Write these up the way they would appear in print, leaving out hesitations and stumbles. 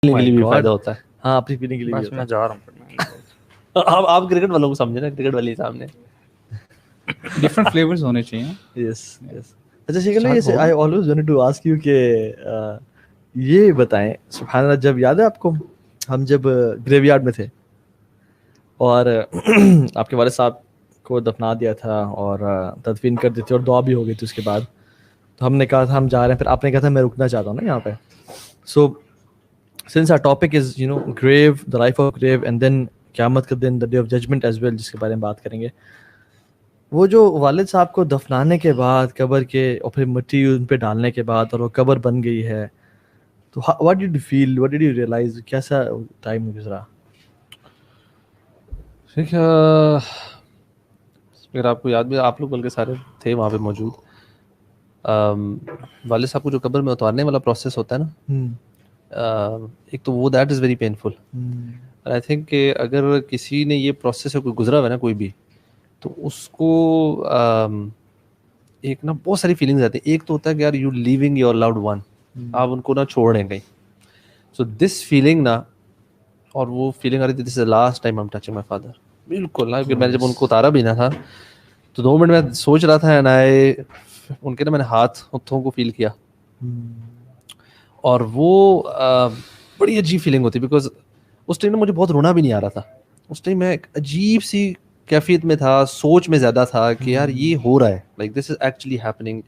کے لیے بھی فائدہ ہوتا ہے. ہاں اپنی فیلنگ کے لیے بھی بس ہوتا میں ہے. جا رہا ہوں. آپ کرکٹ والوں کو سمجھے نا, کرکٹ والے سامنے. ڈفرنٹ فلیورز ہونے چاہیے. یس یس. اچھا شکل بھائی, I always wanted to ask you کہ یہ بتائیں سبحان اللہ, جب یاد ہے آپ کو ہم جب گریو یارڈ میں تھے اور آپ کے والد صاحب کو دفنا دیا تھا اور تدفین کر دی تھی اور دعا بھی ہو گئی تھی اس کے بعد, تو ہم نے کہا تھا ہم جا رہے ہیں, پھر آپ نے کہا تھا میں رکنا چاہتا ہوں نا یہاں پہ. سو since our topic is grave, the life of grave, and then قیامت کا دن, the day of judgment as well, جس کے بارے میں بات کریں گے. وہ جو والد صاحب کو دفنانے کے بعد قبر کے اور پھر مٹی ان پہ ڈالنے کے بعد اور وہ قبر بن گئی ہے, تو what did you feel, what did you realize, کیسا ٹائم گزرا؟ اگر آپ کو یاد بھی, آپ لوگ بلکہ سارے تھے وہاں پہ موجود, والد صاحب کو جو قبر میں اتارنے والا پروسیس ہوتا ہے نا, ایک تو وہ that is very painful. I think کہ اگر کسی نے یہ پروسیس کوئی گزرا ہوا ہے نا کوئی بھی, تو اس کو ایک نا بہت ساری فیلنگز آتی ہیں. ایک تو ہوتا ہے کہ یار you living your loved one, آپ ان کو نہ چھوڑ رہے ہیں کہیں. سو دس فیلنگ نا, اور وہ فیلنگ آ رہی تھی this is the last time I am touching my father. بالکل نا, میں نے جب ان کو اتارا بھی نہ تھا تو 2 منٹ میں سوچ رہا تھا, ان کے نا میں نے ہاتھوں کو فیل کیا, اور وہ بڑی عجیب فیلنگ ہوتی, بیکاز اس ٹائم نا مجھے بہت رونا بھی نہیں آ رہا تھا. اس ٹائم میں ایک عجیب سی کیفیت میں تھا, سوچ میں زیادہ تھا کہ یار یہ ہو رہا ہے, like this is actually happening,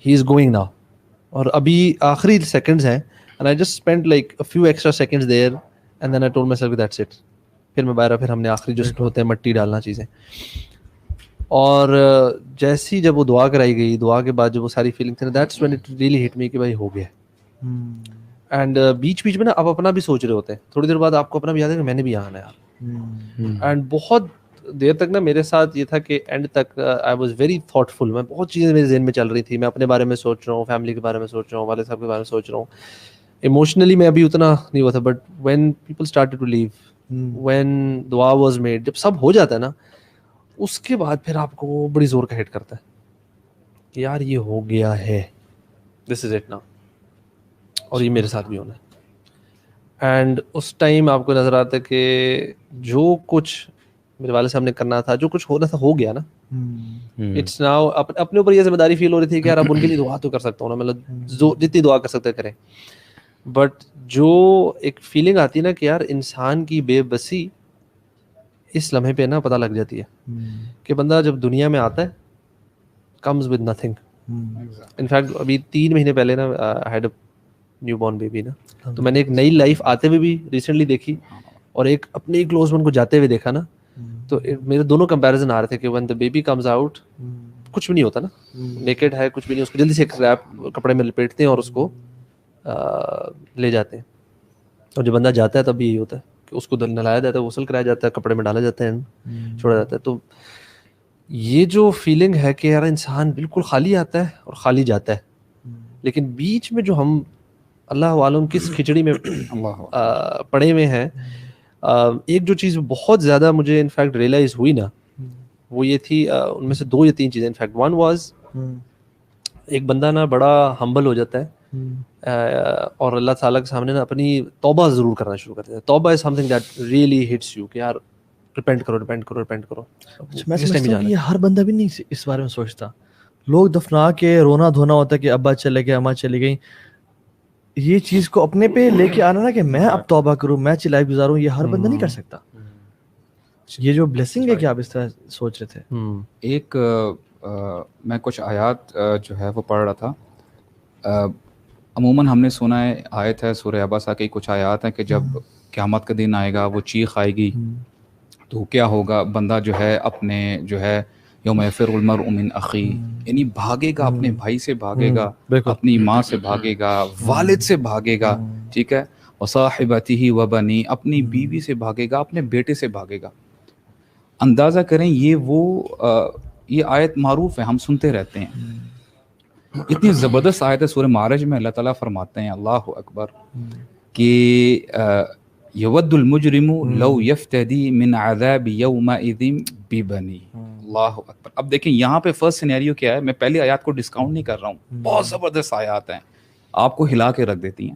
he is going now. اور ابھی آخری سیکنڈز ہیں, and I just spend like a few extra seconds there, and then I told myself that's it. پھر میں باہر, پھر ہم نے آخری جو ہوتے ہیں مٹی ڈالنا چیزیں, اور جیسی جب وہ دعا کرائی گئی, دعا کے بعد جب وہ ساری فیلنگ تھی, دیٹس وین اٹ ریئلی ہٹ می کہ بھائی ہو گیا. اینڈ بیچ میں نا آپ اپنا بھی سوچ رہے ہوتے ہیں, تھوڑی دیر بعد آپ کو اپنا بھی یاد ہے کہ میں نے بھی آنا ہے یار. اینڈ بہت دیر تک نا میرے ساتھ یہ تھا کہ اینڈ تک آئی واز ویری تھاٹ فل. میں بہت چیزیں میرے ذہن میں چل رہی تھی, میں اپنے بارے میں سوچ رہا ہوں, فیملی کے بارے میں سوچ رہا ہوں, والد صاحب کے بارے میں سوچ رہا ہوں. ایموشنلی میں ابھی اتنا نہیں ہوا تھا, but when people started to leave, when دعا واز میڈ, جب سب ہو جاتا ہے نا, اس کے بعد پھر آپ کو بڑی زور کا ہٹ کرتا ہے کہ یار یہ ہو گیا ہے, دس از اٹ نا, اور یہ میرے ساتھ بھی ہونا ہے. اینڈ اس ٹائم آپ کو نظر آتا ہے کہ جو کچھ میرے والد صاحب نے کرنا تھا, جو کچھ ہونا تھا ہو گیا نا. اٹس ناؤ اپنے اوپر یہ ذمہ داری فیل ہو رہی تھی کہ یار اب ان کے لیے دعا تو کر سکتا ہوں نا, مطلب جتنی دعا کر سکتے کریں. بٹ جو ایک فیلنگ آتی ہے نا کہ یار انسان کی بے بسی اس لمحے پہ نا پتہ لگ جاتی ہے کہ بندہ جب دنیا میں آتا ہے کمز ود نتھنگ. انفیکٹ ابھی 3 مہینے پہلے نا had a new born baby نا, تو میں نے ایک نئی لائف آتے ہوئے بھی ریسنٹلی دیکھی, اور ایک اپنے ہی کلوز ون کو جاتے ہوئے دیکھا نا, تو میرے دونوں کمپیریزن آ رہے تھے کہ when the baby comes out کچھ بھی نہیں ہوتا نا, نیکڈ ہے, کچھ بھی نہیں, اس کو جلدی سے ایک ریپ کپڑے میں لپیٹتے ہیں اور اس کو لے جاتے ہیں. اور جب بندہ جاتا ہے تب بھی یہی ہوتا ہے کہ اس کو نہلایا جاتا ہے, غسل کرایا جاتا ہے, کپڑے میں ڈالا جاتا ہے, چھوڑا جاتا ہے. تو یہ جو فیلنگ ہے کہ یار انسان بالکل خالی آتا ہے اور خالی جاتا ہے, لیکن بیچ میں جو ہم اللہ عالم کس کھچڑی میں پڑے ہوئے ہیں, ایک جو چیز بہت زیادہ مجھے انفیکٹ ریئلائز ہوئی نا, وہ یہ تھی, ان میں سے 2 یا 3 چیزیں انفیکٹ. ون واز, ایک بندہ نا بڑا ہمبل ہو جاتا ہے اور اللہ تعالیٰ کے سامنے نا اپنی توبہ ضرور کرنا شروع کرتے ہیں. توبہ is something that really hits you کہ یار ریپینٹ کرو, ریپینٹ کرو, ریپینٹ کرو. میں سمجھتا ہوں کہ یہ ہر بندہ بھی نہیں اس بارے میں سوچتا. لوگ دفنا کے رونا دھونا ہوتا ہے کہ ابا چلے گئے, اماں چلی گئیں. یہ چیز کو اپنے پہ لے کے آنا نا کہ میں اب توبہ کروں, میں اچھی لائف گزاروں, یہ ہر بندہ نہیں کر سکتا. یہ جو بلیسنگ ہے کہ آپ اس طرح سوچ رہے تھے. ایک میں کچھ آیات جو ہے وہ پڑھ رہا تھا. عموماً ہم نے سنا ہے, آیت ہے سورہ عباسہ کی کچھ آیات ہیں کہ جب قیامت کا دن آئے گا, وہ چیخ آئے گی, تو کیا ہوگا, بندہ جو ہے اپنے جو ہے یوم یفر المرء من اخی, یعنی بھاگے گا, اپنے بھائی سے بھاگے گا, اپنی ماں سے بھاگے گا, والد سے بھاگے گا, ٹھیک ہے, وصاحبتہ وبنی, اپنی بیوی سے بھاگے گا, اپنے بیٹے سے بھاگے گا. اندازہ کریں یہ آیت معروف ہے, ہم سنتے رہتے ہیں. اتنی زبردست آیت ہے سورہ معارج میں, اللہ تعالیٰ فرماتے ہیں, اللہ اکبر, کہ یود المجرم لو یفتدی من عذاب یومئذ ببنی. اللہ اکبر. اب دیکھیں یہاں پہ فرسٹ سینیریو کیا ہے, میں پہلی آیات کو ڈسکاؤنٹ نہیں کر رہا ہوں, بہت زبردست آیات ہیں, آپ کو ہلا کے رکھ دیتی ہیں.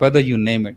whether you name it,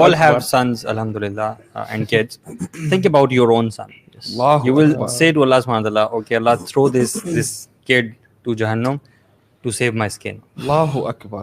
all have sons, alhamdulillah, and kids. Think about your own son. You will say to Allah subhanahu wa ta'ala, okay Allah, throw this kid to Jahannam to save my skin. Allahu Akbar।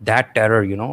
that terror, you know,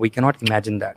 we cannot imagine that.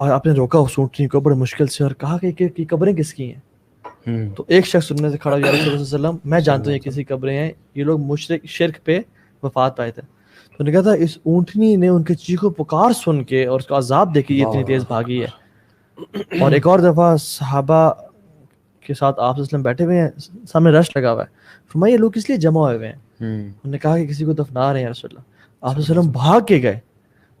اور آپ نے روکا اس اونٹنی کو بڑے مشکل سے اور کہا کہ یہ قبریں کس کی ہیں. تو ایک شخص سننے سے کھڑا ہوا, یا رسول اللہ صلی اللہ علیہ وسلم میں جانتا ہوں یہ کسی قبریں ہیں, یہ لوگ مشرک شرک پہ وفات پائے تھے. تو نے کہا تھا اس اونٹنی نے ان کے چیخو پکار سن کے اور اس کا عذاب دیکھ کے یہ اتنی تیز بھاگی ہے. اور ایک اور دفعہ صحابہ کے ساتھ آپ صلی اللہ علیہ وسلم بیٹھے ہوئے ہیں, سامنے رش لگا ہوا ہے, فرمایا یہ لوگ کس لیے جمع ہوئے ہوئے ہیں؟ انہوں نے کہا کہ کسی کو دفنا رہے ہیں رسول اللہ. آپ صلی اللہ علیہ وسلم بھاگ کے گئے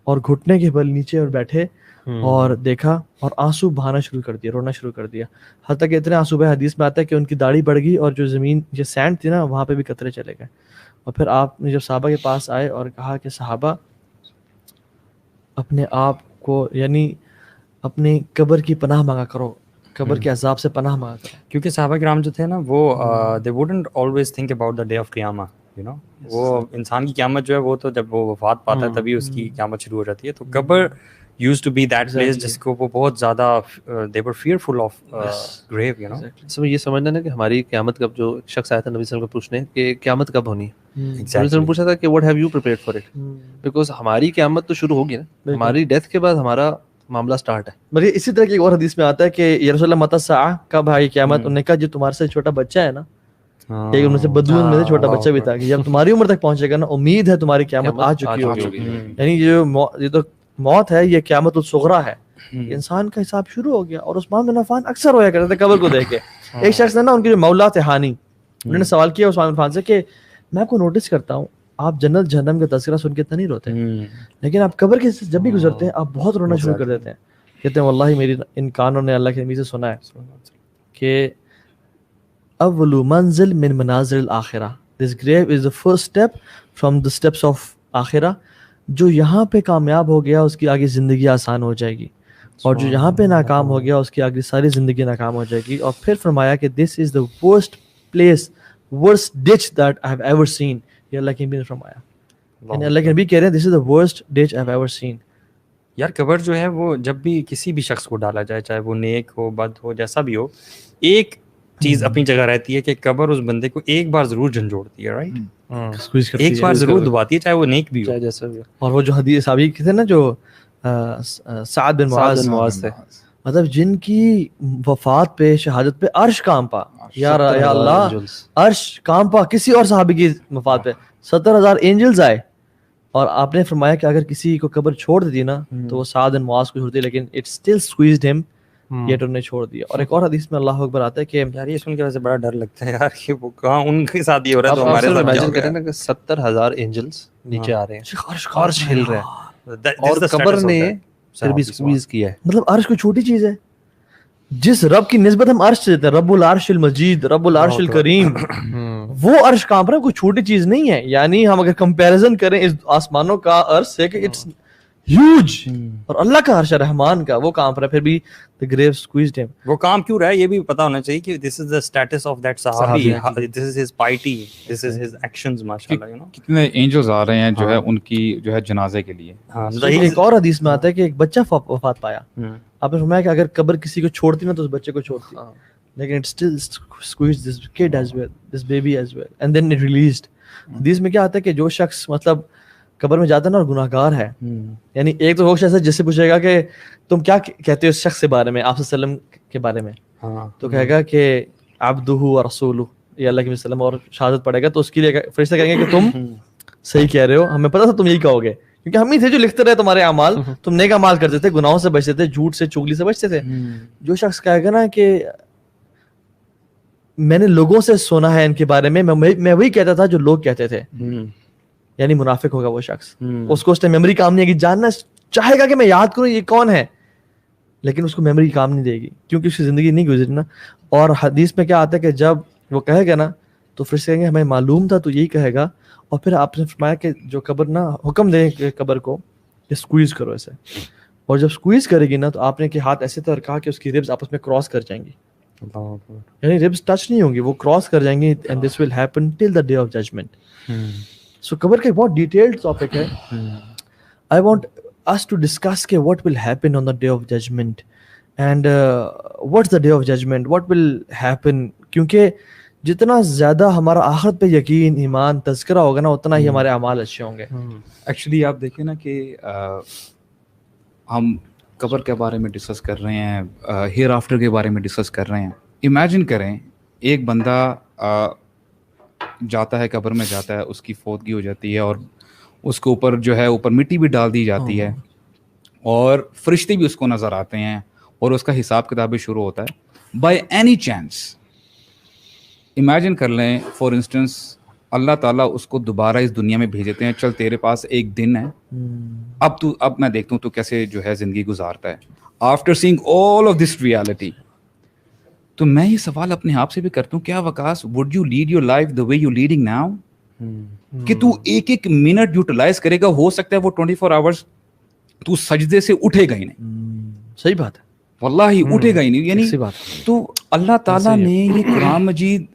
اور گھٹنے کے بل نیچے اور بیٹھے اور دیکھا اور آنسو بہانا شروع کر دیا, رونا شروع کر دیا, حتیٰ کہ اتنے آنسو بہے حدیث میں آتا ہے کہ ان کی داڑھی بڑھ گئی اور جو زمین جو سینڈ تھی نا وہاں پہ بھی قطرے چلے گئے. اور پھر آپ نے جب صحابہ کے پاس آئے اور کہا کہ صحابہ اپنے آپ کو یعنی اپنی قبر کی پناہ مانگا کرو, قبر کے عذاب سے پناہ مانگا کرو. کیونکہ صحابہ کرام جو تھے نا وہ they wouldn't always think about the day of قیامہ, you know, وہ انسان کی قیامت جو ہے وہ تو جب وہ وفات پاتا ہے تبھی اس کی قیامت شروع ہو جاتی ہے. تو قبر used to be that place جس کو وہ بہت زیادہ they were fearful of grave, you know. اس میں یہ سمجھنا نا کہ ہماری قیامت کب, جو شخص آیا تھا نبی صلی اللہ علیہ وسلم کو پوچھنے کہ قیامت کب ہونی ہے, نبی صلی اللہ علیہ وسلم پوچھا تھا کہ what have you prepared for it, because ہماری قیامت تو شروع ہوگی نا, ہماری ڈیتھ کے بعد ہمارا معاملہ سٹارٹ ہے. بلکہ اسی طرح کی ایک اور حدیث میں آتا ہے کہ یا رسول اللہ متی الساعہ, کب ہے قیامت؟ انہوں نے کہا جو تمہارے سے چھوٹا بچہ ہے نا, ایک ان میں سے بدوؤں میں سے چھوٹا بچہ بھی تھا, کہ جب تمہاری عمر تک پہنچے گا نا امید ہے تمہاری قیامت آ چکی ہوگی. یعنی یہ تو موت ہے, یہ قیامت الصغریٰ ہے, انسان کا حساب شروع ہو گیا. اور عثمان بن عفان اکثر ہویا کرتے تھے قبر کو دیکھ کے. ایک شخص نے نا ان کے جو مولا تھے ہانی, انہوں نے سوال کیا عثمان بن عفان سے کہ میں آپ کو نوٹس کرتا ہوں آپ جنت جہنم کا تذکرہ سن کے اتنا نہیں روتے, لیکن آپ قبر کے جب بھی گزرتے ہیں آپ بہت رونا شروع کر دیتے ہیں. کہتے ہیں واللہ میری ان کانوں نے اللہ کے نبی سے سنا ہے کہ اول منزل من منازل الآخرہ, this grave is the first step from the steps of آخرہ. جو یہاں پہ کامیاب ہو گیا اس کی آگے زندگی آسان ہو جائے گی, اور جو یہاں پہ ناکام ہو گیا اس کی آگے ساری زندگی ناکام ہو جائے گی. اور پھر فرمایا کہ this is the worst place, worst ditch that I have ever seen. یہ اللہ کے نبی نے فرمایا, یعنی اللہ کے نبی کہہ رہے ہیں this is the worst ditch I have ever seen. یار قبر جو ہے وہ جب بھی کسی بھی شخص کو ڈالا جائے, چاہے وہ نیک ہو بد ہو جیسا بھی ہو, ایک چیز اپنی جگہ رہتی ہے کہ قبر اس بندے کو ایک بار ضرور جھنجھوڑتی ہے, رائٹ, ایک بار ضرور دباتی ہے, چاہے وہ نیک بھی ہو جیسا بھی. اور وہ جو حدیث صحابی تھے نا جو سعد بن معاذ تھے, مطلب جن کی وفات پہ شہادت پہ عرش کانپا, یا اللہ عرش کانپا کسی اور صحابی کی وفات پہ 70,000 اینجلز آئے. اور آپ نے فرمایا کہ اگر کسی کو قبر چھوڑ دیتی نا تو وہ سعد بن معاذ کو چھوڑتی, لیکن اٹ اسٹل سکویزڈ ہم, یہ انہوں نے چھوڑ دیا. اور ایک اور حدیث میں اللہ اکبر آتا ہے کہ یار یہ سن کے ویسے بڑا ڈر لگتا ہے یار کہ وہ کہاں ان کے ساتھ یہ ہو رہا ہے تو ہمارے ساتھ امیجن کریں نا کہ 70,000 اینجلز نیچے آ رہے ہیں, عرش ہل رہا ہے, اور قبر نے پھر بھی سکویز کیا ہے. مطلب عرش کوئی چھوٹی چیز ہے, جس رب کی نسبت ہم عرش سے دیتے ہیں, رب العرش المجید, رب العرش الکریم, وہ عرش کانپ رہا ہے, کوئی چھوٹی چیز نہیں ہے. یعنی ہم اگر کمپیریزن کریں اس آسمانوں کا عرش سے کہ اٹس ہیوج, اور اللہ کا عرش رحمان کا وہ کانپ رہا ہے, پھر بھی the grave squeezed him. وہ کام کیوں رہا ہے یہ بھی پتہ ہونا چاہیے کہ this is the status of that صحابی, this is his piety, this is his actions, ماشاءاللہ, you know. کتنے اینجلز آ رہے ہیں جو ہے ان کی جو ہے جنازے کے لیے. ایک اور حدیث میں آتا ہے کہ ایک بچہ وفات پایا, آپ نے فرمایا کہ اگر قبر کسی کو چھوڑتی نا تو اس بچے کو چھوڑتی, لیکن it still squeezed this kid as well, this baby as well, and then it released. حدیث میں کیا آتا ہے کہ جو شخص مطلب قبر میں جاتا ہے نا اور گناہ گار ہے, یعنی ایک تو وہ شخص ہے جس سے پوچھے گا کہ تم کیا کہتے ہو اس شخص کے بارے میں, آپ صلی اللہ علیہ وسلم کے بارے میں, تو کہے گا کہ عبدہ و رسولہ, یہ اللہ کے وسلم, اور شہادت پڑھے گا تو اس کے لیے فرشتے کہیں گے کہ تم صحیح کہہ رہے ہو, ہمیں پتا تھا تم یہی کہو گے, کیونکہ ہم ہی تھے جو لکھتے رہے تمہارے اعمال, تم نیک اعمال کرتے تھے, گناہوں سے بچتے تھے, جھوٹ سے چغلی سے بچتے تھے. جو شخص کہے گا نا کہ میں نے لوگوں سے سنا ہے ان کے بارے میں, میں وہی کہتا تھا جو لوگ کہتے تھے, یعنی منافق ہوگا وہ شخص. اس کو اس ٹائم میموری کام نہیں ہے کہ جاننا چاہے گا کہ میں یاد کروں یہ کون ہے, لیکن اس کو میموری کام نہیں دے گی کیونکہ اس کی زندگی نہیں گزری نا. اور حدیث میں کیا آتا ہے کہ جب وہ کہے گا نا تو پھر سے کہیں گے ہمیں معلوم تھا تو یہی کہے گا. اور پھر آپ نے فرمایا کہ جو قبر نا حکم دے کہ قبر کو یہ سکویز کرو اسے, اور جب سکویز کرے گی نا تو آپ نے کہ ہاتھ ایسے تھے اور کہا کہ اس کی ریبز آپس میں کراس کر جائیں گی, یعنی ریبز ٹچ نہیں ہوں گی, وہ کراس کر جائیں گی, and this will happen till the day of judgment. So قبر کا ایک بہت ڈیٹیلڈ ٹاپک ہے. I want us to discuss کہ what will happen on the day of judgment and what's the day of judgment, what will happen, کیونکہ جتنا زیادہ ہمارا آخرت پہ یقین, ایمان, تذکرہ ہوگا نا اتنا ہی ہمارے اعمال اچھے ہوں گے. ایکچولی آپ دیکھیں نا کہ ہم قبر کے بارے میں ڈسکس کر رہے ہیں, ہیئر آفٹر کے بارے میں ڈسکس کر رہے ہیں. امیجن کریں ایک بندہ جاتا ہے قبر میں جاتا ہے, اس کی فوتگی ہو جاتی ہے اور اس کے اوپر جو ہے اوپر مٹی بھی ڈال دی جاتی ہے اور فرشتے بھی اس کو نظر آتے ہیں اور اس کا حساب کتاب بھی شروع ہوتا ہے. بائی اینی چانس امیجن کر لیں فار انسٹنس اللہ تعالیٰ اس کو دوبارہ اس دنیا میں بھیجتے ہیں, چل تیرے پاس ایک دن ہے, اب میں دیکھتا ہوں تو کیسے جو ہے زندگی گزارتا ہے after seeing all of this reality. تو میں یہ سوال اپنے آپ سے بھی کرتا ہوں, کیا Vikas would you lead your life the way you leading now, کہ تو ایک ایک منٹ یوٹیلائز کرے گا, ہو سکتا ہے وہ 24 آورس تو سجدے سے اٹھے گا ہی نہیں. صحیح بات ہے, واللہ اٹھے گا ہی نہیں. یعنی تو اللہ تعالیٰ نے یہ قرآن مجید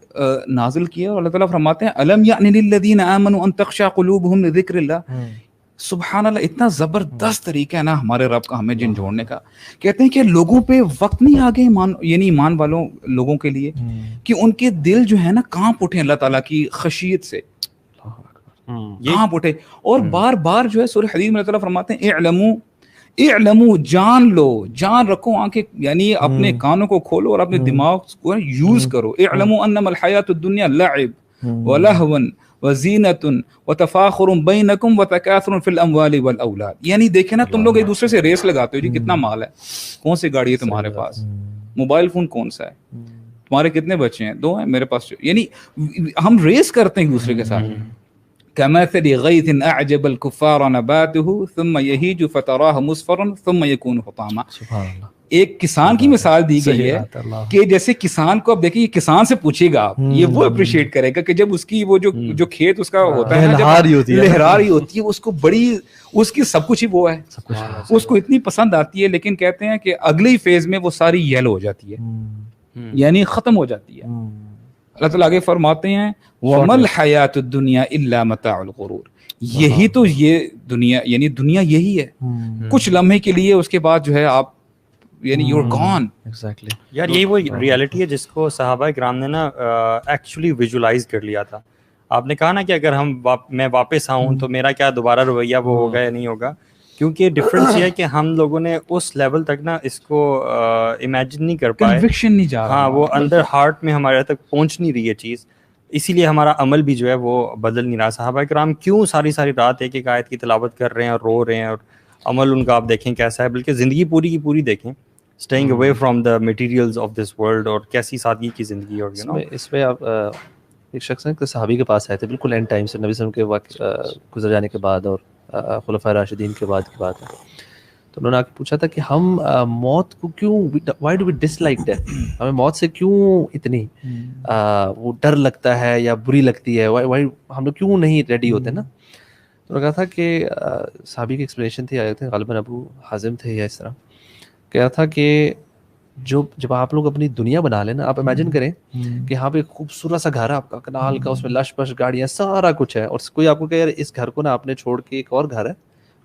نازل کیا اور اللہ تعالیٰ فرماتے ہیں الم یعن للذین آمنوا ان تخشع قلوبہم لذکر اللہ. سبحان اللہ, اتنا زبردست طریقہ ہے نا ہمارے رب کا ہمیں جن جوڑنے کا. کہتے ہیں کہ لوگوں پہ وقت نہیں آ گئے یعنی ایمان والوں لوگوں کے لیے کہ ان کے دل جو ہے نا کانپ اٹھے اللہ تعالیٰ کی خشیت سے, کانپ اٹھے. اور بار بار جو ہے سورہ حدید میں اللہ تعالیٰ فرماتے ہیں اعلموا, جان لو, جان رکھو, آنکھیں یعنی اپنے کانوں کو کھولو اور اپنے دماغ کو یوز کرو. اعلموا انما الحیاۃ الدنیا لعب ولہو وزینۃ وتفاخر بینکم وتکاثر فی الاموال والاولاد. یعنی دیکھیں نا تم لوگ ایک دوسرے سے ریس لگاتے ہو, جی کتنا مال ہے, کون سی گاڑی ہے تمہارے پاس, موبائل فون کون سا ہے, تمہارے کتنے بچے ہیں, 2 ہیں, میرے پاس. یعنی ہم ریس کرتے ہیں ایک دوسرے کے ساتھ. كمثل غيث أعجب الكفار نباته ثم يهيج فتراه مصفرا ثم يكون حطاما. سبحان اللہ. ایک کسان کی مثال دی گئی ہے کہ جیسے کسان کو اب دیکھیں, کسان سے پوچھے گا آپ, یہ وہ اپریشیٹ کرے گا کہ جب اس کی وہ جو کھیت اس کا ہوتا ہے لہراری ہوتی ہے, اس کو بڑی, اس کی سب کچھ ہی وہ ہے, اس کو اتنی پسند آتی ہے. لیکن کہتے ہیں کہ اگلی فیز میں وہ ساری یلو ہو جاتی ہے, یعنی ختم ہو جاتی ہے. اللہ تعالیٰ آگے فرماتے ہیں وَمَا الْحَيَاةُ الدُّنْيَا إِلَّا مَتَاعُ الْغُرُورِ. یہی تو یہ دنیا, یعنی دنیا یہی ہے, کچھ لمحے کے لیے, اس کے بعد جو ہے آپ یعنی یو آر گون. ایگزیکٹلی یار, یہی وہ ریالٹی ہے جس کو صحابہ کرام نے نا ایکچولی ویژولائز کر لیا تھا. آپ نے کہا نا کہ اگر میں واپس آؤں تو میرا کیا دوبارہ رویہ وہ ہوگا یا نہیں ہوگا, کیونکہ ڈفرینس یہ ہے کہ ہم لوگوں نے اس لیول تک نا اس کو امیجن نہیں کر پائے, کنوکشن نہیں جا رہا. ہاں, وہ اندر ہارٹ میں ہمارے تک پہنچ نہیں رہی ہے چیز, اسی لیے ہمارا عمل بھی جو ہے وہ بدل نہیں رہا. صحابہ کرام کیوں ساری رات ایک ایک آیت کی تلاوت کر رہے ہیں اور رو رہے ہیں, اور عمل ان کا آپ دیکھیں کیسا ہے, بلکہ زندگی پوری کی پوری دیکھیں, staying away from the materials of this world, اور کیسی سادگی کی زندگی. اور اس میں آپ ایک شخص ہیں کہ صحابی کے پاس آئے تھے بالکل اینڈ ٹائم سے, نبی صلی اللہ علیہ وسلم کے گزر جانے کے بعد اور خلفائے راشدین کے بعد کی بات ہے. تو انہوں نے آ کے پوچھا تھا کہ ہم موت کو کیوں, why do we dislike death, ہمیں موت سے کیوں اتنی وہ ڈر لگتا ہے یا بری لگتی ہے, وائی ہم لوگ کیوں نہیں ریڈی ہوتے نا. تو انہوں نے کہا تھا کہ صحابی کی ایکسپلینیشن تھی, آئے تھے غالباً ابو حازم تھے یا اس طرح, کہا تھا کہ جب آپ لوگ اپنی دنیا بنا لیں نا, آپ امیجن کریں کہ یہاں پہ خوبصورت سا گھر ہے آپ کا, کنال کا, اس میں لش پش گاڑیاں, سارا کچھ ہے, اور کوئی آپ کو کہ یار اس گھر کو نا آپ نے چھوڑ کے ایک اور گھر ہے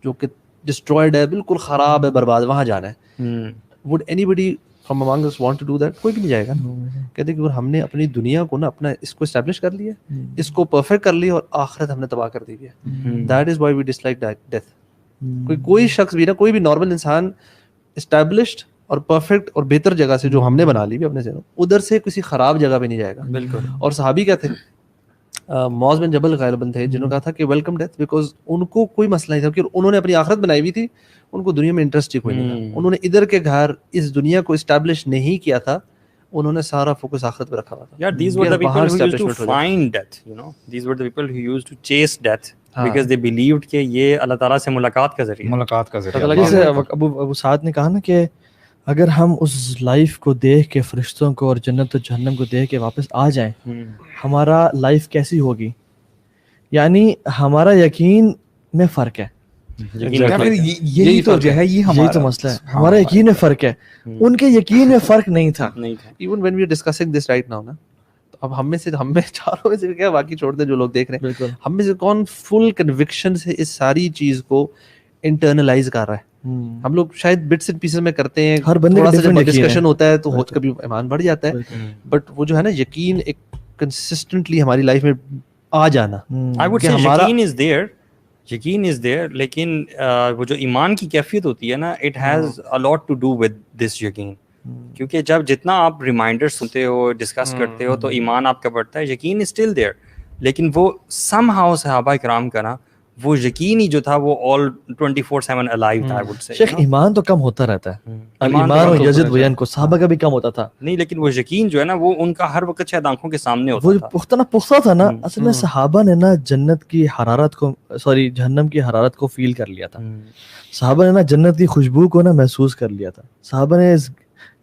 جو کہ ڈسٹرائڈ ہے, بالکل خراب ہے, برباد, وہاں جانا ہے. Would anybody from among us want to do that? کوئی بھی نہیں جائے گا. کہتے کہ ہم نے اپنی دنیا کو نا اپنا اس کو اسٹیبلش کر لیا, اس کو پرفیکٹ کر لیا, اور آخرت ہم نے تباہ کر دی ہے. That is why we dislike death. کوئی شخص بھی نا, کوئی بھی نارمل انسان اسٹیبلشڈ اور پرفیکٹ اور بہتر جگہ سے جو ہم نے بنا لی بھی اپنے ذہنوں, ادھر سے کسی خراب جگہ پہ نہیں جائے گا. بالکل. اور صحابی کیا تھے, معاذ بن جبل غالباً تھے, جنہوں نے کہا تھا کہ ویلکم ڈیتھ, بیکاز ان کو کوئی مسئلہ نہیں تھا, کہ انہوں نے اپنی آخرت بنائی ہوئی تھی, ان کو دنیا میں انٹرسٹ ہی کوئی نہیں تھا. انہوں نے ادھر کے گھر, اس دنیا کو اسٹیبلش نہیں کیا تھا, انہوں نے سارا فوکس آخرت پہ رکھا ہوا تھا. Yeah, these were the people who used to find death, you know. These were the people who used to chase death because they believed کہ یہ اللہ تعالیٰ سے ملاقات کا ذریعہ. جیسے ابو سعد نے کہا نا کہ اگر ہم اس لائف کو دیکھ کے, فرشتوں کو اور جنت و جہنم کو دیکھ کے واپس آ جائیں, ہمارا لائف کیسی ہوگی. یعنی ہمارا یقین میں فرق ہے. یہی تو جو ہے, یہی تو مسئلہ ہے, ہمارا یقین میں فرق ہے, ان کے یقین میں فرق نہیں تھا. Even when we are discussing this right now نا, تو اب ہم میں چاروں میں سے کیا, باقی چھوڑ دیں جو لوگ دیکھ رہے ہیں, ہم میں سے کون فل کنوکشن سے اس ساری چیز کو انٹرنلائز کر رہا ہے. ہم لوگ شاید بٹس اینڈ پیسز میں کرتے ہیں, ہر بندے کا جب ڈسکشن ہوتا ہے تو کبھی ایمان بڑھ جاتا ہے, بٹ وہ جو ہے نا یقین ایک کنسسٹنٹلی ہماری لائف میں آ جانا, I would say یقین is there, یقین از دیئر, لیکن وہ جو ایمان کی کیفیت ہوتی ہے نا, it has a lot to do with this یقین. کیونکہ جتنا آپ ریمائنڈر سنتے ہو, ڈسکس کرتے ہو, تو ایمان آپ کا بڑھتا ہے. یقین از اسٹل دیئر, لیکن وہ سم ہاؤ صحابہ کرام کا نا وہ یقین ہی جو تھا وہ all 24/7 alive تھا. I would say, شیخ ایمان تو کم ہوتا رہتا ہے, ایمان و یزید وین کو صحابہ کا بھی کم ہوتا تھا. نہیں, لیکن وہ یقین جو ہے نا وہ ان کا ہر وقت شاید آنکھوں کے سامنے ہوتا تھا. وہ پختہ تھا نا. اصل میں صحابہ نے نا جنت کی حرارت کو, سوری جہنم کی حرارت کو فیل کر لیا تھا. صحابہ نے نا جنت کی خوشبو کو نا محسوس کر لیا تھا. صحابہ نے اس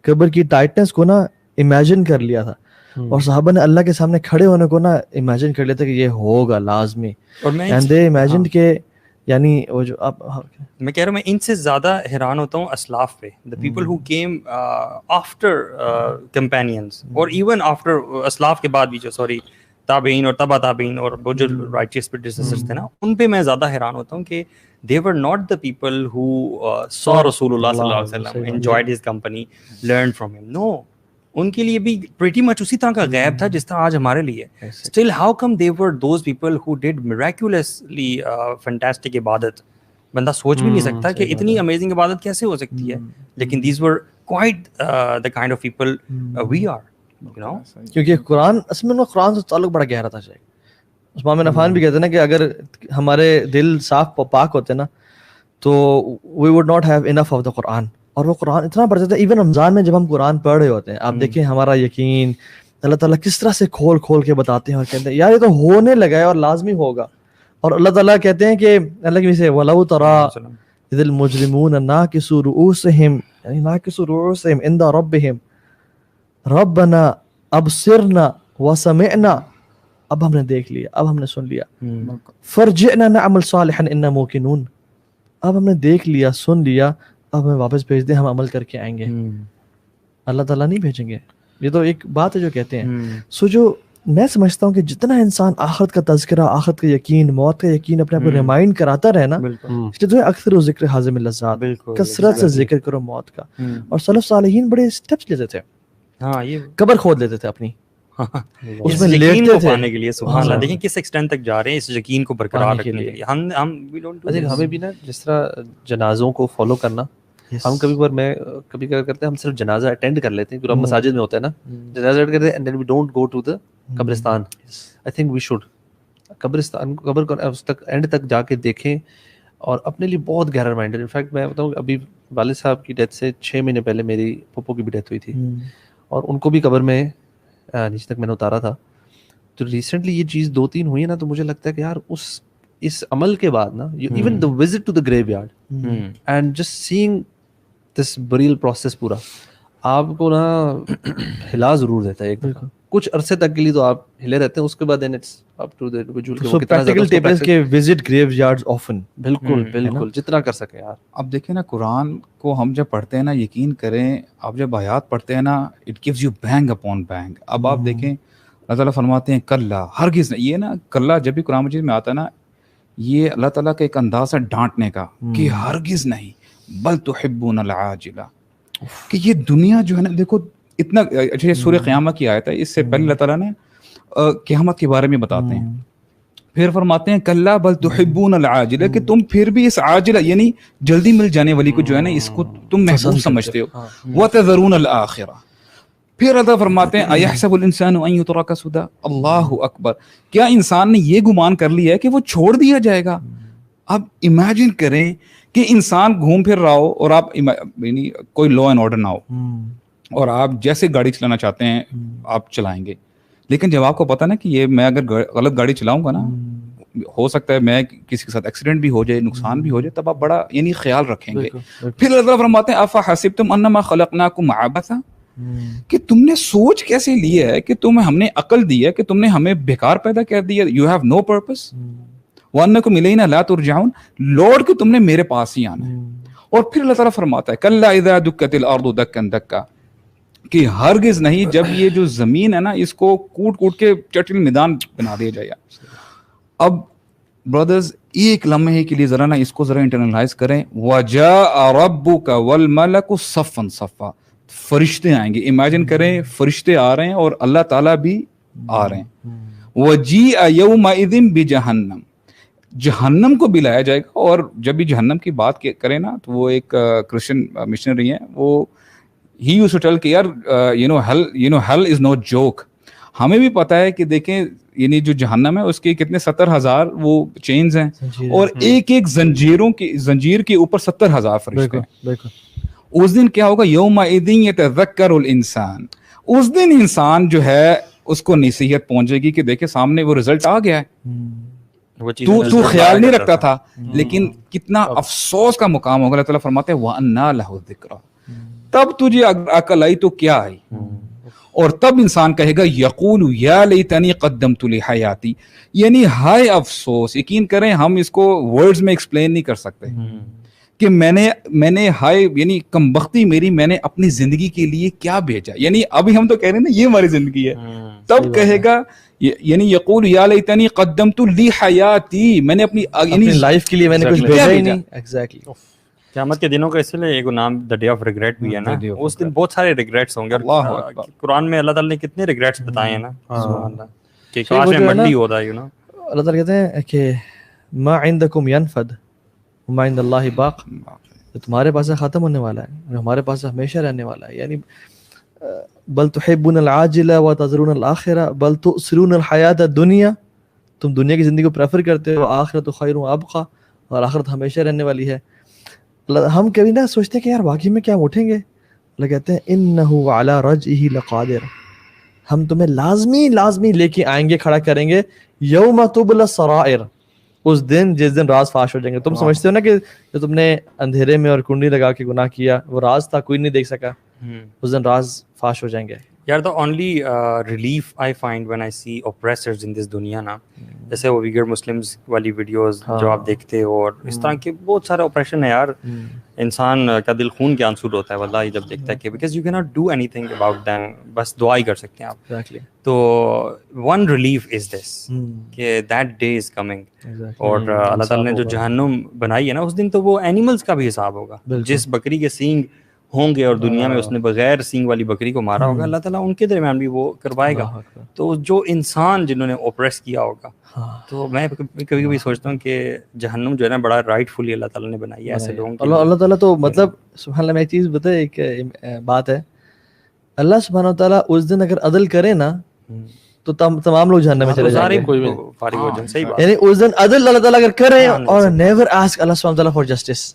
قبر کی ٹائٹنس کو نا امیجن کر لیا تھا. اور صحابہ نے اللہ کے سامنے کھڑے ہونے کو نا امیجن کر لیا تھا کہ یہ ہوگا لازمی. اینڈ دے امیجنڈ کہ یعنی وہ جو آپ, میں کہہ رہا ہوں میں ان سے زیادہ حیران ہوتا ہوں اسلاف پہ, the people who came after companions, اور ایون آفٹر اسلاف کے بعد بھی جو تابعین اور تبع تابعین اور وہ جو رائچیس پریڈیسیسرز تھے نا, ان پہ میں زیادہ حیران ہوتا ہوں کہ they were not the people who saw Rasulullah sallallahu alaihi wasallam, enjoyed his company, learned from him. No, ان کے لیے بھی pretty much اسی طرح کا غیب تھا جس طرح آج ہمارے لیے. Still, how come they were those people who did miraculously fantastic عبادت؟ بندہ سوچ بھی نہیں سکتا کہ اتنی امیزنگ عبادت کیسے ہو سکتی ہے, لیکن these were quite the kind of people we are, you know. کیونکہ قرآن اصل میں قرآن سے تعلق بڑا گہرا تھا. شیخ عثمان بن عفان بھی کہتے ہیں نا کہ اگر ہمارے دل صاف پاک ہوتے نا تو we would not have enough of the قرآن. اور وہ قرآن اتنا پڑھتے تھے, ایون رمضان میں جب ہم قرآن پڑھ رہے ہوتے ہیں, آپ دیکھیں ہمارا یقین اللہ تعالیٰ کس طرح سے کھول کھول کے بتاتے ہیں اور کہتے ہیں یار یہ تو ہونے لگا ہے اور لازمی ہوگا. اور اللہ تعالیٰ کہتے ہیں کہ اللہ کی سے وَلَوْ تَرَىٰ إِذِ الْمُجْرِمُونَ نَاكِسُوا رُؤُوسِهِمْ یعنی نَاكِسُوا رُؤُوسِهِمْ عِنْدَ رَبِّهِمْ رَبَّنَا أَبْصِرْنَا وَسَمِعْنَا, اب ہم نے دیکھ لیا, اب ہم نے سن لیا, فَارْجِعْنَا نَعْمَلْ صَالِحًا إِنَّا مُوقِنُونَ, اب ہم نے دیکھ لیا سن لیا, اب ہمیں واپس بھیج دیں, ہم عمل کر کے آئیں گے. اللہ تعالیٰ نہیں بھیجیں گے. یہ تو ایک بات ہے جو کہتے ہیں. سو جو میں سمجھتا ہوں کہ جتنا انسان آخرت کا تذکرہ, آخرت کا یقین, موت کا یقین اپنے آپ کو ریمائنڈ کراتا رہے نا, اس لیے تو اکثر و ذکر حازم اللذات, کثرت سے ذکر کرو موت کا. اور سلف صالحین بڑے اسٹیپس لیتے تھے, قبر کھود لیتے تھے اپنی, اس میں یقین کو پانے کے لیے. سبحان اللہ, دیکھیں کس ایکسٹینٹ تک جا رہے ہیں اس یقین کو برقرار رکھنے کے لیے. ہمیں بھی نا جس طرح جنازوں کو فالو کرنا, ہم کبھی بار میں کبھی کیا کرتے ہیں, ہم صرف جنازہ اٹینڈ کر لیتے ہیں کیونکہ ہم مساجد میں ہوتے ہیں نا, جنازہ اٹینڈ کرتے ہیں and then we don't go to the قبرستان. آئی تھنک وی شوڈ قبرستان قبر کو اس تک اینڈ تک جا کے دیکھیں اور اپنے لیے بہت گہرا ریمائنڈر. انفیکٹ میں بتاؤں ابھی والد صاحب کی ڈیتھ سے 6 مہینے پہلے میری پھپھو کی بھی ڈیتھ ہوئی تھی, اور ان کو بھی قبر میں نیچے تک میں نے اتارا تھا. تو ریسنٹلی یہ چیز 2-3 ہوئی ہے نا, تو مجھے لگتا ہے کہ یار اس عمل کے بعد نا, even the visit to the graveyard and just saying this burial process پورا آپ کو نا ہلا ضرور دیتا ہے. ایک کچھ عرصے تک کے لیے تو آپ ہلے رہتے ہیں, اس کے بعد then it's up to the individual کہ وہ کتنا practical tip is کہ visit graveyards often. بالکل جتنا کر سکیں یار. اب دیکھیں نا قرآن کو ہم جب پڑھتے ہیں نا, یقین کریں آپ جب آیات پڑھتے ہیں نا, it gives you bang upon bang. اب آپ دیکھیں اللہ تعالیٰ فرماتے ہیں کلا ہرگز نہیں. یہ نا کلا جب بھی قرآن مجید میں آتا ہے نا, یہ اللہ تعالیٰ کا ایک انداز ہے ڈانٹنے کا کہ ہرگز نہیں, بل تحبون العاجلہ, کہ یہ دنیا جو ہے نا, دیکھو اتنا اچھا. یہ سورہ قیامہ کی آیت ہے, اس سے پہلے اللہ تعالیٰ نے قیامت کے بارے میں بتاتے ہیں, پھر فرماتے ہیں کلا بل تحبون العاجلہ, کہ تم پھر بھی اس عاجلہ یعنی جلدی مل جانے والی کو جو ہے نا, اس کو تم محبوب سمجھتے ہو. وتذرون الآخرہ. پھر اللہ فرماتے ہیں ایحسب الانسان ان یترک سدی. اللہ اکبر, کیا انسان نے یہ گمان کر لیا ہے کہ وہ چھوڑ دیا جائے گا؟ اب امیجن کریں کہ انسان گھوم پھر رہا ہو اور آپ یعنی کوئی لا اینڈ آرڈر نہ ہو, اور آپ جیسے گاڑی چلانا چاہتے ہیں آپ چلائیں گے, لیکن جب آپ کو پتا نا کہ یہ میں اگر غلط گاڑی چلاؤں گا نا, ہو سکتا ہے میں کسی کے ساتھ ایکسیڈنٹ بھی ہو جائے, نقصان بھی ہو جائے, تب آپ بڑا یعنی خیال رکھیں گے. پھر اللہ تعالیٰ فرماتے ہیں افحسبتم انما خلقناکم عبثا, کہ تم نے سوچ کیسے لی ہے کہ تمہیں ہم نے عقل دی ہے کہ تم نے ہمیں بیکار پیدا کر دیا, یو ہیو نو پرپس. وَأَنَّكُمْ إِلَيْنَا لَا تُرْجَعُونَ, لوٹ کے تم نے میرے پاس ہی آنا ہے. اور پھر اللہ تعالیٰ فرماتا ہے کَلَّا إِذَا دُكَّتِ الْأَرْضُ دَكًّا دَكًّا, کہ ہرگز نہیں جب یہ جو زمین ہے نا اس کو کوٹ کوٹ کے چٹل میدان بنا دیا جائے. اب برادرز ایک لمحے کے لیے ذرا نا اس کو ذرا انٹرنلائز کریں. وَجَاءَ رَبُّكَ وَالْمَلَكُ صَفًّا صَفًّا, فرشتے آئیں گے. امیجن کریں فرشتے آ رہے ہیں اور اللہ تعالیٰ بھی آ رہے ہیں. وَجِيءَ يَوْمَئِذٍ بِجَهَنَّمَ, جہنم کو بھی لایا جائے گا. اور جب بھی جہنم کی بات کریں نا تو وہ ایک کرسچن مشنری ہیں, وہ ہی یوزڈ ٹو ٹیل کہ یار hell is no joke. ہمیں بھی پتہ ہے کہ دیکھیں یعنی جو جہنم ہے اس کے کتنے 70,000 وہ چینز ہیں, اور ایک ایک زنجیر کے اوپر 70,000 فرشتے ہیں. اس دن کیا ہوگا, یومئذ یتذکر الانسان, اس دن انسان جو ہے اس کو نصیحت پہنچے گی کہ دیکھیں سامنے وہ رزلٹ آ گیا ہے, تو خیال نہیں رکھتا تھا, لیکن کتنا افسوس کا مقام ہوگا. اللہ تعالیٰ فرماتے ہیں وَأَنَّىٰ لَهُ الذِّكْرَىٰ, تب تجھے عقل آئی تو کیا آئی, اور تب انسان کہے گا یقول یا لیتنی قدمت لحیاتی, یعنی ہائے افسوس. یقین کریں ہم اس کو ورڈز میں ایکسپلین نہیں کر سکتے کہ میں نے ہائے یعنی کمبختی میری, میں نے اپنی زندگی کے لیے کیا بھیجا. یعنی ابھی ہم تو کہہ رہے ہیں نا یہ ہماری زندگی ہے, تب کہے گا یعنی یقول یا لیتنی قدمت لحیاتی, میں نے اپنی لائف کے لیے میں نے کچھ بھیجا ہی نہیں. ایگزیکٹلی قیامت کے دنوں کا اس لیے ایک نام دا ڈے آف ریگریٹ بھی ہے نا, اس دن بہت سارے ریگریٹس ہوں گے. قرآن میں اللہ تعالیٰ نے کتنے ریگریٹس بتائے ہیں نا, سبحان اللہ, کہ کاش میں منڈی ہوتا ہے. اللہ تعالیٰ کہتے ہیں کہ ما عندکم ینفد وما عند اللہ باق, جو تمہارے پاس ختم ہونے والا ہے, جو ہمارے پاس ہمیشہ رہنے والا ہے. یعنی بل تحبون العاجلہ وتذرون الآخرہ بل تؤثرون الحیات الدنیا, تم دنیا کی زندگی کو پریفر کرتے ہو, آخرت خیر وابقی, اور آخرت ہمیشہ رہنے والی ہے. ہم کبھی نہ سوچتے کہ یار واقعی میں کیا ہم اٹھیں گے. اللہ کہتے ہیں انہ علی رجعہ لقادر, ہم تمہیں لازمی لے کے آئیں گے, کھڑا کریں گے. یوم تبلی السرائر, اس دن جس دن راز فاش ہو جائیں گے. تم سمجھتے ہو نا کہ جو تم نے اندھیرے میں اور کنڈی لگا کے گناہ کیا وہ راز تھا, کوئی نہیں دیکھ سکا, اس دن راز فاش ہو جائیں گے. یار the only relief I find when I see oppressors in this دنیا نا, جیسے وہ ویگر مسلمز والی ویڈیوز جو آپ دیکھتے ہو, اور اس طرح کے بہت سارے oppression ہے یار, انسان کا دل خون کے آنسو ہوتا ہے واللہ جب دیکھتا ہے کہ because you cannot do anything about them, بس دعا ہی کر سکتے ہیں آپ. تو one relief is this کہ that day is coming. اور اللہ تعالیٰ نے جو جہنم بنائی ہے نا اس دن تو وہ اینیملز کا بھی حساب ہوگا. جس بکری کے سینگ ہوں گے اور دنیا میں اس نے بغیر سینگ والی بکری کو مارا ہوگا, اللہ تعالیٰ ان کے درمیان بھی وہ کروائے گا. تو جو انسان جنہوں نے اوپریس کیا ہوگا, تو میں کبھی کبھی سوچتا ہوں کہ جہنم جو ہے نا بڑا رائٹ فلی اللہ تعالیٰ نے بنائی ہے ایسے لوگوں کے. اللہ تعالیٰ تو مطلب سبحان اللہ, میں ایک چیز بتائے, ایک بات ہے, اللہ سبحانہ تعالیٰ اس دن اگر عدل کرے نا تو تمام لوگ جہنم میں چلے جائیں گے, کوئی بھی فارغ ہو جائیں. صحیح بات, یعنی اس دن عدل اللہ تعالیٰ اگر کرے اور نیور آسک اللہ سبحانہ تعالیٰ فار جسٹس,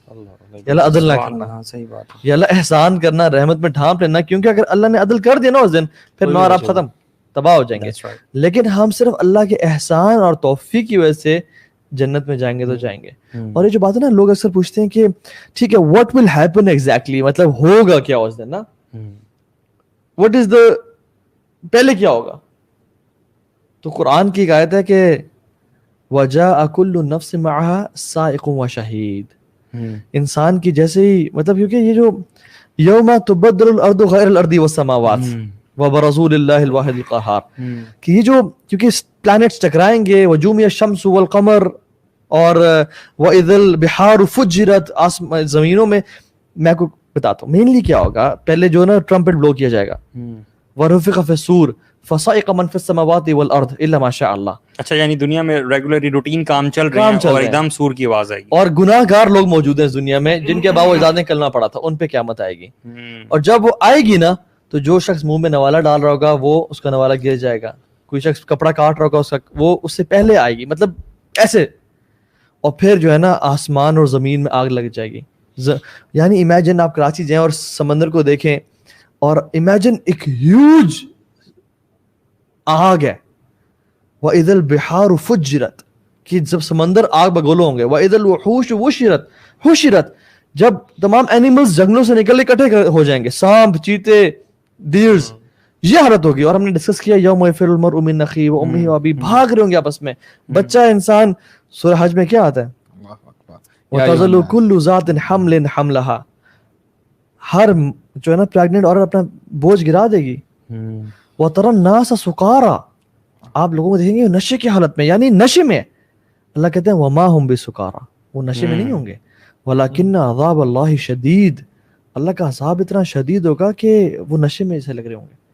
یا اللہ عدل نہ کرنا, صحیح بات, یا اللہ احسان کرنا, رحمت میں ڈھانپ لینا, کیونکہ اگر اللہ نے عدل کر دیا نا اس دن پھر میں اور آپ ختم, تباہ ہو جائیں گے. لیکن ہم صرف اللہ کے احسان اور توفیق کی وجہ سے جنت میں جائیں گے تو جائیں گے. اور یہ جو بات ہے نا, لوگ اکثر پوچھتے ہیں کہ ٹھیک ہے what will happen exactly, مطلب ہوگا کیا اس دن نا, what is the, پہلے کیا ہوگا. تو قرآن کی ایک آیت ہے کہ وَجَاءَ كُلُّ نَفْسٍ مَعَهَا سَائِقٌ وَشَهِيدٌ, انسان کی جیسے ہی مطلب, کیونکہ یہ جو یوم تبدل الارض غیر الارض والسماوات وبرزوا للہ الواحد القہار, کہ یہ جو کیونکہ پلانٹس ٹکرائیں گے, وجومی الشمس والقمر, اور وَإِذَا الْبِحَارُ فُجِّرَتْ, زمینوں میں, میں کو بتاتا ہوں مینلی کیا ہوگا. پہلے جو نا ٹرمپٹ بلو کیا جائے گا, وَرُفِخَ فِي الصُّورِ فَصَعِقَ مَنْ فِي السَّمَاوَاتِ وَالْأَرْضِ إِلَّا مَا شَاءَ اللَّهُ. اچھا, یعنی دنیا میں ریگولرلی روٹین کام چل رہے ہیں اور ایک دم سور کی آواز آئے گی, اور گناہ گار لوگ موجود ہیں اس دنیا میں جن کے باوجود اجازت کلمہ پڑا تھا, ان پہ قیامت آئے گی. اور جب وہ آئے گی نا تو جو شخص منہ میں نوالا ڈال رہا ہوگا وہ اس کا نوالا گر جائے گا, کوئی شخص کپڑا کاٹ رہا ہوگا اس کا, وہ اس سے پہلے آئے گی, مطلب ایسے. اور پھر جو ہے نا آسمان اور زمین میں آگ لگ جائے گی. یعنی امیجن آپ کراچی جائیں اور سمندر کو دیکھیں, اور امیجن ایک ہیوج آگ ہے, وَإِذَا الْبِحَارُ فُجِّرَتْ, کہ جب سمندر آگ بگولو ہوں گے, وَإِذَا الْوُحُوشُ حُشِرَتْ, جب تمام اینیملز جنگلوں سے نکل اکٹھے ہو جائیں گے, سانپ, چیتے, ڈیرز, یہ حالت ہوگی. اور ہم نے ڈسکس کیا یوم یفر المرء من اخیہ وامہ وابیہ, بھاگ رہے ہوں گے آپس میں. بچہ انسان سورہ حج میں کیا آتا ہے, وَتَظَلُ كُلُّ ذَاتٍ حَمْلٍ حَمْلَهَا, ہر جو ہے نا پریگننٹ اور اپنا بوجھ گرا دے گی. وَتَرَى النَّاسَ سُكَارَى, آپ لوگوں کو دیکھیں گے نشے کی حالت میں, یعنی نشے میں. اللہ کہتے ہیں وَمَا هُمْ بِسُكَارَى, وہ نشے میں نہیں ہوں گے. وَلَكِنَّ عَذَابَ اللَّهِ شَدِيدٌ, اللہ کا عذاب اتنا شدید ہوگا کہ وہ نشے میں ایسے لگ رہے ہوں گے.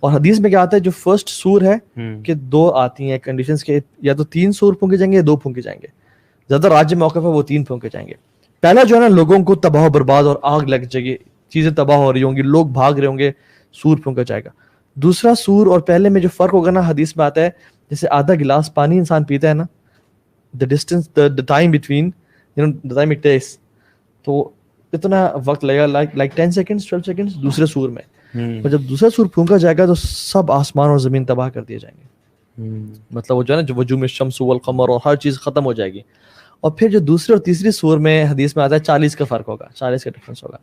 اور حدیث میں کیا آتا ہے, جو فرسٹ سور ہے کہ 2 آتی ہیں کنڈیشنز کے, یا تو 3 سور پھونکے جائیں گے یا 2 پھونکے جائیں گے. زیادہ راج موقف ہے وہ 3 پھونکے جائیں گے. پہلا جو ہے نا, لوگوں کو تباہ و برباد اور آگ لگ جائے گی, چیزیں تباہ ہو رہی ہوں گی, لوگ بھاگ رہے ہوں گے, سور پھونکا جائے گا. دوسرا سور اور پہلے میں جو فرق ہوگا نا, حدیث میں آتا ہے جیسے آدھا گلاس پانی انسان پیتا ہے نا, the distance the time between the time it takes, تو اتنا وقت لگے گا like 10 seconds 12 seconds دوسرے سور میں. اور جب دوسرا سور پھونکا جائے گا تو سب آسمان اور زمین تباہ کر دیے جائیں گے. مطلب وہ جو ہے نا, جو وجوم الشمس والقمر اور ہر چیز ختم ہو جائے گی. اور پھر جو دوسرے اور تیسری سور میں حدیث میں آتا ہے 40 کا فرق ہوگا, 40 کا ڈفرنس ہوگا.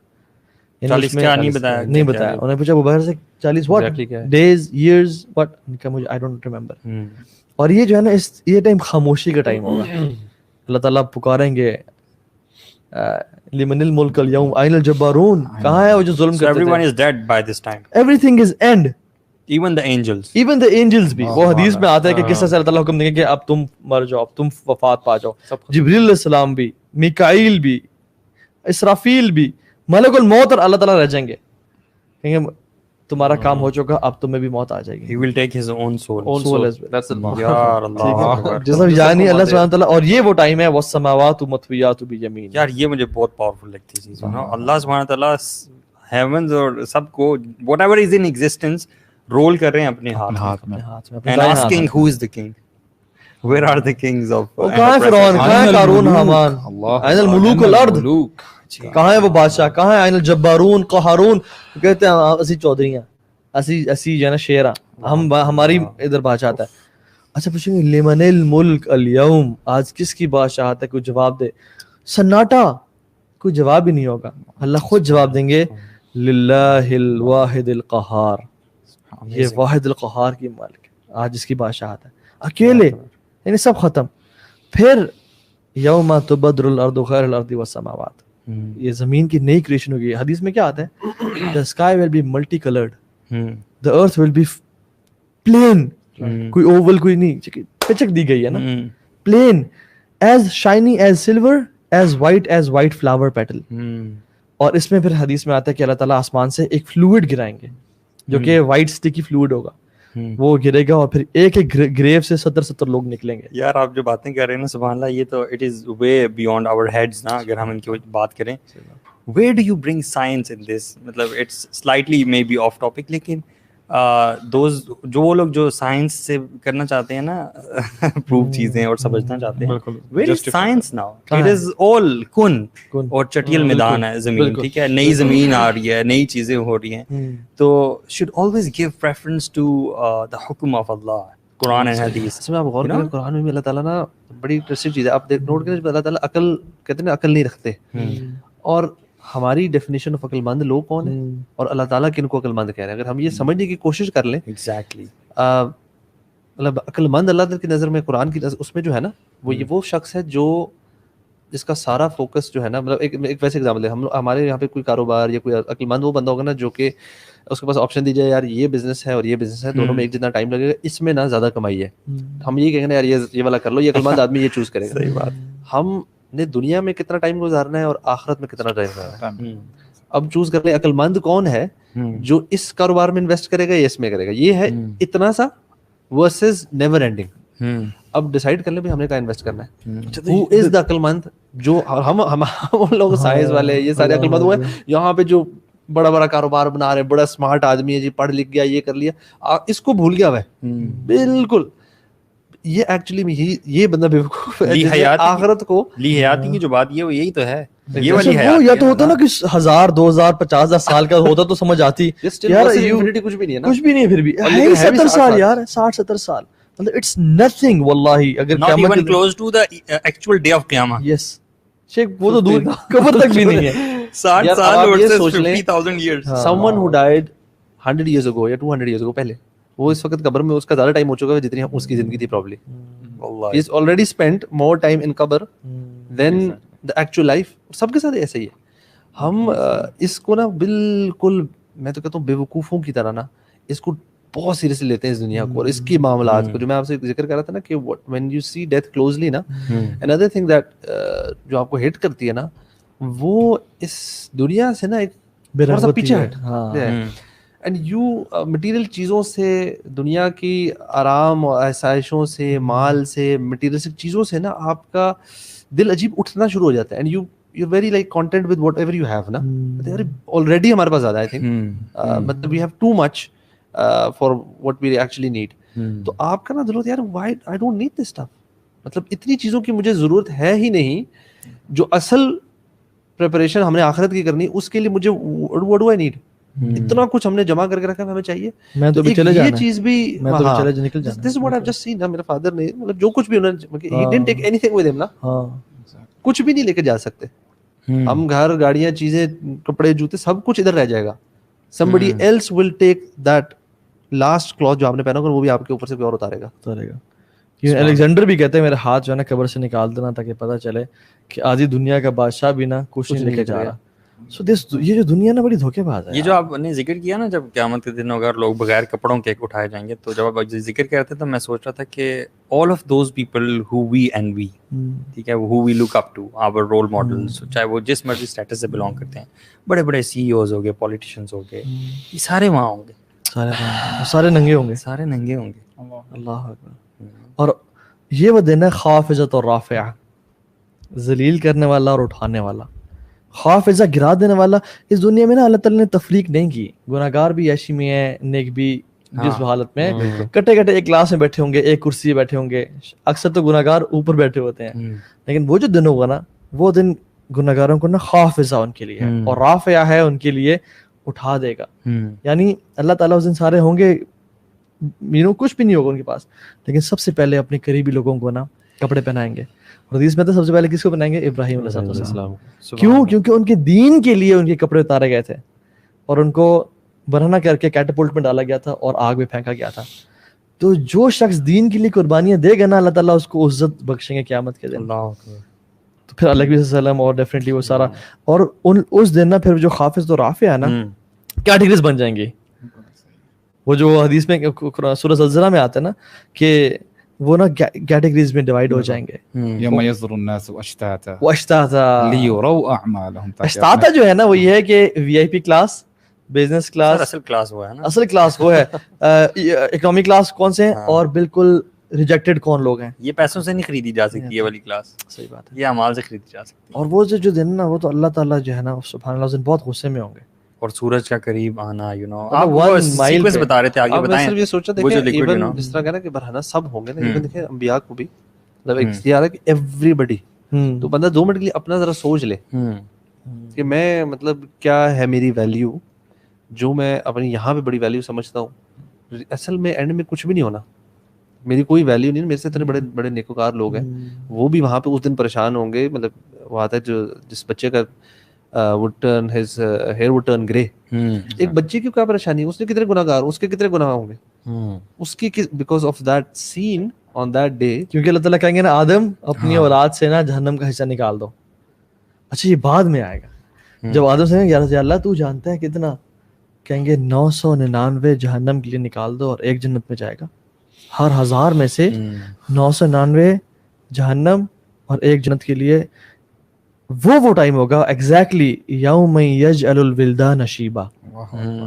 40 کیا نہیں بتایا, نہیں بتایا. انہوں نے پوچھا ابو بکر سے 40 what days years what, کہ مجھے I don't remember. اور یہ جو ہے نا, یہ ٹائم خاموشی کا ٹائم ہوگا. اللہ تعالیٰ پکاریں گے لمن الملک اليوم أين الجبارون, کہاں ہے وہ جو ظلم کرتے تھے. everyone is dead by this time, everything is end, even the angels. even the angels بھی. وہ حدیث میں آتا ہے کہ کس طرح سے اللہ تعالیٰ حکم دیں گے کہ اب تم مر جاؤ, اب تم وفات پا جاؤ. جبریل علیہ السلام بھی, میکائیل بھی, اسرافیل بھی, ملک الموت اور اللہ تعالیٰ رہ جائیں گے, کہیں گے تمہارا کام ہو چکا, اب تمہیں بھی موت آ جائے گی. He will take his own soul. That's یار اللہ جیسا یعنی اللہ سبحانہ تعالیٰ. اور یہ وہ ٹائم ہے والسماوات مطویات بیمین. یار یہ مجھے بہت پاورفل لگتی چیز ہے. اللہ سبحانہ تعالیٰ ہیونز اور سب کو whatever is in existence role کر رہے ہیں اپنے ہاتھ میں, and asking who is the king, where are the kings of, کہاں ہے فرعون, کہاں ہے قارون, حامان, این الملوک الارض, کہاں ہے وہ بادشاہ, کہاں ہے این الجبارون قہارون. کہتے ہیں اسی چودھریاں, اسی جو ہے نا شیراں, ہماری ادھر بادشاہت ہے. اچھا پوچھیں گے لمن الملک اليوم, آج کس کی بادشاہت ہے, کوئی جواب دے. سناٹا, کوئی جواب ہی نہیں ہوگا. اللہ خود جواب دیں گے للہ الواحد القہار, یہ واحد القہار کی مالک آج اس کی بادشاہت ہے, اکیلے, یعنی سب ختم. پھر یوم تبدل الارض غیر الارض والسماوات, یہ زمین کی نئی کریشن ہوگی. حدیث میں کیا آتا ہے, the sky will be multicolored, the earth will be plain, کوئی اوول کوئی نہیں, پچک دی گئی ہے نا, plain, as shiny as silver, as white flower petal. اور اس میں پھر حدیث میں آتا ہے کہ اللہ تعالیٰ آسمان سے ایک فلوئڈ گرائیں گے جو کہ وائٹ اسٹکی فلوئڈ ہوگا, وہ گرے گا اور پھر ایک ایک گریو سے 70 لوگ نکلیں گے. یار آپ جو باتیں کر رہے ہیں نا سبحان اللہ, یہ تو it is way beyond our heads نا. اگر ہم ان کی بات کریں, where do you bring science in this, مطلب it's slightly may be off topic, لیکن دوز جو وہ لوگ جو سائنس سے کرنا چاہتے ہیں نا پروف چیزیں اور سمجھنا چاہتے ہیں, where is science now, it is all کن اور چٹیل میدان ہے زمین, ٹھیک ہے, نئی زمین آ رہی ہے, نئی چیزیں ہو رہی ہیں, تو should always give preference to the حکم آف اللہ, قرآن اینڈ حدیث. اس میں آپ غور کریں, قرآن میں بھی اللہ تعالیٰ نا بڑی انٹرسٹنگ چیز ہے, آپ نوٹ کریں, اللہ تعالیٰ عقل کہتے ہیں نا, عقل نہیں رکھتے, اور ہماری ڈیفینیشن آف عقل مند لوگ کون ہیں اور اللہ تعالیٰ کن کو عقل مند کہہ رہے ہیں. اگر ہم یہ سمجھنے کی کوشش کر لیں, ایگزیکٹلی مطلب عقل مند اللہ تعالیٰ کی نظر میں, قرآن کی اس میں جو ہے نا, وہ شخص ہے جو جس کا سارا فوکس جو ہے نا, مطلب ایک ویسے ایگزامپل ہے, ہمارے یہاں پہ کوئی کاروبار یا کوئی عقل مند وہ بندہ ہوگا نا جو کہ اس کے پاس آپشن دی جائے, یار یہ بزنس ہے اور یہ بزنس ہے, دونوں میں ایک جتنا ٹائم لگے گا, اس میں نہ زیادہ کمائی ہے, ہم یہ کہیں گے یار یہ والا کر لو, یہ عقل مند آدمی یہ چوز کرے گا. صحیح بات. ہم نے دنیا میں کتنا ٹائم گزارنا ہے اور آخرت میں کتنا ٹائم گزارنا ہے, اب چوز کر لیں عقل مند کون ہے جو اس کاروبار میں انویسٹ کرے گا یا اس میں کرے گا. یہ ہے اتنا سا ورسز نیور اینڈنگ. اب ڈیسائیڈ کر لیں بھی ہم نے کہاں انویسٹ کرنا ہے. ہو از دا عقل مند, جو ہم لوگ سائنس والے یہ سارے عقل مند ہوئے یہاں پہ جو بڑا بڑا کاروبار بنا رہے, بڑا اسمارٹ آدمی ہے جی, پڑھ لکھ گیا, یہ کر لیا, اس کو بھول گیا ہوا ہے بالکل. یہ ایکچولی یہ بندہ بیوقوف ہے, آخرت کو لی حیاتی کی جو بات یہ یہی تو ہے, یہ والی حیات. یا تو ہوتا نا کہ 1000 2000 50,000 سال کا ہوتا تو سمجھ آتی, یار کچھ بھی نہیں ہے نا, کچھ بھی نہیں, پھر بھی 70 سال یار, 60 70 سال, مطلب اٹس نتھنگ واللہ. اگر not even close to the actual day of قیامت. یس شیخ, وہ تو دور قبر تک بھی نہیں ہے. 60 سال versus 50,000 years. someone who died 100 years ago یا 200 years ago پہلے, وہ اس وقت قبر میں اس کا زیادہ ٹائم ہو چکا ہے جتنی اس کی زندگی تھی probably. he has already spent more time in قبر than the actual life. سب کے ساتھ ایسا ہی ہے. ہم اس کو نا بالکل, میں تو کہتا ہوں بیوقوفوں کی طرح نا اس کو بہت سیریسلی لیتے ہیں اس دنیا کو اور اس کی معاملات کو, جو میں آپ سے ذکر کر رہا تھا نا کہ when you see death closely نا, another thing that جو آپ کو ہٹ کرتی ہے نا, وہ اس دنیا سے نا ایک تھوڑا سا پیچھے ہٹ ہاں اینڈ یو مٹیریل چیزوں سے, دنیا کی آرام اور آسائشوں سے, مال سے, مٹیریلسٹک چیزوں سے نا آپ کا دل عجیب اٹھنا شروع ہو جاتا ہے. And you very like content with whatever you have نا. آلریڈی ہمارے پاس زیادہ, آئی تھنک مطلب we have too much for what we actually need. تو آپ کا نا دل ہوتا ہے یار why I don't need this stuff, مطلب اتنی چیزوں کی مجھے ضرورت ہے ہی نہیں. جو اصل پریپریشن ہم نے آخرت کی کرنی, اس کے لیے مجھے what do I need, اتنا کچھ ہم نے جمع کر کے رکھا ہے, ہمیں چاہیے. میں تو بھی چلے جانا, یہ چیز بھی چلے نکل جانا. this is what I've just seen نا, میرے فادر نے مطلب جو کچھ بھی انہوں نے, he didn't take anything with him نا, کچھ بھی نہیں لے کے جا سکتے ہم. گھر, گاڑیاں, چیزیں, کپڑے, جوتے, سب کچھ ادھر رہ جائے گا. somebody else will take that last cloth جو آپ نے پہنا ہوگا, وہ بھی آپ کے اوپر سے اور اتارے گا. الیگزینڈر بھی کہتے ہیں میرے ہاتھ جو ہے نا قبر سے نکال دینا تاکہ پتہ چلے کہ آدھی دنیا کا بادشاہ بھی نا کچھ نہیں لے کے جا رہا. سو دس, یہ جو دنیا نا بڑی دھوکے باز ہے. یہ جو آپ نے ذکر کیا نا, جب قیامت کے دن اگر لوگ بغیر کپڑوں کے اٹھائے جائیں گے, تو جب آپ ذکر کر رہے تھے تو میں سوچ رہا تھا کہ all of those people who we envy, ٹھیک ہے, who we look up to, our role models, چاہے وہ جس مرضی اسٹیٹس سے بلانگ کرتے ہیں, بڑے بڑے CEO ہو گئے, پولیٹیشینس ہو گئے, یہ سارے وہاں ہوں گے, سارے ننگے ہوں گے, سارے ننگے ہوں گے. اللہ اکبر. اور یہ وہ دن ہے خافضۃ اور رافعہ, ذلیل کرنے والا اور اٹھانے والا. خافضہ گرا دینے والا. اس دنیا میں نا اللہ تعالیٰ نے تفریق نہیں کی, گناہ گار بھی عیشی میں ہے, نیک بھی جس حالت میں, کٹے کٹے ایک کلاس میں بیٹھے ہوں گے, ایک کرسی پہ بیٹھے ہوں گے. اکثر تو گناہ گار اوپر بیٹھے ہوتے ہیں, لیکن وہ جو دن ہوگا نا, وہ دن گناہ گاروں کو نا خافضہ ان کے لیے ہے, اور رافعہ ہے ان کے لیے, اٹھا دے گا. یعنی اللہ تعالیٰ اس دن سارے ہوں گے, کچھ بھی نہیں ہوگا ان کے پاس, لیکن سب سے پہلے اپنے قریبی لوگوں کو نا کپڑے پہنائیں گے. اور حدیث میں تو سب سے پہلے کس کو بنائیں گے؟ ابراہیم علیہ السلام. کیوں؟ کیونکہ ان کے دین کے لیے ان کے کپڑے اتارے گئے تھے اور ان کو برہنہ کر کے کیٹاپلٹ میں ڈالا گیا تھا اور آگ میں پھینکا گیا تھا. تو جو شخص دین کے لیے قربانیاں دے گا نا, اللہ تعالیٰ اس کو عزت بخشیں گے قیامت کے دن. تو پھر اللہ علیہ وسلم اور ڈیفینیٹلی وہ سارا, اور اس دن نا پھر جو خافض تو رافع ہے نا, کیٹیگریز بن جائیں گی. وہ جو حدیث میں سورہ زلزلہ میں آتا ہے نا کہ وہ نا کیٹیگریز میں ڈیوائیڈ ہو جائیں گے. یوم یصدر الناس اشتاتا واشتاتا لیروا اعمالهم. اشتاتا جو ہے نا وہ یہ ہے کہ VIP کلاس, بزنس کلاس, اصل کلاس وہ ہے نا, اصل کلاس وہ ہے, اکنامی کلاس کون سے ہیں, اور بالکل ریجیکٹڈ کون لوگ ہیں. یہ پیسوں سے نہیں خریدی جا سکتی یہ والی کلاس. صحیح بات ہے. یہ اعمال سے خریدی جا سکتی. اور وہ جو دن نا, وہ تو اللہ تعالیٰ جو ہے نا سبحان اللہ اس دن بہت غصے میں ہوں گے. اور سورج کا قریب آنا, آپ وہ سیکوینس بتا رہے تھے, آگے بتائیں. یہ سوچا دیکھیں ایون جس طرح کہنا کہ برہنہ سب ہوں گے نا, ایون دیکھیں انبیاء کو بھی مطلب اختیار ہے کہ ایوری بڈی, تو بندہ 2 منٹ کے لیے اپنا ذرا سوچ لے کہ میں مطلب کیا ہے میری ویلیو, جو میں اپنی یہاں پہ بڑی ویلیو سمجھتا ہوں, اصل میں اینڈ میں کچھ بھی نہیں ہونا, میری کوئی ویلیو نہیں. میرے سے اتنے بڑے بڑے نیکوکار لوگ ہیں, وہ بھی وہاں پہ اس دن پریشان ہوں گے. مطلب وہ آتا ہے جو جس بچے کا would turn his hair would turn grey. ایک بچے کی کیا پریشانی, اس نے کتنے گناہ گار, اس کے کتنے گناہ ہوں گے اس کی, because of that scene on that day. کیونکہ اللہ تعالیٰ کہیں گے نا آدم اپنی اولاد سے نا جہنم کا حصہ نکال دو. اچھا یہ بعد میں آئے گا, جب آدم سے یا اللہ تو جانتا ہے کتنا, کہیں گے 999 جہنم کے لیے نکال دو اور 1 جنت میں جائے گا. ہر 1000 میں سے 999 جہنم اور 1 جنت کے لیے. وہ ٹائم ہوگا ایگزیکٹلی یوم یجعل الولدان شیبا,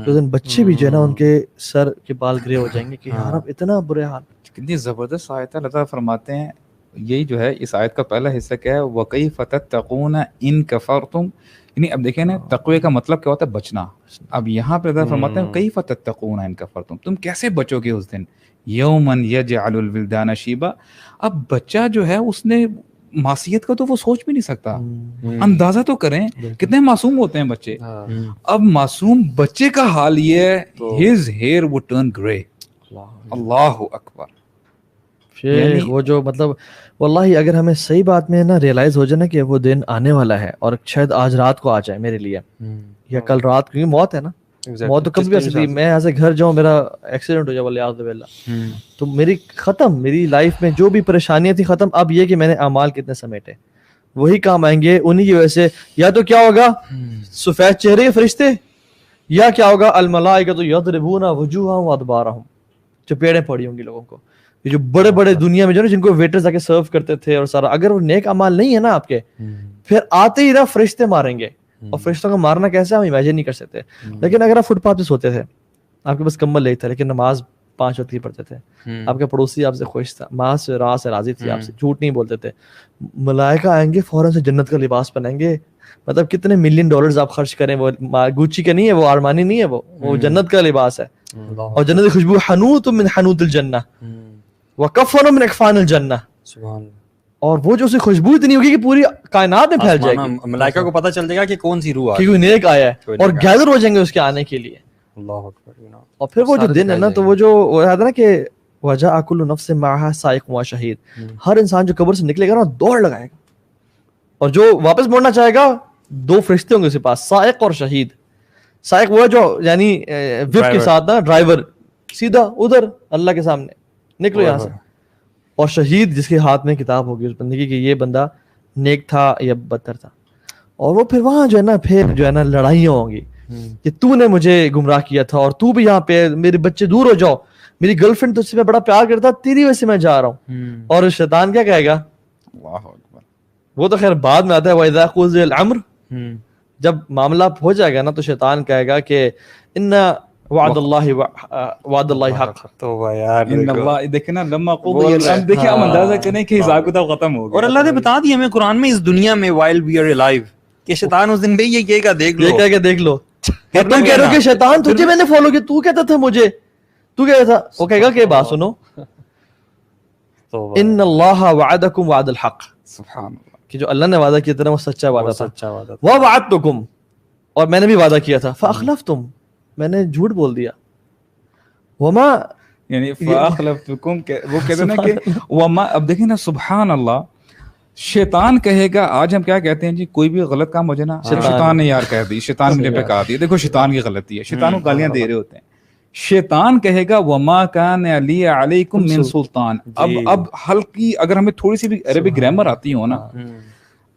جو دن بچے بھی جو ہے نا ان کے سر کے بال گرے ہو جائیں گے کہ یار اب اتنا برے حال. کتنی زبردست آیت ہے. اللہ تعالیٰ فرماتے ہیں, یہی جو ہے اس آیت کا پہلا حصہ کیا ہے, وَكَيْفَ تَتَّقُونَ إِن كَفَرْتُمْ. یعنی اب دیکھیں نا تقوی کا مطلب کیا ہوتا ہے, بچنا. اب یہاں پہ اللہ فرماتے ہیں كَيْفَ تَتَّقُونَ إِن كَفَرْتُمْ, تم کیسے بچو گے اس دن. يَوْمًا يَجْعَلُ الْوِلْدَانَ شِيبًا. اب بچہ جو ہے اس نے معصیت کا تو وہ سوچ بھی نہیں سکتا. اندازہ تو کریں کتنے معصوم ہوتے ہیں بچے. اب معصوم بچے کا حال یہ ہے, his hair would turn grey. اللہ اکبر. وہ جو مطلب واللہ اگر ہمیں صحیح بات میں نا ریئلائز ہو جائے نا کہ وہ دن آنے والا ہے, اور شاید آج رات کو آ جائے میرے لیے یا کل رات, کیونکہ موت ہے نا, موت تو کبھی بھی آ سکتی. میں ایسے گھر جاؤں, میرا ایکسیڈنٹ ہو جائے والیاذ باللہ, تو میری ختم, میری لائف میں جو بھی پریشانیاں تھیں ختم. اب یہ کہ میں نے اعمال کتنے سمیٹے, وہی کام آئیں گے انہی کی وجہ سے. یا تو کیا ہوگا, سفید چہرے کے فرشتے, یا کیا ہوگا الملائکۃ یضربون وجوہہم وادبارہم, چپیڑیں پڑی ہوں گی لوگوں کو. یہ جو بڑے بڑے دنیا میں جو نا جن کو ویٹرز آ کے سرو کرتے تھے اور سارا, اگر وہ نیک اعمال نہیں ہے نا آپ کے, پھر آتے ہی نا فرشتے ماریں گے, اور فرشتوں کو مارنا کیسے ہم امیجن نہیں کر سکتے. لیکن اگر آپ فٹ پاتھ پہ سوتے تھے, آپ کے پاس کمبل نہیں تھا, لیکن نماز 5 وقت کی پڑھتے تھے, آپ کے پڑوسی آپ سے خوش تھا, ماں سے راز سے راضی تھی, آپ سے جھوٹ نہیں بولتے تھے, ملائکہ آئیں گے فوراً سے جنت کا لباس پہنیں گے, مطلب کتنے $1,000,000 آپ خرچ کریں, وہ گوچی کا نہیں ہے, وہ آرمانی نہیں ہے, وہ جنت کا لباس ہے, اور جنت کی خوشبو حنوت من حنوت الجنہ وکفن من اکفان الجنہ, اور وہ جو اس کی خوشبو اتنی ہوگی کہ پوری کائنات میں پھیل جائے گی, ملائکہ کو پتہ چل جائے گا کہ کون سی روح آ کہ رہی کوئی نیک آیا ہے, کوئی اور نیک گیدر ہو جائیں گے اس کے آنے کے لیے. اللہ اکبر. اور پھر وہ جو دن ہے نا, تو وہ جو ہے نا کہ وجاء کل نفس معها سائق و شہید, ہر انسان جو قبر سے نکلے گا نا دوڑ لگائے گا, اور جو واپس موڑنا چاہے گا 2 فرشتے ہوں گے اس کے پاس, سائق اور شہید. سائق وہ ہے جو یعنی وپ کے ساتھ نا ڈرائیور, سیدھا ادھر اللہ کے سامنے نکلو یہاں سے, اور شہید جس کے ہاتھ میں کتاب ہوگی اس بندے کی کہ یہ بندہ نیک تھا یا بدتر تھا. اور وہ پھر وہاں جو ہے نا پھر جو ہے نا لڑائیاں ہوں گی کہ تو نے مجھے گمراہ کیا تھا, اور تو بھی یہاں پہ, میرے بچے دور ہو جاؤ, میری گرل فرینڈ تجھ سے میں بڑا پیار کرتا, تیری وجہ سے میں جا رہا ہوں. اور شیطان کیا کہے گا, وہ تو خیر بعد میں آتا ہے, وَإِذَا قُضِيَ الْأَمْرُ, جب معاملہ ہو جائے گا نا تو شیطان کہے گا کہ ان وعد اللہ حق. توبہ یار, ان اللہ, دیکھیں نا لما قضی الامر, دیکھیں ہم اندازہ کریں کہ حساب کتاب ختم ہو گیا. اور اللہ نے بتا دیا ہمیں قرآن میں اس دنیا میں while we are alive کہ شیطان اس دن پہ یہ کہے گا دیکھ لو, یہ کہہ کے دیکھ لو, تم کہہ رہے ہو کہ شیطان تجھے میں نے فالو کیا, تو کہتا تھا مجھے, تو کہتا تھا, وہ کہے گا کہ بات سنو, ان اللہ وعدکم وعد الحق, سبحان اللہ, کہ جو اللہ نے وعدہ کیا تھا وہ سچا وعدہ تھا. سچا وعدہ, ووعدتکم, اور میں نے بھی وعدہ کیا تھا, فاخلفتم, میں نے جھوٹ بول دیا, وما یعنی فاخلفتکم, وہ کہتے ہیں نا کہ وما, اب دیکھیں نا سبحان اللہ, شیطان کہے گا, آج ہم کیا کہتے ہیں جی, کوئی بھی غلط کام ہو جائے نا, شیطان نے یار کہہ دی, شیطان میرے پہ کہا دی, دیکھو شیطان کی غلطی ہے, شیطان کو گالیاں دے رہے ہوتے ہیں. شیطان کہے گا وما کان علی علیکم من سلطان. اب ہلکی اگر ہمیں تھوڑی سی بھی عربی گرامر آتی ہو نا,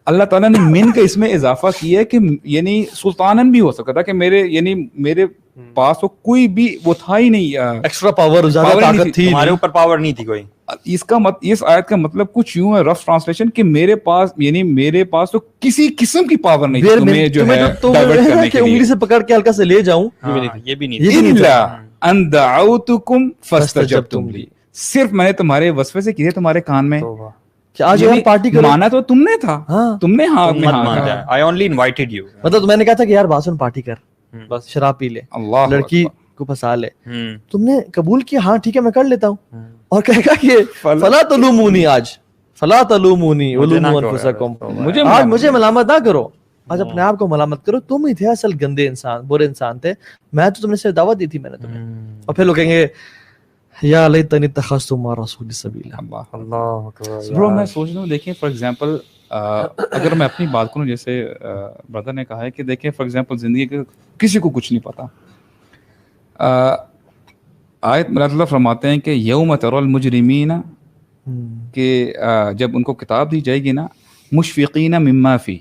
اللہ تعالیٰ نے من کا اس میں اضافہ کیا ہے کہ یعنی سلطانن بھی ہو سکتا تھا کہ میرے یعنی میرے پاس تو کوئی بھی وہ تھا ہی نہیں, ایکسٹرا پاور, زیادہ طاقت تھی, ہمارے اوپر پاور نہیں تھی کوئی. اس کا اس آیت کا مطلب کچھ یوں ہے, رف ٹرانسلیشن, کہ میرے پاس یعنی میرے پاس تو کسی قسم کی پاور نہیں تھی تمہیں جو ہے ڈائیورٹ کرنے کے لیے, انگلی سے پکڑ کے ہلکا سے لے جاؤں, یہ بھی نہیں تھی. الا ان دعوتکم فاستجبتم لی, صرف میں نے تمہارے وصفے سے کیے تمہارے کان میں, کہ آج یار پارٹی کرو, مانا تو تم نے تھا, تم نے ہاں کہا, I only invited you, مطلب میں نے کہا تھا کہ یار باسن پارٹی کر, بس شراب پی لے, لڑکی کو پھنسا لے, تم نے قبول کیا, ہاں ٹھیک ہے میں کر لیتا ہوں, اور کہے گا کہ فلا تلومونی, آج فلا تلومونی ولوموا انفسکم, آج مجھے ملامت نہ کرو, آج اپنے آپ کو ملامت کرو, تم ہی تھے اصل گندے انسان, برے انسان تھے, میں تو تم نے صرف دعوت دی تھی میں نے تمہیں. اور پھر لوگ کہیں گے یا لیتنی اتخذت مع الرسول سبیلا. اللہ اکبر. برو میں سوچ رہا ہوں, دیکھیں فار ایگزامپل اگر میں اپنی بات کروں, جیسے بردر نے کہا ہے کہ دیکھیں فار ایگزامپل زندگی کے کسی کو کچھ نہیں پتا, آیت میں اللہ فرماتے ہیں کہ یوم تری المجرمین, کہ جب ان کو کتاب دی جائے گی نا, مشفقین مما فی,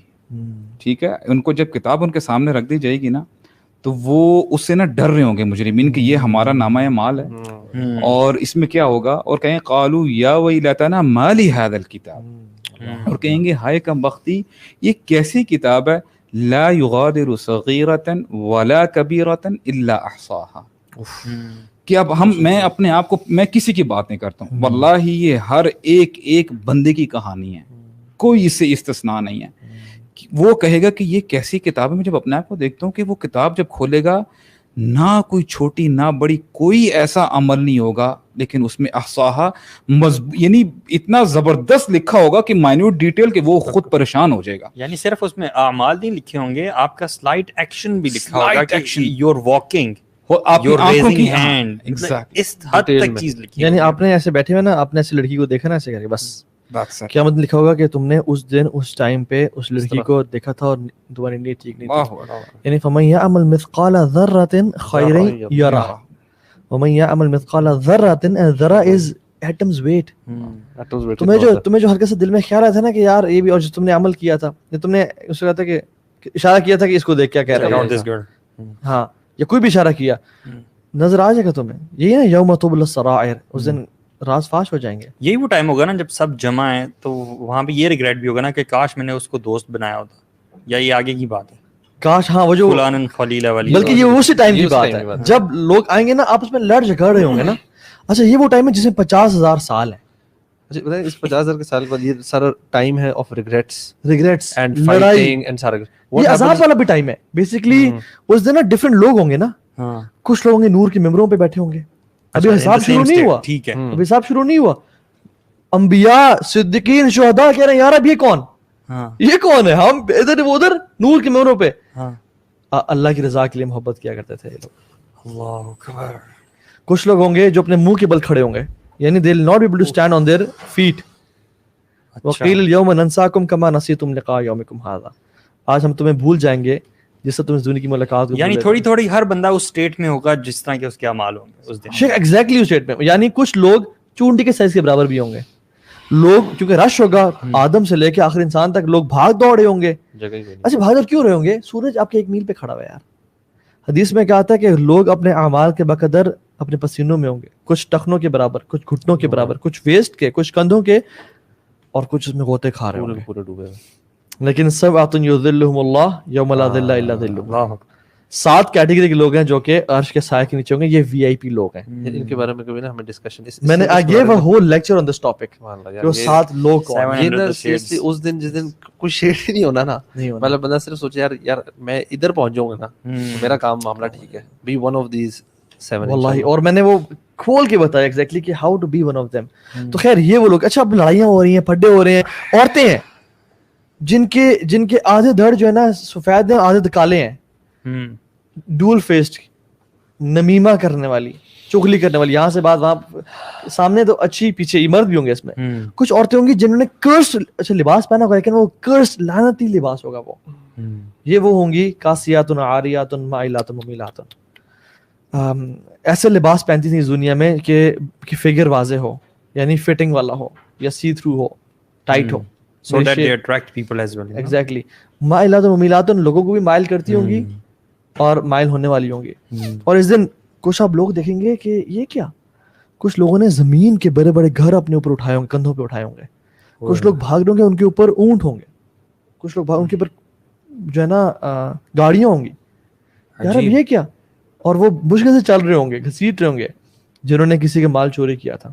ٹھیک ہے, ان کو جب کتاب ان کے سامنے رکھ دی جائے گی نا, تو وہ اس سے نا ڈر رہے ہوں گے مجرمین کہ یہ ہمارا نامہ مال ہے اور اس میں کیا ہوگا, اور کہیں قالوا یا ویلتنا ما لهذا الکتاب, اور کہیں گے ہائے کم بختی, یہ کیسی کتاب ہے, لا یغادر صغیرۃ ولا کبیرۃ الا احصاها, کہ اب میں اپنے آپ کو, میں کسی کی بات نہیں کرتا ہوں, واللہ یہ ہر ایک بندے کی کہانی ہے, کوئی اس سے استثناء نہیں ہے. وہ کہے گا کہ یہ کیسی کتاب ہے, میں جب اپنے آپ کو دیکھتا ہوں کہ وہ کتاب جب کھولے گا, نہ کوئی چھوٹی نہ بڑی کوئی ایسا عمل نہیں ہوگا, لیکن اس میں احصاہا یعنی اتنا زبردست لکھا ہوگا کہ مائنیوٹ ڈیٹیل کہ وہ خود پریشان ہو جائے گا. یعنی صرف اس میں اعمال نہیں لکھے ہوں گے, آپ کا سلائٹ ایکشن بھی لکھا ہوگا کہ you are walking, you are raising hand, اس حد تک چیز لکھی. یعنی آپ نے ایسے بیٹھے ہوئے نا, آپ نے ایسی لڑکی کو دیکھا نا ایسے کر کے, بس کیا مطلب لکھا ہوگا کہ تم نے اس دن اس ٹائم پہ اس لڑکی کو دیکھا تھا اور تمہاری نیت ٹھیک نہیں تھی. یعنی فمن یعمل مثقال ذرۃ خیرا یرہ ومن یعمل مثقال ذرۃ, ذرہ از ایٹمز ویٹ. تمہیں جو ہلکا سا دل میں خیال آیا تھا نا کہ یار یہ بھی, اور جو تم نے عمل کیا تھا, تم نے اس کو کہا تھا کہ اشارہ کیا تھا کہ اس کو دیکھ کیا کہہ رہا ہے, ہاں, یا کوئی بھی اشارہ کیا, نظر آ جائے گا تمہیں. یہی نا یوم تبلی السرائر, اس دن راز فاش ہو جائیں گے. یہی وہ ٹائم ہوگا نا جب سب جمع ہیں, تو وہاں پہ یہ ریگریٹ بھی ہوگا نا کہ کاش میں نے اس کو دوست بنایا ہوتا, یا یہ آگے کی بات ہے. کاش ہاں وہ جو فلان خلیل والی, بلکہ یہ اسی ٹائم کی بات ہے جب لوگ آئیں گے نا آپس میں لڑ جھگڑ رہے ہوں گے نا. اچھا یہ وہ ٹائم ہے جس میں 50,000 سال ہے. اچھا بتائیں اس 50,000 کے سال بعد یہ سارا ٹائم ہے آف ریگریٹس اینڈ لڑائی, فائٹنگ اینڈ سارا یہ عذاب والا بھی ٹائم ہے بیسیکلی. اس دن نا ڈفرینٹ لوگ ہوں گے نا, کچھ لوگ ہوں گے نور کے ممبروں پہ بیٹھے ہوں گے, ابھی حساب شروع نہیں ہوا, ٹھیک ہے ابھی حساب شروع نہیں ہوا. انبیاء صدیقین شہداء کہہ رہے ہیں یار اب یہ کون ہے, ہم ادھر وہ ادھر نور کے ممبروں پہ. اللہ کی رضا کے لیے محبت کیا کرتے تھے یہ لوگ. اللہ اکبر. کچھ لوگ ہوں گے جو اپنے منہ کے بل کھڑے ہوں گے, یعنی they will not be able to stand on their feet. وَقِيلَ الْيَوْمَ نَنْسَاكُمْ كَمَا نَسِيتُمْ لِقَاءَ يَوْمِكُمْ هَذَا. آج ہم تمہیں بھول جائیں گے جس سے تم اس دنیا کی ملاقات کو, یعنی تھوڑی تھوڑی ہر بندہ اس اسٹیٹ میں ہوگا جس طرح کے اس کے اعمال ہوں گے اس دن. شیخ ایگزیکٹلی اس اسٹیٹ میں, یعنی کچھ لوگ چونٹی کے سائز کے برابر بھی ہوں گے. لوگ کیونکہ رش ہوگا آدم سے لے کے آخر انسان تک, لوگ بھاگ دوڑ رہے ہوں گے. اچھا بھاگ دوڑ کیوں رہے ہوں گے؟ سورج آپ کے 1 میل پہ کھڑا ہوا ہے یار. حدیث میں کہا تھا کہ لوگ اپنے اعمال کے بقدر اپنے پسینوں میں ہوں گے, کچھ ٹخنوں کے برابر, کچھ گھٹنوں کے برابر, کچھ ویسٹ کے, کچھ کندھوں کے, اور کچھ اس میں غوطے کھا رہے ہوں گے پورے ڈوبے. لیکن سبعۃ یظلھم اللہ یوم لا ظل الا ظلہ. 7 کیٹیگری کے لوگ ہیں جو کہ عرش کے سائے کے نیچے ہوں گے. یہ وی آئی پی لوگ ہیں. ان کے بارے میں کبھی نا ہمیں ڈسکشن, میں نے I gave a whole lecture on this topic. جو 7 لوگ یہ نا سیریسلی اس دن جس دن کوئی شیڈ ہی نہیں ہونا نا, مطلب بندہ صرف سوچے یار میں ادھر پہنچ جاؤں گا نا میرا کام معاملہ ٹھیک ہے, بی ون آف دیز 7. واللہ, اور میں نے وہ کھول کے بتایا ایگزیکٹلی کہ how to be one of them. تو خیر یہ وہ لوگ, اچھا اب لڑائیاں ہو رہی ہیں, پھڈے ہو رہے ہیں, عورتیں ہیں جن کے آدھے دھڑ جو ہے نا سفید ہیں, آدھے کالے ہیں, ڈول فیسڈ, نمیمہ کرنے والی, چغلی کرنے والی, یہاں سے بات وہاں سامنے, تو اچھی پیچھے مرد بھی ہوں گے اس میں. کچھ عورتیں ہوں گی جنہوں نے کرس اچھا لباس پہنا ہوگا, لیکن وہ کرس لعنتی لباس ہوگا. وہ یہ وہ ہوں گی کاسیات عاریات مائلات ممیلات. ایسے لباس پہنتی تھی اس دنیا میں کہ فگر واضح ہو, یعنی فٹنگ والا ہو یا سی تھرو ہو, ٹائٹ ہو, so that they attract people as well. Exactly. مائلات ممیلات لوگوں کو بھی مائل کرتی ہوں گی اور مائل ہونے والی ہوں گی. اور اس دن کچھ آپ لوگ دیکھیں گے کہ یہ کیا, کچھ لوگوں نے زمین کے بڑے بڑے گھر اپنے اوپر اٹھائے ہوں گے, کندھوں پہ اٹھائے ہوں گے. کچھ لوگ بھاگ رہے ہوں گے, ان کے اوپر اونٹ ہوں گے. کچھ لوگ ان کے اوپر جو ہے نا گاڑیاں ہوں گی. یار اب یہ کیا, اور وہ مشکل سے چل رہے ہوں گے, گھسیٹ رہے ہوں گے جنہوں نے کسی کے مال چوری کیا تھا.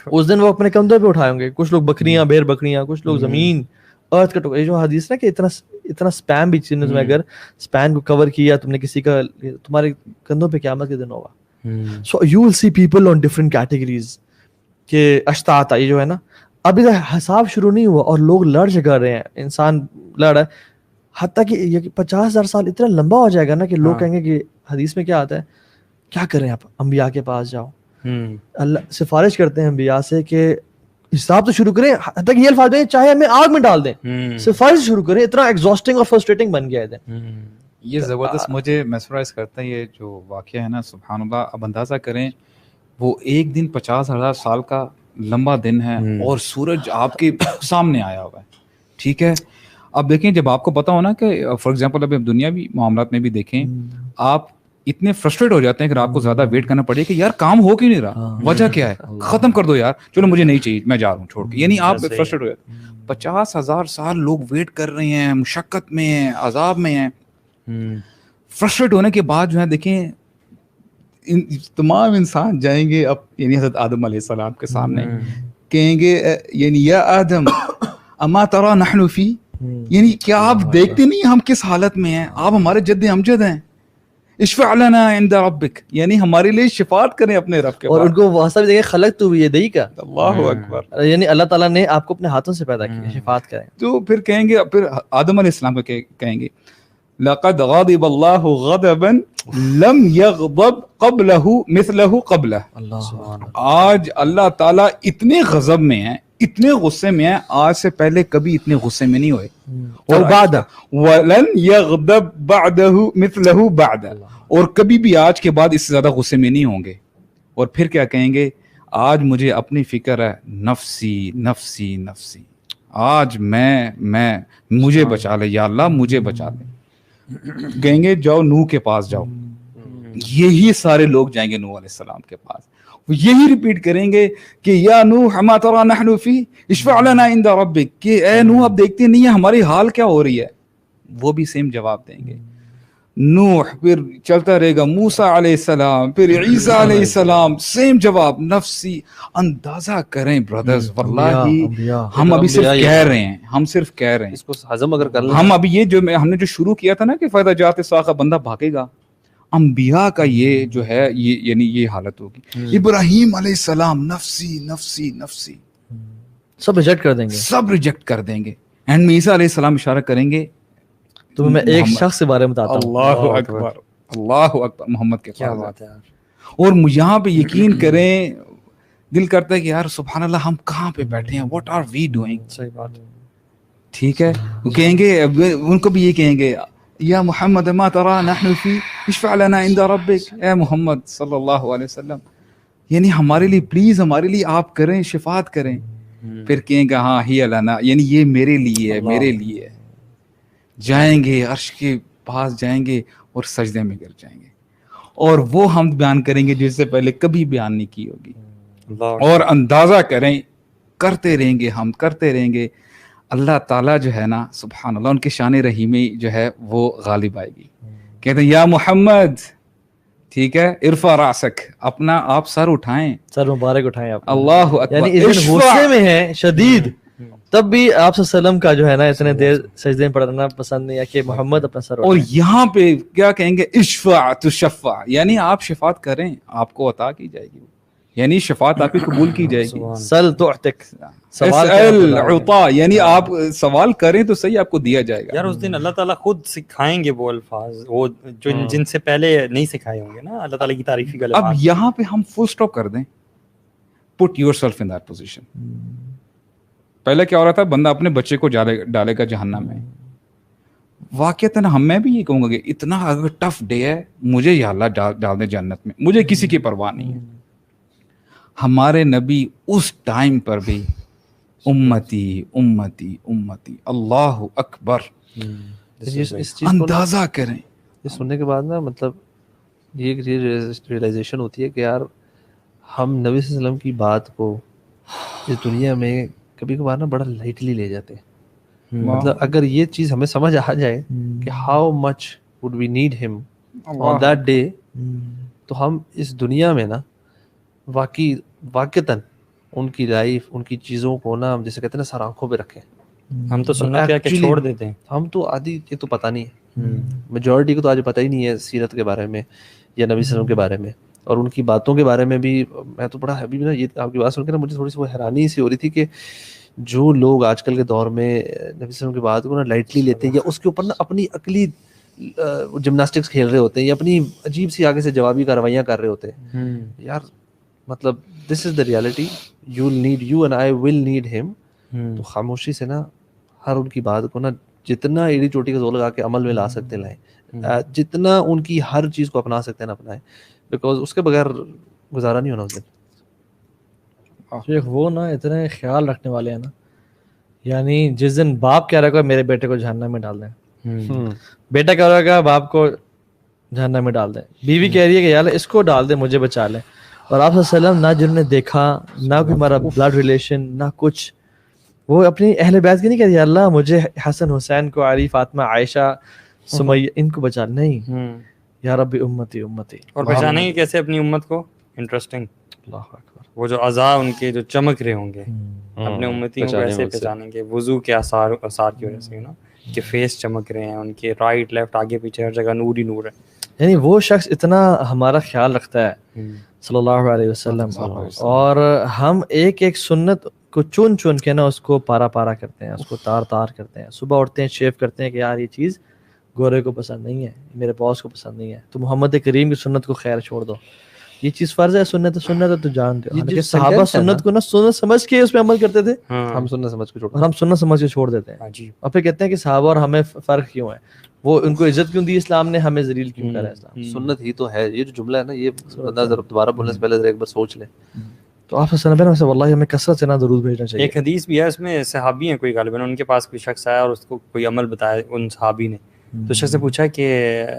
اس دن وہ اپنے کندھوں پہ اٹھائے ہوں گے. کچھ لوگ بکریاں, بھیڑ بکریاں, کچھ لوگ زمین, ارتھ کا ٹکڑا. یہ جو حدیث نا کہ اتنا سپیم بھی چیز میں, اگر سپین کو کور کیا تم نے کسی کا, تمہارے کندھوں پہ قیامت کے دن ہوگا. So you will see people on different categories کہ اشتاتا, یہ جو ہے نا ابھی تک حساب شروع نہیں ہوا اور لوگ لڑ جگہ رہے ہیں, انسان لڑ رہا ہے. حتیٰ کہ 50,000 سال اتنا لمبا ہو جائے گا نا کہ لوگ کہیں گے کہ حدیث میں کیا آتا ہے, کیا کریں آپ, انبیاء کے پاس جاؤ. اللہ سفارش کرتے ہیں انبیاء سے کہ حساب تو شروع کریں, حتیٰ کہ یہ الفاظ دیں چاہے ہمیں آگ میں ڈال دیں, سفارش شروع کریں. اتنا ایگزاسٹنگ اور فرسٹریٹنگ بن گیا ہے. یہ زبردست مجھے میسمرائز کرتا ہے یہ جو واقعہ ہے نا, سبحان اللہ. اب اندازہ کریں وہ ایک دن 50,000 سال کا لمبا دن ہے اور سورج آپ کے سامنے آیا ہوا ہے, ٹھیک ہے. اب دیکھیں جب آپ کو پتا ہو نا کہ فار ایگزامپل ابھی دنیاوی معاملات میں بھی دیکھیں, آپ اتنے فرسٹریٹ ہو جاتے ہیں کہ آپ کو زیادہ ویٹ کرنا پڑے کہ یار کام ہو کیوں نہیں رہا, وجہ کیا ہے, ختم کر دو یار, چلو مجھے نہیں چاہیے, میں جا رہا ہوں چھوڑ کے. یعنی آپ فرسٹریٹ ہو جاتے ہیں. 50,000 سال لوگ ویٹ کر رہے ہیں, مشقت میں ہیں, عذاب میں ہیں. فرسٹریٹ ہونے کے بعد جو ہے دیکھیں تمام انسان جائیں گے اب, یعنی حضرت آدم علیہ السلام کے سامنے, کہیں گے یعنی یا آدم اما ترى نحن فی, یعنی کیا آپ دیکھتے نہیں ہم کس حالت میں ہیں, آپ ہمارے جد امجد ہیں. اشفع لنا عند ربک, یعنی ہمارے لیے شفاعت کریں اپنے رب کے پاس. اور ان کو واسطہ بھی دیکھیں خلق تو بھی کا, اللہ اکبر, یعنی اللہ تعالیٰ نے آپ کو اپنے ہاتھوں سے پیدا کیا, شفاعت کریں. تو پھر کہیں گے, پھر آدم علیہ السلام کو کہیں گے لقد غضب اللہ غضبا لم یغضب قبلہ مثلہ قبلہ. آج اللہ تعالیٰ اتنے غضب میں ہیں, اتنے غصے میں ہیں, آج سے پہلے کبھی اتنے غصے میں نہیں ہوئے. اور بعد ولن یغضب بعدہ مثلہ بعد, اور کبھی بھی آج کے بعد اس سے زیادہ غصے میں نہیں ہوں گے. اور پھر کیا کہیں گے, آج مجھے اپنی فکر ہے, نفسی نفسی نفسی, آج میں مجھے بچا لے یا اللہ, مجھے بچا لے. کہیں گے جاؤ نوح کے پاس جاؤ, یہی سارے لوگ جائیں گے نوح علیہ السلام کے پاس, یہی ریپیٹ کریں گے کہ یا نوح اما ترى نحن فی اشفع لنا عند ربک, کہ اے نوح اب دیکھتے نہیں ہیں ہماری حال کیا ہو رہی ہے, وہ بھی سیم جواب دیں گے. نوح پھر چلتا رہے گا, موسیٰ علیہ السلام, پھر عیسیٰ علیہ السلام, سیم جواب, نفسی. اندازہ کریں برادرز, واللہ ہم ابھی صرف کہہ رہے ہیں, ہم صرف کہہ رہے ہیں, اس کو ہضم اگر کر لیں. ہم ابھی یہ جو ہم نے جو شروع کیا تھا نا کہ فائدہ جاتے ساخا بندہ بھاگے گا, انبیاء کا یہ جو ہے یعنی یہ حالت ہوگی. ابراہیم علیہ السلام نفسی نفسی نفسی, سب ریجیکٹ کر دیں گے, سب ریجیکٹ کر دیں گے. اینڈ میں عیسیٰ علیہ السلام اشارہ کریں گے, تو میں ایک شخص کے بارے میں بتاتا ہوں. اللہ اکبر, اللہ اکبر, محمد کے کیا پاس بات ہے یار. اور یہاں پہ یقین کریں, دل کرتا ہے کہ یار سبحان اللہ ہم کہاں پہ بیٹھے ہیں, واٹ آر وی ڈوئنگ. صحیح بات ہے. ٹھیک ہے, وہ کہیں گے, ان کو بھی یہ کہیں گے, یا محمد ما ترى نحن فی اشفع لنا عند ربک, اے محمد صلی اللہ علیہ وسلم, یعنی ہمارے لیے پلیز, ہمارے لیے آپ کریں, شفاعت کریں. پھر کہیں گے ہاں ہی لنا, یعنی یہ میرے لیے ہے, میرے لیے ہے. جائیں گے عرش کے پاس, جائیں گے اور سجدے میں گر جائیں گے, اور وہ ہم بیان کریں گے جس سے پہلے کبھی بیان نہیں کی ہوگی. اور اندازہ کریں, کرتے رہیں گے, ہم کرتے رہیں گے. اللہ تعالیٰ جو ہے نا سبحان اللہ, ان کے شان رحیمی جو ہے وہ غالب آئے گی. کہتے ہیں یا محمد, ٹھیک ہے, ارفع راسک, اپنا آپ سر اٹھائیں, سر مبارک اٹھائیں آپ. اللہ اکبر. یعنی اس دن غصے میں ہیں شدید, تب بھی آپ صلی اللہ علیہ وسلم کا جو ہے نا اتنے دیر سجدے میں پڑھنا پسند نہیں ہے کہ محمد اپنا سر اور یہاں پہ کیا کہیں گے, اشفع تشفع, یعنی آپ شفاعت کریں, آپ کو عطا کی جائے گی, یعنی شفاعت آپ کی قبول کی جائے گی. سل تعتق, اسأل عطا, یعنی آپ سوال کریں تو صحیح آپ کو دیا جائے گا. یار اس دن اللہ تعالیٰ خود سکھائیں گے وہ الفاظ, وہ جو جن سے پہلے نہیں سکھائے ہوں گے نا, اللہ تعالیٰ کی تعریفی کلمات. اب یہاں پہ ہم فل اسٹاپ کر دیں, put your self in that position. پہلے کیا ہو رہا تھا, بندہ اپنے بچے کو ڈالے گا جہنم میں. واقعتاً میں بھی یہ کہوں گا کہ اتنا اگر ٹف ڈے ہے, مجھے یا اللہ ڈال دے جنت میں, مجھے کسی کی پرواہ نہیں ہے. ہمارے نبی اس ٹائم پر بھی امتی امتی امتی, اللہ اکبر. اندازہ کریں, یہ سننے کے بعد نا مطلب یہ ریئلائزیشن ہوتی ہے کہ یار ہم نبی صلی اللہ علیہ وسلم کی بات کو اس دنیا میں کبھی کبھار نا بڑا لائٹلی لے جاتے ہیں. مطلب اگر یہ چیز ہمیں سمجھ آ جائے کہ how much would we need ہم آن دیٹ ڈے, تو ہم اس دنیا میں نا واقعتاً ان کی لائف, ان کی چیزوں کو نا جیسے کہتے ہیں نا سر آنکھوں پہ رکھیں. ہم تو سننا کیا کہ چھوڑ دیتے ہیں. ہم تو آدھی یہ تو پتہ نہیں ہے, میجورٹی کو تو آج پتہ ہی نہیں ہے سیرت کے بارے میں یا نبی صلی اللہ علیہ وسلم کے بارے میں, اور ان کی باتوں کے بارے میں بھی. میں تو بڑا ابھی نا یہ آپ کی بات سن کے نا مجھے تھوڑی سی وہ حیرانی سی ہو رہی تھی کہ جو لوگ آج کل کے دور میں نبی صلی اللہ علیہ وسلم کی بات کو نا لائٹلی لیتے ہیں, یا اس کے اوپر نا اپنی عقلی جمناسٹکس کھیل رہے ہوتے ہیں, یا اپنی عجیب سی آگے سے جوابی کارروائیاں کر رہے ہوتے ہیں. یار مطلب this is the reality, you will need, you and I will need ہم. تو خاموشی سے نا ہر ان کی بات کو نا جتنا ایڑی چوٹی کا زور لگا کے عمل میں لا سکتے لائیں, جتنا ان کی ہر چیز کو اپنا سکتے ہیں نا اپنائیں, بیکاز اس کے بغیر گزارا نہیں ہونا اس دن. شیخ وہ نا اتنے خیال رکھنے والے ہیں نا, یعنی جس دن باپ کہہ رہا ہے میرے بیٹے کو جہنم میں ڈال دیں, بیٹا کہہ رہا ہے باپ کو جہنم میں ڈال دیں, بیوی کہہ رہی ہے کہ یار اس کو ڈال دیں, مجھے بچا لیں. اور آپ صلی اللہ علیہ وسلم نہ جنہوں نے دیکھا, نہ کوئی ہمارا بلڈ ریلیشن, نہ کچھ, وہ اپنی اہل بیت کی نہیں کہتی اللہ مجھے حسن حسین کو, علی فاطمہ عائشہ سمیہ ان کو بچا, نہیں یا رب امتی امتی. اور پہچانیں گے کیسے اپنی امت کو؟ انٹرسٹنگ, اللہ اکبر, وہ جو اعضاء ان کے جو چمک رہے ہوں گے, اپنے امتیوں کو ایسے پہچانیں گے وضو کے آثار کی وجہ سے نا, کہ فیس چمک رہے ہیں ان کے, رائٹ لیفٹ آگے پیچھے ہر جگہ نور ہی نور ہے. یعنی وہ شخص اتنا ہمارا خیال رکھتا ہے صلی اللہ علیہ وسلم, اور ہم ایک ایک سنت کو چن چن کے نا اس کو پارا پارا کرتے ہیں, اس کو تار تار کرتے ہیں. صبح اٹھتے ہیں شیو کرتے ہیں کہ یار یہ چیز گورے کو پسند نہیں ہے, میرے باس کو پسند نہیں ہے, تو محمد کریم کی سنت کو خیر چھوڑ دو, یہ چیز فرض ہے, سنت ہے تو جانتے ہو. کہ صحابہ سنت کو نا سنت سمجھ کے اس پہ عمل کرتے تھے, ہم سنت سمجھ کے اور ہم سنت سمجھ کے چھوڑ دیتے ہیں. اور پھر کہتے ہیں کہ صحابہ اور ہمیں فرق کیوں ہے, وہ ان کو عزت کیوں دی اسلام نے, ہمیں ذلیل کیوں کرا اسلام. سنت ہی تو ہے, یہ جو جملہ ہے نا, یہ دوبارہ بولنے سے پہلے ایک بار سوچ لیں. تو آپ صلی اللہ علیہ وسلم واللہ ہمیں کثرت سے نا درود بھیجنا چاہیے. ایک حدیث بھی ہے, اس میں صحابی ہیں کوئی غالباً, ان کے پاس کوئی شخص آیا اور اس کو کوئی عمل بتایا ان صحابی نے, تو شخص سے پوچھا کہ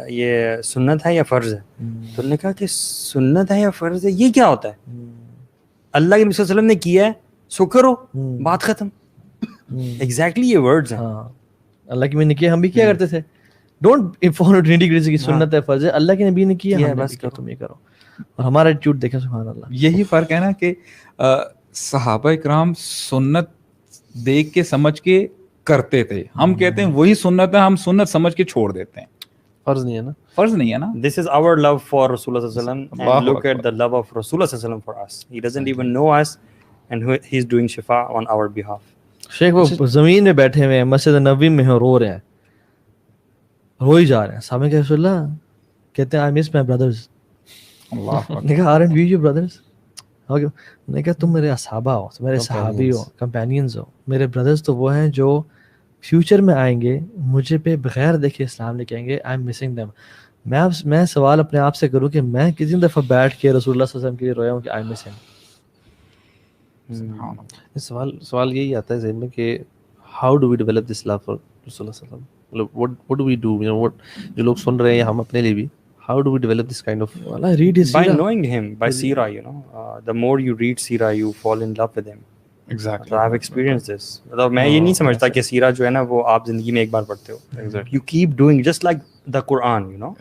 یہ سنت ہے یا فرض ہے, تو انہوں نے کہا کہ سنت ہے یا فرض ہے یہ کیا ہوتا ہے, اللہ کے نبی صلی اللہ علیہ وسلم نے کیا ہے سو کرو, بات ختم. ایگزیکٹلی یہ ورڈز ہیں. اللہ کے نبی نے کیا, ہم بھی کیا کرتے تھے. ڈونٹ فالو نٹی-گریٹی کی سنت ہے, فرض ہے, اللہ کے نبی نے کیا, ہم نے کیا, تم یہ کرو. اور ہمارا ایٹیٹیوڈ دیکھیں سبحان اللہ. یہی فرق ہے نا کہ صحابہ کرام سنت دیکھ کے سمجھ کے کرتے تھے, ہم کہتے ہیں وہی سنت ہے, ہم سنت سمجھ کے چھوڑ دیتے ہیں. فرض نہیں ہے نا, فرض نہیں ہے نا. This is our love for Rasulullah sallallahu alaihi wasallam, and look at the love of Rasulullah sallallahu alaihi wasallam for us. He doesn't even know us, and he's doing shifa on our behalf. شیخ وہ زمین میں بیٹھے ہوئے ہیں, مسجد نبوی میں رو رہے ہیں, رو ہی جا رہے ہیں. صحابہ کہ رسول اللہ کہتے ہیں I miss my brothers. نے کہا aren't we your brothers؟ نے کہا تم میرے اصحابہ ہو, تم میرے صحابی ہو, کمپینینز ہو. میرے بردرز تو وہ ہیں جو فیوچر میں آئیں گے, مجھے پہ بغیر دیکھے اسلام لے کے آئیں گے. I am missing them. میں سوال اپنے آپ سے کروں کہ میں کتنی دفعہ بیٹھ کے رسول اللہ صلی اللہ علیہ وسلم کے لیے رویا ہوں کہ آئی مس ہم. سوال یہی آتا ہے ذہن میں کہ how do we develop this love for رسول اللہ صلی اللہ علیہ وسلم, مطلب what do we do, you know, what جو لوگ سن رہے ہیں ہم اپنے لیے بھی, how do we develop this kind of read his by knowing him, by seerah, you know, the more you read seerah you fall in love with him. Exactly. I have experienced this. مطلب میں یہ نہیں سمجھتا کہ سیرہ جو ہے نا وہ آپ زندگی میں ایک بار پڑھتے ہو. You keep doing just like the Quran, you know.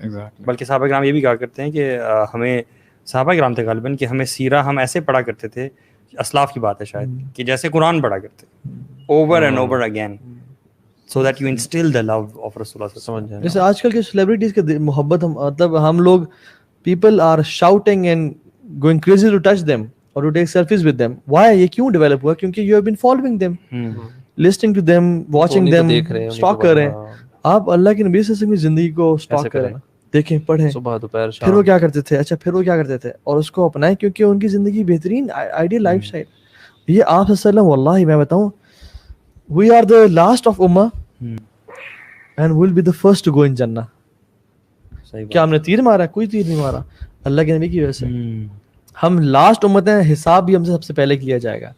بلکہ صحابہ کرام یہ بھی کہا کرتے ہیں کہ ہمیں, صحابہ کرام تھے غالباً, کہ ہمیں سیرہ ہم ایسے پڑھا کرتے تھے, اسلاف کی بات ہے شاید, کہ جیسے قرآن پڑھا کرتے over and over again, so that you instill the love of Rasulullah. سمجھ جائیں. جیسے آج کل کے سیلیبریٹیز کے محبت, مطلب ہم لوگ people are shouting and going crazy to touch them or to take selfies with them. Why? یہ کیوں ڈیولپ ہوا؟ کیونکہ you have been following them, listening to them, watching them, stalk کر رہے ہیں. آپ اللہ کے نبی صلی اللہ علیہ وسلم کی زندگی کو stalk کریں, دیکھیں, پڑھیں, صبح دوپہر شام, پھر وہ کیا کرتے تھے, اچھا پھر وہ کیا کرتے تھے, اور اس کو اپنائیں, کیونکہ ان کی زندگی بہترین آئیڈیل لائف اسٹائل. یہ آپ صلی اللہ علیہ وسلم, واللہ میں بتاؤں, we are the last of ummah and will be the first to go in Jannah. کیا ہم نے تیر مارا؟ کوئی تیر نہیں مارا, اللہ کے نبی کی وجہ سے. ہم لاسٹ امت ہیں, حساب بھی ہم سے سب سے پہلے کیا جائے گا.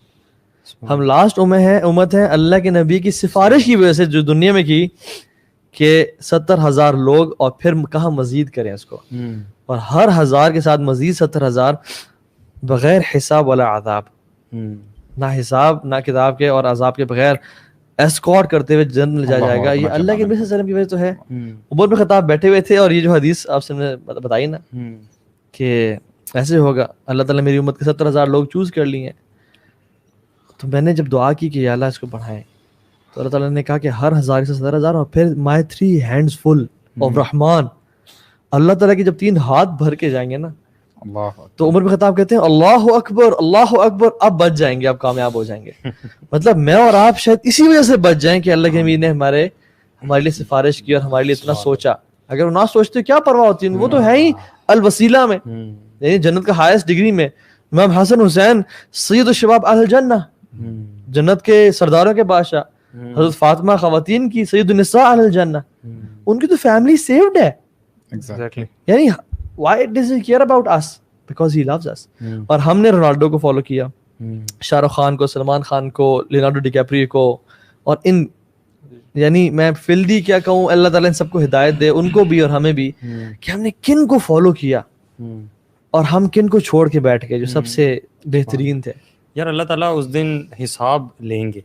ہم لاسٹ امت ہیں اللہ کے نبی کی سفارش کی وجہ سے جو دنیا میں کی, کہ 70,000 لوگ, اور پھر کہاں مزید کریں اس کو, اور ہر 1000 کے ساتھ مزید 70,000 بغیر حساب والا عذاب, نہ حساب نہ کتاب کے اور عذاب کے بغیر اسکورٹ کرتے ہوئے جنت میں جایا جائے گا. یہ اللہ کے نبی صلی اللہ علیہ وسلم کی وجہ تو ہے. عمر بن خطاب بیٹھے ہوئے تھے, اور یہ جو حدیث آپ سے نے بتائی نا کہ ایسے ہوگا, اللہ تعالیٰ میری امت کے 70,000 لوگ چوز کر لی ہیں. تو میں نے جب دعا کی کہ یا اللہ اس کو بڑھائیں, تو اللہ تعالیٰ نے کہا کہ ہر 1000 سے 70,000, اور پھر مائی 3 hands full of رحمان, اللہ تعالیٰ کے جب 3 ہاتھ بھر کے جائیں گے نا, تو عمر بن خطاب کہتے ہیں اللہ اکبر اللہ اکبر, اب بچ جائیں گے, اب کامیاب ہو جائیں گے. مطلب میں اور آپ شاید اسی وجہ سے بچ جائیں کہ اللہ کے نبی نے ہمارے لیے سفارش کی اور ہمارے لیے اتنا سوچا. اگر وہ نہ سوچتے کیا پرواہ ہوتی, وہ تو ہے ہی الوسیلہ میں, یعنی جنت کا ہائیسٹ ڈگری میں. امام حسن حسین سید الشباب اہل الجنہ, جنت کے سرداروں کے بادشاہ. حضرت فاطمہ خواتین کی سید النساء اہل الجنہ, ان کی تو فیملی سیوڈ ہے. یعنی why does he care about us? Because he loves us. اور ہم نے رونالڈو کو فالو کیا, شاہ رخ خان کو, سلمان خان کو, لیونارڈو ڈی کیپریو کو, اور ان, یعنی میں فلدی کیا کہوں, اللہ تعالیٰ ان سب کو ہدایت دے, ان کو بھی اور ہمیں بھی, کہ ہم نے کن کو فالو کیا اور ہم کن کو چھوڑ کے بیٹھ گئے جو سب سے بہترین تھے. یار اللہ تعالیٰ اس دن حساب لیں گے.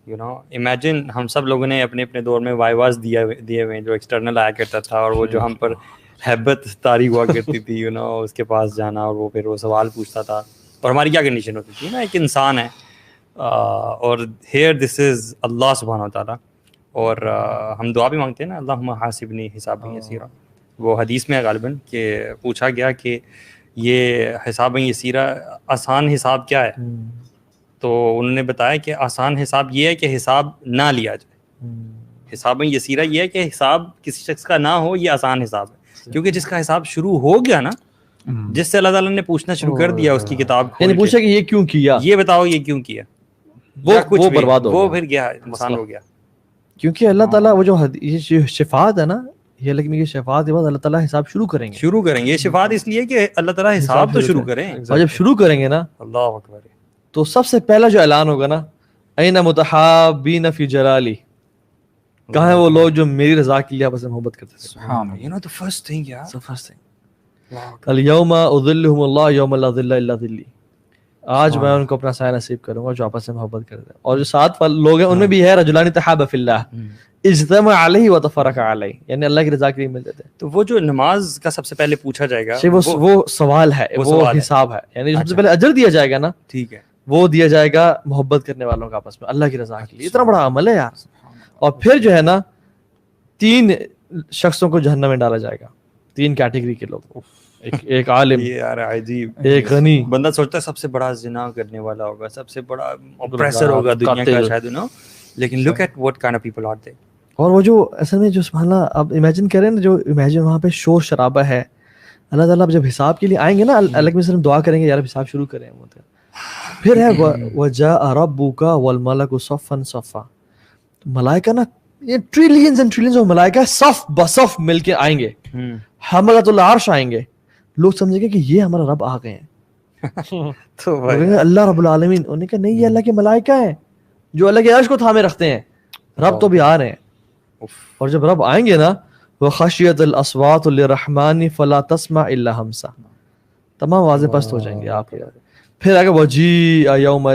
یو نو امیجن ہم سب لوگوں نے اپنے اپنے دور میں وائواز دیے ہوئے, جو ایکسٹرنل آیا کرتا تھا, اور وہ جو ہم پر حیبت طاری ہوا کرتی تھی, یو نو اس کے پاس جانا, اور وہ پھر وہ سوال پوچھتا تھا, اور ہماری کیا کنڈیشن ہوتی تھی نا, ایک انسان ہے, اور ہیئر دس از اللہ سبحانہ و تعالیٰ, اور ہم دعا بھی مانگتے ہیں نا, اللہم حاسبنی حسابا یسیرا. وہ حدیث میں غالباً کہ پوچھا گیا کہ یہ حساب یسیرا, آسان حساب کیا ہے, تو انہوں نے بتایا کہ آسان حساب یہ ہے کہ حساب نہ لیا جائے. حساب یسیرا یہ ہے کہ حساب کسی شخص کا نہ ہو, یہ آسان حساب ہے. کیونکہ جس کا حساب شروع ہو گیا نا, جس سے اللہ تعالیٰ نے پوچھنا شروع کر دیا اس کی کتاب, یعنی پوچھا کہ یہ کیوں کیا, یہ بتاؤ یہ کیوں کیا, وہ برباد ہو گیا, وہ پھر گیا, انسان ہو گیا. کیونکہ اللہ تعالیٰ وہ جو شفاعت ہے نا, یہ لیکن یہ شفاعت کے بعد اللہ تعالیٰ حساب شروع کریں گے. یہ شفاعت اس لیے کہ اللہ تعالیٰ حساب تو شروع کریں, اور جب شروع کریں گے نا, اللہ اکبر, تو سب سے پہلا جو اعلان ہوگا نا, این متحابین فی جلالی, کہاں ہیں وہ لوگ جو میری رضا کے لیے آپس میں محبت کرتے تھے. سبحان اللہ. You know the first thing, yeah. So first thing, الیوم اذلہم اللہ یوم لا ظل الا ظلی, آج میں ان کو اپنا سایہ نصیب کروں گا جو آپس میں محبت کرتے ہیں. اور جو 7 لوگ ہیں ان میں بھی ہے رجلان تحابا فی اللہ, اجتمع علیہ وتفرق علیہ, یعنی اللہ کی رضا کے لیے ملتے تھے. تو وہ جو نماز کا سب سے پہلے پوچھا جائے گا وہ سوال ہے, وہ حساب ہے, یعنی سب سے پہلے اجر دیا جائے گا نا, ٹھیک ہے, وہ دیا جائے گا محبت کرنے والوں کا آپس میں اللہ کی رضا کے لیے. اتنا بڑا عمل ہے یار. اور پھر جو ہے نا 3 شخصوں کو جہنم میں ڈالا جائے گا, 3 کیٹیگری کے لوگ. ایک عالم, یہ یار عجیب, ایک غنی. بندہ سوچتا ہے سب سے بڑا زنا کرنے والا ہوگا, سب سے بڑا اپریسر ہوگا دنیا کا شاید, لیکن look at what kind of people are they. اور وہ جو اصل میں جو سبحان اللہ آپ امیجن کریں نا, جو امیجن وہاں پہ شور شرابہ ہے, اللہ تعالیٰ جب حساب کے لیے آئیں گے نا, اللہ کے وسلم دعا کریں گے یار حساب شروع کریں. پھر ہے وَجَاءَ رَبُّكَ وَالْمَلَكُ صَفًّا صَفًّا, ملائکہ نا یہ ٹریلینز اینڈ ٹریلینز آف ملائکہ صف بصف مل کے آئیں گے, حملۃ العرش آئیں گے. لوگ سمجھیں گے کہ یہ ہمارا رب آ گئے ہیں, تو اللہ رب العالمین. انہوں نے کہا نہیں, یہ اللہ کے ملائکہ ہیں جو اللہ کے عرش کو تھامے رکھتے ہیں, رب تو بھی آ رہے ہیں. اور جب رب آئیں گے نا, وَخَشِيَتِ الْأَصْوَاتُ لِلرَّحْمَنِ فَلَا تَسْمَعُ إِلَّا هَمْسًا, تمام آوازیں پست ہو جائیں گے آپ کے. پھر آگے وَجِيءَ يَوْمَ,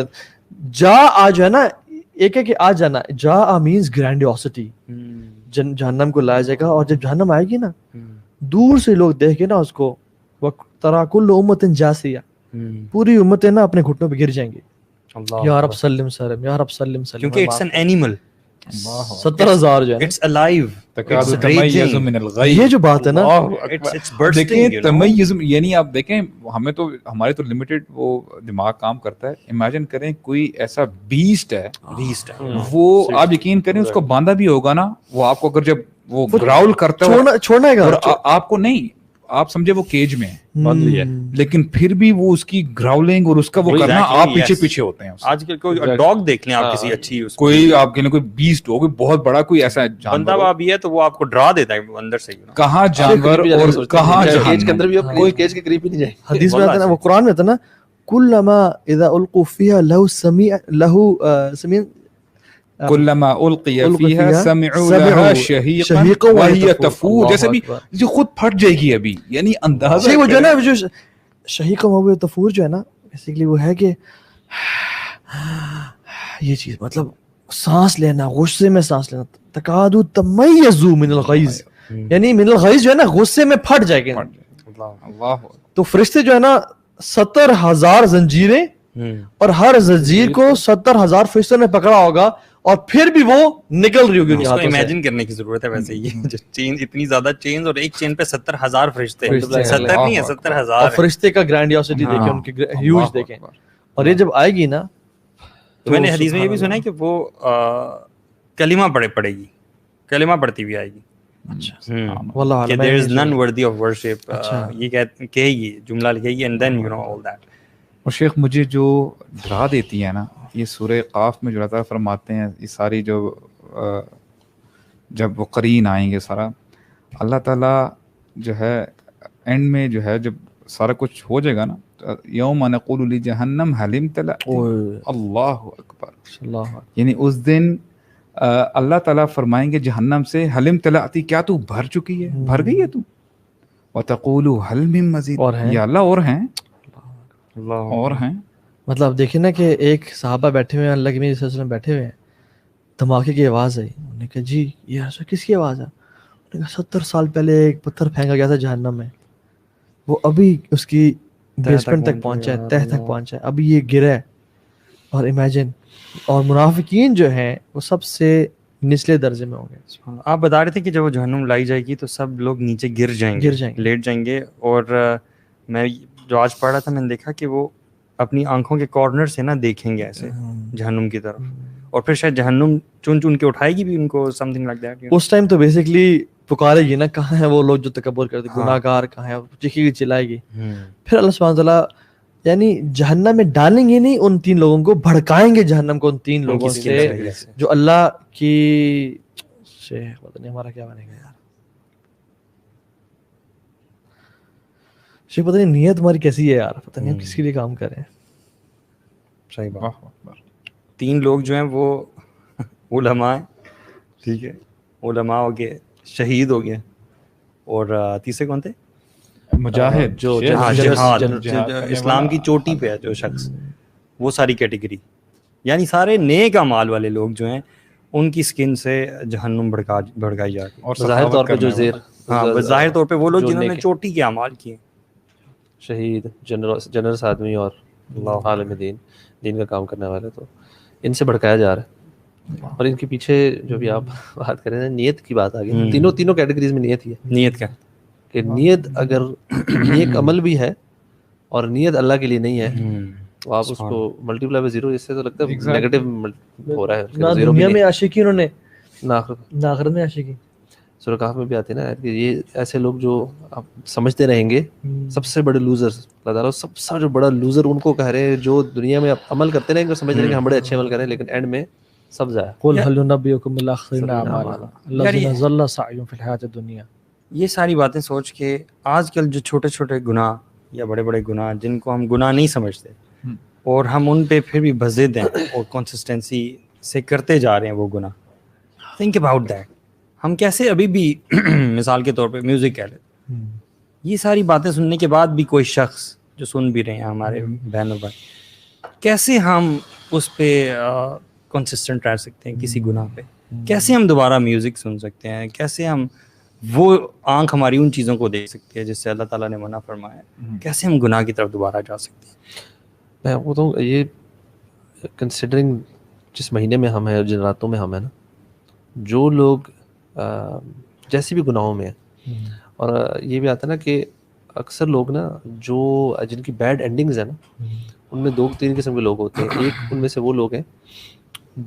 جا آ جو ہے نا, ایک ہے کہ آ جانا, جا آ مینز گرینڈیوسٹی, جہنم کو لایا جائے گا. اور جب جہنم آئے گی نا, دور سے لوگ دیکھ کے نا اس کو, تَرَى كُلُّ أُمَّةٍ جَاثِيَةٍ, پوری امتیں نا اپنے گھٹنوں پہ گر جائیں گی, یا رب سلم سلم, یا رب سلم سلم, کیونکہ اٹس این اینیمل, 70,000 جو ہے اٹس الائیو, تمیز من الغیظ. یہ جو بات ہے نا, دیکھیں تمیز, یعنی آپ دیکھیں ہمیں تو ہمارے تو لمیٹڈ وہ دماغ کام کرتا ہے. امیجن کریں کوئی ایسا بیسٹ ہے, وہ آپ یقین کریں اس کو باندھا بھی ہوگا نا, وہ آپ کو اگر جب وہ گراؤل کرتا ہے چھوڑنا ہے گا آپ کو نہیں, آپ سمجھے وہ کیج میں ہے, لیکن پھر بھی وہ اس کی گراؤلنگ اور اس کا وہ کرنا, آپ پیچھے پیچھے ہوتے ہیں. آج کل کوئی ڈاگ دیکھ لیں آپ, کسی اچھی کوئی آپ کے لیے کوئی بیسٹ ہو, کوئی بہت بڑا کوئی ایسا بندہ بھی ہے تو وہ آپ کو ڈرا دیتا ہے اندر سے, کہاں جانور اور کہاں کیج کے اندر بھی کوئی کیج کے قریب ہی نہیں جائے. حدیث میں آتا ہے نا, وہ قرآن میں آتا ہے نا, کلما اذا القوا فيها له سميع کلما القی فیہا سمعوا لها شہیقا وہی تفور, جیسے بھی یہ خود پھٹ جائے گی ابھی, یعنی اندازہ وہ جو ہے نا, جو شہیقا وہی تفور جو ہے نا, بیسیکلی وہ ہے کہ یہ چیز مطلب سانس لینا, غصے میں سانس لینا, تکاد تمیز من الغیظ, یعنی من الغیظ جو ہے نا غصے میں پھٹ جائے گا. تو فرشتے جو ہے نا 70,000 زنجیریں, اور ہر زنجیر کو 70,000 فرشتوں نے پکڑا ہوگا, اور پھر بھی وہ نکل رہی ہوگی. اس کو امیجن کرنے کی ضرورت ہے ویسے, یہ جو چین, اتنی زیادہ چینز, اور ایک چین پہ 70,000 فرشتے, 70 نہیں ہے 70,000. اور فرشتے کا گرینڈیوسٹی دیکھیں, ان کی ہیوج دیکھیں. اور یہ جب آئے گی نا, تو میں نے حدیث میں یہ بھی سنا ہے کہ وہ کلمہ پڑھے گی, کلمہ پڑھتی ہوئی آئے گی. واللہ کہ there is none worthy of worship, یہ کہے گی, جملہ لکھے گی, and then you know all that. اور شیخ مجھے جو ڈرا دیتی ہے نا, یہ سورہ قاف میں جو اللہ تعالیٰ فرماتے ہیں, یہ ساری جو جب وہ قرین آئیں گے سارا, اللہ تعالیٰ جو ہے اینڈ میں جو ہے جب سارا کچھ ہو جائے گا نا, یوم نقول لجہنم هل امتلأت, اللہ اکبر, یعنی اس دن اللہ تعالیٰ فرمائیں گے جہنم سے, حل امتلأت, کیا تو بھر چکی ہے, بھر گئی ہے تو, وتقول حل من مزید, یا اللہ اور ہیں, اور ہیں. مطلب دیکھیں نا کہ ایک صحابہ بیٹھے ہوئے ہیں, اللہ کے نبی صلی اللہ علیہ وسلم بیٹھے ہوئے ہیں, دھماکے کی آواز آئی. انہوں نے کہا جی یہ رسول کس کی آواز ہے؟ انہوں نے کہا 70 سال پہلے ایک پتھر پھینکا گیا تھا جہنم میں, وہ ابھی اس کی بیسمنٹ تک پہنچا ہے, تہ تک پہنچا ہے, ابھی یہ گرا ہے. اور امیجن, اور منافقین جو ہیں وہ سب سے نچلے درجے میں ہوں گے. آپ بتا رہے تھے کہ جب وہ جہنم لائی جائے گی تو سب لوگ نیچے گر جائیں گے, لیٹ جائیں گے. اور میں جو آج پڑھ رہا تھا, میں نے دیکھا کہ وہ اپنی آنکھوں کے کارنر سے نا دیکھیں گے ایسے جہنم کی طرف, اور پھر شاید جہنم چن چن کے اٹھائے گی بھی ان کو, سم تھنگ لائک دیٹ. اس ٹائم تو بیسکلی پکارے گی نا, کہاں ہیں وہ لوگ جو تکبر کرتے, گناہ گار کہاں ہیں, چیخے گی, چلائے گی. پھر اللہ سبحانہ وتعالیٰ یعنی جہنم میں ڈالیں گے نہیں ان 3 لوگوں کو, بھڑکائیں گے جہنم کو ان 3 لوگوں سے جو اللہ کی شیخ, پتہ نہیں ہمارا کیا بنے گا یار, شیخ پتہ نہیں نیت ہماری کیسی ہے یار, پتہ نہیں ہم کس کے لیے کام کر رہے ہیں. صحیح بات. 3 لوگ جو ہیں وہ علماء ہیں, ٹھیک ہے, علماء ہو گئے, شہید ہو گئے, اور تیسرے کون تھے؟ مجاہد, جو اسلام کی چوٹی پہ ہے جو شخص, وہ ساری کیٹیگری, یعنی سارے نیک اعمال والے لوگ جو ہیں ان کی سکن سے جہنم بھڑکائی جا رہی ہے. اور ظاہر طور پہ جو زیر ہاں ظاہر طور پہ وہ لوگ جنہوں نے چوٹی کے اعمال کیے, شہید جنرس آدمی اور عالم دین کا کام کرنے والے, تو ان سے بھڑکایا جا رہا ہے. اور ان کے پیچھے جو بھی آپ بات کریں نیت کی بات آ گئی, تینوں کیٹیگریز میں نیت ہی ہے. نیت کا کہ نیت اگر نیک عمل بھی ہے اور نیت اللہ کے لیے نہیں ہے تو آپ اس کو ملٹی پلائی بائی 0, اس سے تو لگتا ہے نیگیٹو ہو رہا ہے. نہ دنیا میں عاشقی انہوں نے نہ آخرت میں عاشقی. سورہ کہف میں بھی آتے ہیں نا کہ یہ ایسے لوگ جو آپ سمجھتے رہیں گے سب سے بڑے لوزر, اللہ تعالیٰ سب سے جو بڑا لوزر ان کو کہہ رہے ہیں جو دنیا میں عمل کرتے رہیں گے, سمجھ رہے ہیں کہ ہم بڑے اچھے عمل کریں لیکن اینڈ میں سب ضائع. قل هل ننبئكم بالاخسرین اعمالا الذین ضل سعیهم فی الحیاۃ الدنیا. یہ ساری باتیں سوچ کے آج کل جو چھوٹے چھوٹے گناہ یا بڑے بڑے گناہ جن کو ہم گناہ نہیں سمجھتے اور ہم ان پہ پھر بھی بزد ہیں اور کنسسٹنسی سے کرتے جا رہے ہیں وہ گناہ, تھنک اباؤٹ دیٹ. ہم کیسے ابھی بھی مثال کے طور پہ میوزک کہہ لیتے, یہ ساری باتیں سننے کے بعد بھی کوئی شخص جو سن بھی رہے ہیں ہمارے بہن و بھائی, کیسے ہم اس پہ کنسسٹنٹ رہ سکتے ہیں کسی گناہ پہ؟ کیسے ہم دوبارہ میوزک سن سکتے ہیں؟ کیسے ہم وہ آنکھ ہماری ان چیزوں کو دیکھ سکتی ہے جس سے اللہ تعالیٰ نے منع فرمایا ہے؟ کیسے ہم گناہ کی طرف دوبارہ جا سکتے ہیں؟ میں وہ تو یہ کنسیڈرنگ جس مہینے میں ہم ہیں اور جن راتوں میں ہم ہیں نا, جو لوگ جیسی بھی گناہوں میں ہیں, اور یہ بھی آتا ہے نا کہ اکثر لوگ نا جو جن کی بیڈ اینڈنگز ہیں نا ان میں 2-3 قسم کے لوگ ہوتے ہیں. ایک ان میں سے وہ لوگ ہیں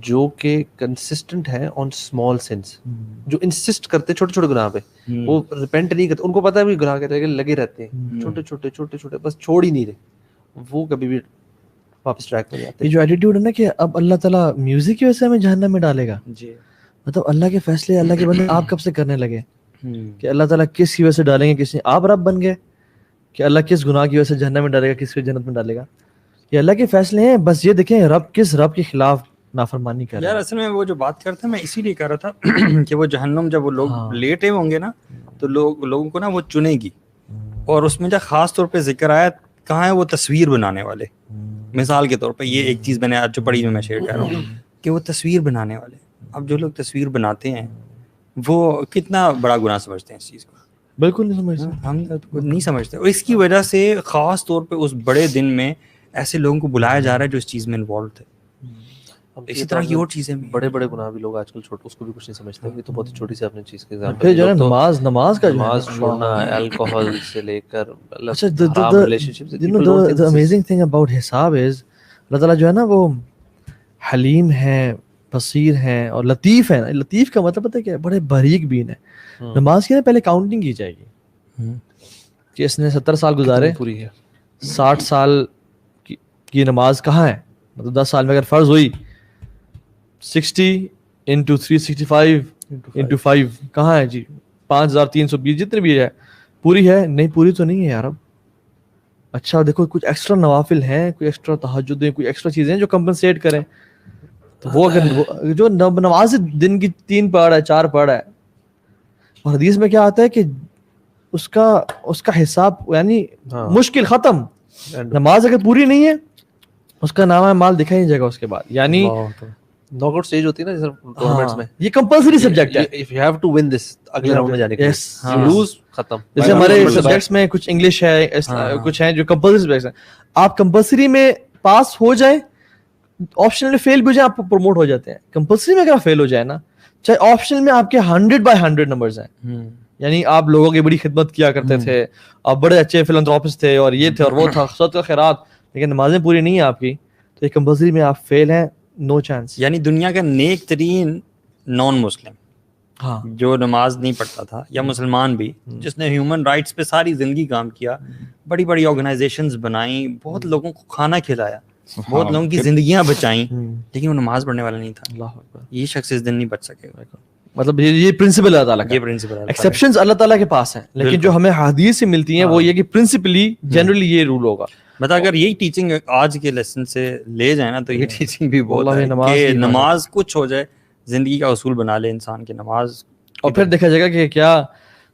جو کہ کنسسٹنٹ ہیں آن اسمال سنس, جو انسسٹ کرتے چھوٹے چھوٹے گناہ پہ, وہ ریپینٹ نہیں کرتے, ان کو پتہ ہے بھی گناہ کرتے ہیں لگے رہتے ہیں چھوٹے چھوٹے بس چھوڑ ہی نہیں رہے, وہ کبھی بھی واپس ٹریک پہ جاتے. یہ جو ایٹیٹیوڈ ہے نا کہ اب اللہ تعالیٰ میوزک کی وجہ سے ہمیں جہنم میں ڈالے گا, جی مطلب اللہ کے فیصلے اللہ کے بندے آپ کب سے کرنے لگے کہ اللہ تعالیٰ کس کی وجہ سے ڈالیں گے, کس نے آپ رب بن گئے کہ اللہ کس گناہ کی وجہ سے جہنم میں ڈالے گا, کس کو جنت میں ڈالے گا. یہ اللہ کے فیصلے ہیں, بس یہ دیکھیں رب کس رب کے خلاف نافرمانی کر رہا ہے. یار اصل میں وہ جو بات کرتے ہیں میں اسی لیے کہہ رہا تھا کہ وہ جہنم جب وہ لوگ لیٹے ہوں گے نا تو لوگوں کو نا وہ چنے گی, اور اس میں جب خاص طور پہ ذکر آیا کہاں ہے وہ تصویر بنانے والے. مثال کے طور پہ یہ ایک چیز میں نے آج جو پڑھی میں شیئر کر رہا ہوں کہ وہ تصویر بنانے والے. اب جو لوگ تصویر بناتے ہیں وہ کتنا بڑا گناہ سمجھتے ہیں اس چیز کو؟ بالکل نہیں سمجھتے, ہم نہیں سمجھتے, اور اس کی وجہ سے خاص طور پہ اس بڑے دن میں ایسے لوگوں کو بلایا جا رہا ہے جو اس چیز میں انوالو تھے. اسی طرح کی اور چیزیں بھی بڑے بڑے گناہ بھی لوگ آج کل چھوٹے اس کو بھی کچھ نہیں سمجھتے. یہ تو بہت ہی چھوٹی سی اپنی چیز کے ایگزامپل پھر جو ہے نماز کا نماز چھوڑنا, الکوہل سے لے کر اچھا the amazing thing about حساب is اللہ تعالیٰ جو ہے نا وہ حلیم ہے, بصیر ہیں اور لطیف ہیں. لطیف کا مطلب پتہ ہے کیا ہے؟ بڑے باریک بین ہے. نماز کی نا پہلے کاؤنٹنگ کی جائے گی کہ اس نے 70 سال گزارے, پوری ہے 60 سال کی نماز کہاں ہے, مطلب 10 سال میں اگر فرض ہوئی 60 into 365 into 5 کہاں ہے جی, 5320 جتنے بھی ہے پوری ہے نہیں, پوری تو نہیں ہے یار. اب اچھا دیکھو کچھ ایکسٹرا نوافل ہیں, کوئی ایکسٹرا تہجد ہیں, کوئی ایکسٹرا چیزیں جو کمپنسیٹ کریں, تو وہ اگر جو نماز دن کی 3 پڑھ ہے 4 پڑھ ہے, اور حدیث میں کیا آتا ہے کہ اس کا حساب یعنی مشکل ختم. نماز اگر پوری نہیں ہے اس کا نام ہے مال دکھائی نہیں جائے گا اس کے بعد. یعنی ناک آؤٹ سٹیج ہوتی ہے نا جیسے ٹورنامنٹس میں, یہ کمپلسری سبجیکٹ ہے. if you have to win this اگلے راؤنڈ میں جانے کے لیے لوز ختم. جیسے ہمارے سبجیکٹس میں کچھ انگلش ہے, کچھ ہیں جو کمپلسری سبجیکٹس ہیں, آپ کمپلسری میں پاس ہو جائیں, آپشنل میں فیل بھی ہو جائیں, آپ پروموٹ ہو جاتے ہیں. کمپلسری میں اگر آپ فیل ہو جائے نا, چاہے آپشنل میں آپ کے 100/100 نمبرز ہیں, یعنی آپ لوگوں کی بڑی خدمت کیا کرتے تھے, آپ بڑے اچھے فلانتھروپسٹ تھے اور یہ تھے اور وہ تھا, صدقہ خیرات, لیکن نمازیں پوری نہیں ہیں آپ کی, تو یہ کمپلسری میں آپ فیل ہیں, نو چانس. یعنی دنیا کا نیک ترین نان مسلم جو نماز نہیں پڑھتا تھا, یا مسلمان بھی جس نے ہیومن رائٹس پہ ساری زندگی کام کیا, بڑی بڑی آرگنائزیشنز بنائیں, بہت لوگوں کو کھانا کھلایا, بہت لوگوں کی زندگیاں بچائیں, لیکن وہ نماز پڑھنے والا نہیں تھا. اللہ اکبر. یہ شخص اس دن نہیں بچ سکے گا. مطلب یہ پرنسپل اللہ تعالیٰ کا, یہ پرنسپل ہے. ایکسیپشنز اللہ تعالیٰ کے پاس ہیں, لیکن جو ہمیں حدیث سے ملتی ہیں وہ یہ کہ پرنسپلی جنرلی یہ رول ہوگا. مطلب اگر یہی ٹیچنگ آج کے لیسن سے لے جائیں نا تو یہ ٹیچنگ بھی بہت ہے کہ نماز کچھ ہو جائے, زندگی کا اصول بنا لے انسان کی نماز. اور پھر دیکھا جائے گا کہ کیا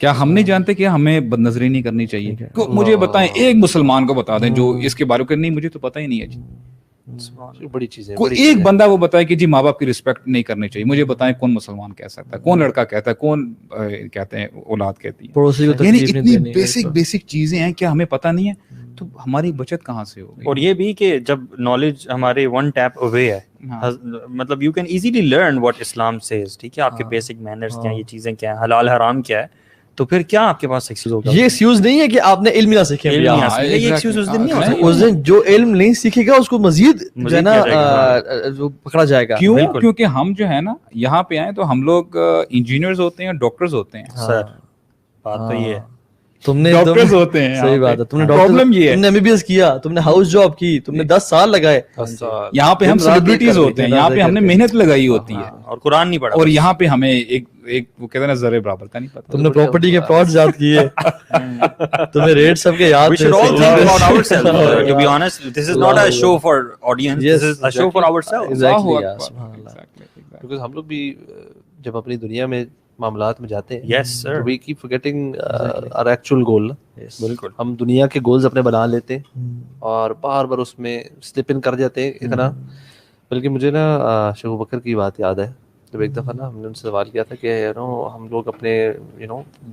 کیا ہم نہیں جانتے کہ ہمیں بدنظری نہیں کرنی چاہیے؟ مجھے بتائیں ایک مسلمان کو بتا دیں جو اس کے بارے میں نہیں مجھے تو پتہ ہی نہیں ہے جی. بڑی چیز ہے. کوئی ایک بندہ وہ بتائے کہ جی ماں باپ کی رسپیکٹ نہیں کرنی چاہیے. مجھے بتائیں کون مسلمان کہہ سکتا ہے, کون لڑکا کہتا ہے, کون کہتے ہیں اولاد کہتی ہے. یعنی اتنی بیسک چیزیں ہیں کہ ہمیں پتہ نہیں ہے, تو ہماری بچت کہاں سے ہوگی؟ اور یہ بھی کہ جب نالج ہمارے ون ٹیپ اوے ہے, مطلب you can easily learn what Islam says, ٹھیک ہے, آپ کے بیسک مینرز کیا ہیں, یہ چیزیں کیا ہیں, حلال حرام کیا ہے, تو پھر کیا آپ کے پاس ایکسکیوز ہوگا؟ یہ ایکسکیوز نہیں ہے کہ آپ نے علم نہ سیکھے. یہ ایکسکیوز اس دن نہیں ہو سکتا. اس دن جو علم نہیں سیکھے گا اس کو مزید جو ہے نا پکڑا جائے گا. کیوں؟ کیونکہ ہم جو ہے نا یہاں پہ آئے تو ہم لوگ انجینئرز ہوتے ہیں, ڈاکٹرز ہوتے ہیں. سر بات تو یہ ہے, تم نے ڈاکٹرز ہوتے ہیں. صحیح بات ہے. تم نے پرابلم یہ ہے, تم نے MBBS کیا, تم نے ہاؤس جاب کی, تم نے 10 سال لگائے. یہاں پہ ہم سیلیبریٹیز ہوتے ہیں, یہاں پہ ہم نے محنت لگائی ہوتی ہے, اور قرآن نہیں پڑھا, اور یہاں پہ ہمیں ایک وہ کہتے ہیں نا ذرے برابر کا نہیں پتا. تم نے پراپرٹی کے پلاٹس یاد کیے, تمہیں ریٹ سب کے یاد. We should all think about ourselves. To be honest, this is not a show for audience. This is a show for ourselves. Because ہم لوگ بھی جب اپنی دنیا میں معاملات میں جاتے ہیں, yes sir, we keep forgetting our actual goal. بالکل, ہم دنیا کے گولز اپنے بنا لیتے ہیں اور بار بار اس میں سلپ ان کر جاتے ہیں اتنا. بلکہ مجھے نا شیخ ابوبکر کی بات یاد ہے, جب ایک دفعہ نا ہم نے ان سے سوال کیا تھا کہ ہم لوگ اپنے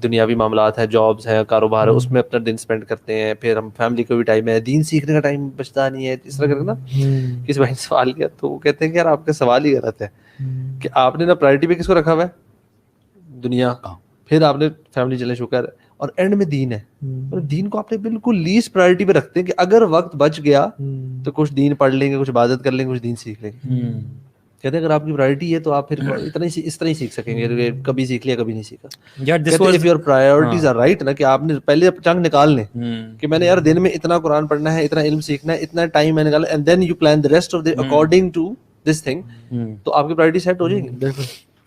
دنیاوی معاملات ہیں, جابز ہیں, کاروبار ہے, اس میں اپنا دن اسپینڈ کرتے ہیں, پھر ہم فیملی کو بھی ٹائم ہے, دین سیکھنے کا ٹائم بچتا نہیں ہے, اس طرح کر کے نا کسی بھائی نے سوال کیا, تو وہ کہتے ہیں کہ یار آپ کا سوال ہی غلط ہے کہ آپ نے نا پرائرٹی پہ کس کو رکھا ہوا ہے, دنیا, پھر آپ نے فیملی چلنے شکر, اور اینڈ میں دین ہے. دین کو آپ نے بالکل لیسٹ پرائرٹی پہ رکھتے ہیں کہ اگر وقت بچ گیا تو کچھ دین پڑھ لیں گے, کچھ عبادت کر لیں گے, کچھ دین سیکھ لیں گے. کہتے ہیں اگر آپ کی پرائرٹی ہے تو آپ پھر اتنا ہی اس طرح ہی سیکھ سکیں گے, کبھی سیکھ لیا کبھی نہیں سیکھا. If your priorities are right نا, کہ آپ نے پہلے چنک نکال لیں کہ میں نے یار دن میں اتنا قرآن پڑھنا ہے, اتنا علم سیکھنا ہے, اتنا ٹائم میں نکالنا, and then you plan the rest of the according to this thing, تو آپ کی پرائرٹی سیٹ ہو جائیں گی.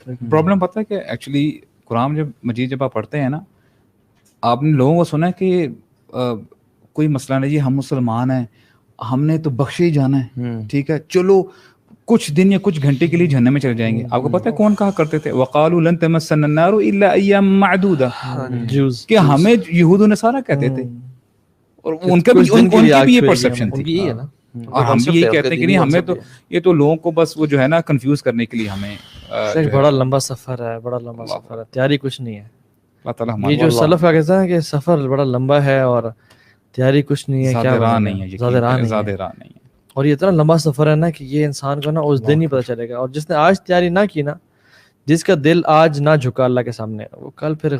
پرابلم پتہ ہے کہ ایکچولی قرآن جب مجید جب آپ پڑھتے ہیں نا, آپ نے لوگوں کو سنا ہے کہ کوئی مسئلہ نہیں جی, ہم مسلمان ہیں, ہم نے تو بخشے ہی جانا ہے, ٹھیک ہے, چلو کچھ دن یا کچھ گھنٹے کے لیے جہنم میں چلے جائیں گے. آپ کو پتہ ہے کون کہا کرتے تھے, وقالوا لن تمسنا النار الا ایام معدودہ, کہ ہمیں یہود و نصارہ کہتے تھے, اور ان کا بھی یہ پرسپشن تھی, اور ہم بھی یہی کہتے ہیں کہ نہیں, ہمیں تو یہ تو لوگوں کو بس وہ جو ہے نا کنفیوز کرنے کے لیے ہمیں بڑا لمبا سفر ہے, بڑا لمبا سفر ہے, تیاری کچھ نہیں ہے. اللہ تعالیٰ یہ جو سلف کا کہتا ہے کہ سفر بڑا لمبا ہے اور تیاری کچھ نہیں ہے, کیا راہ نہیں ہے, زیادہ راہ نہیں ہے. اور یہ اتنا لمبا سفر ہے نا کہ یہ انسان کو نا اس دن ہی پتہ چلے گا. اور جس نے آج تیاری نہ کی نا, جس کا دل آج نہ جھکا اللہ کے سامنے, وہ کل پھر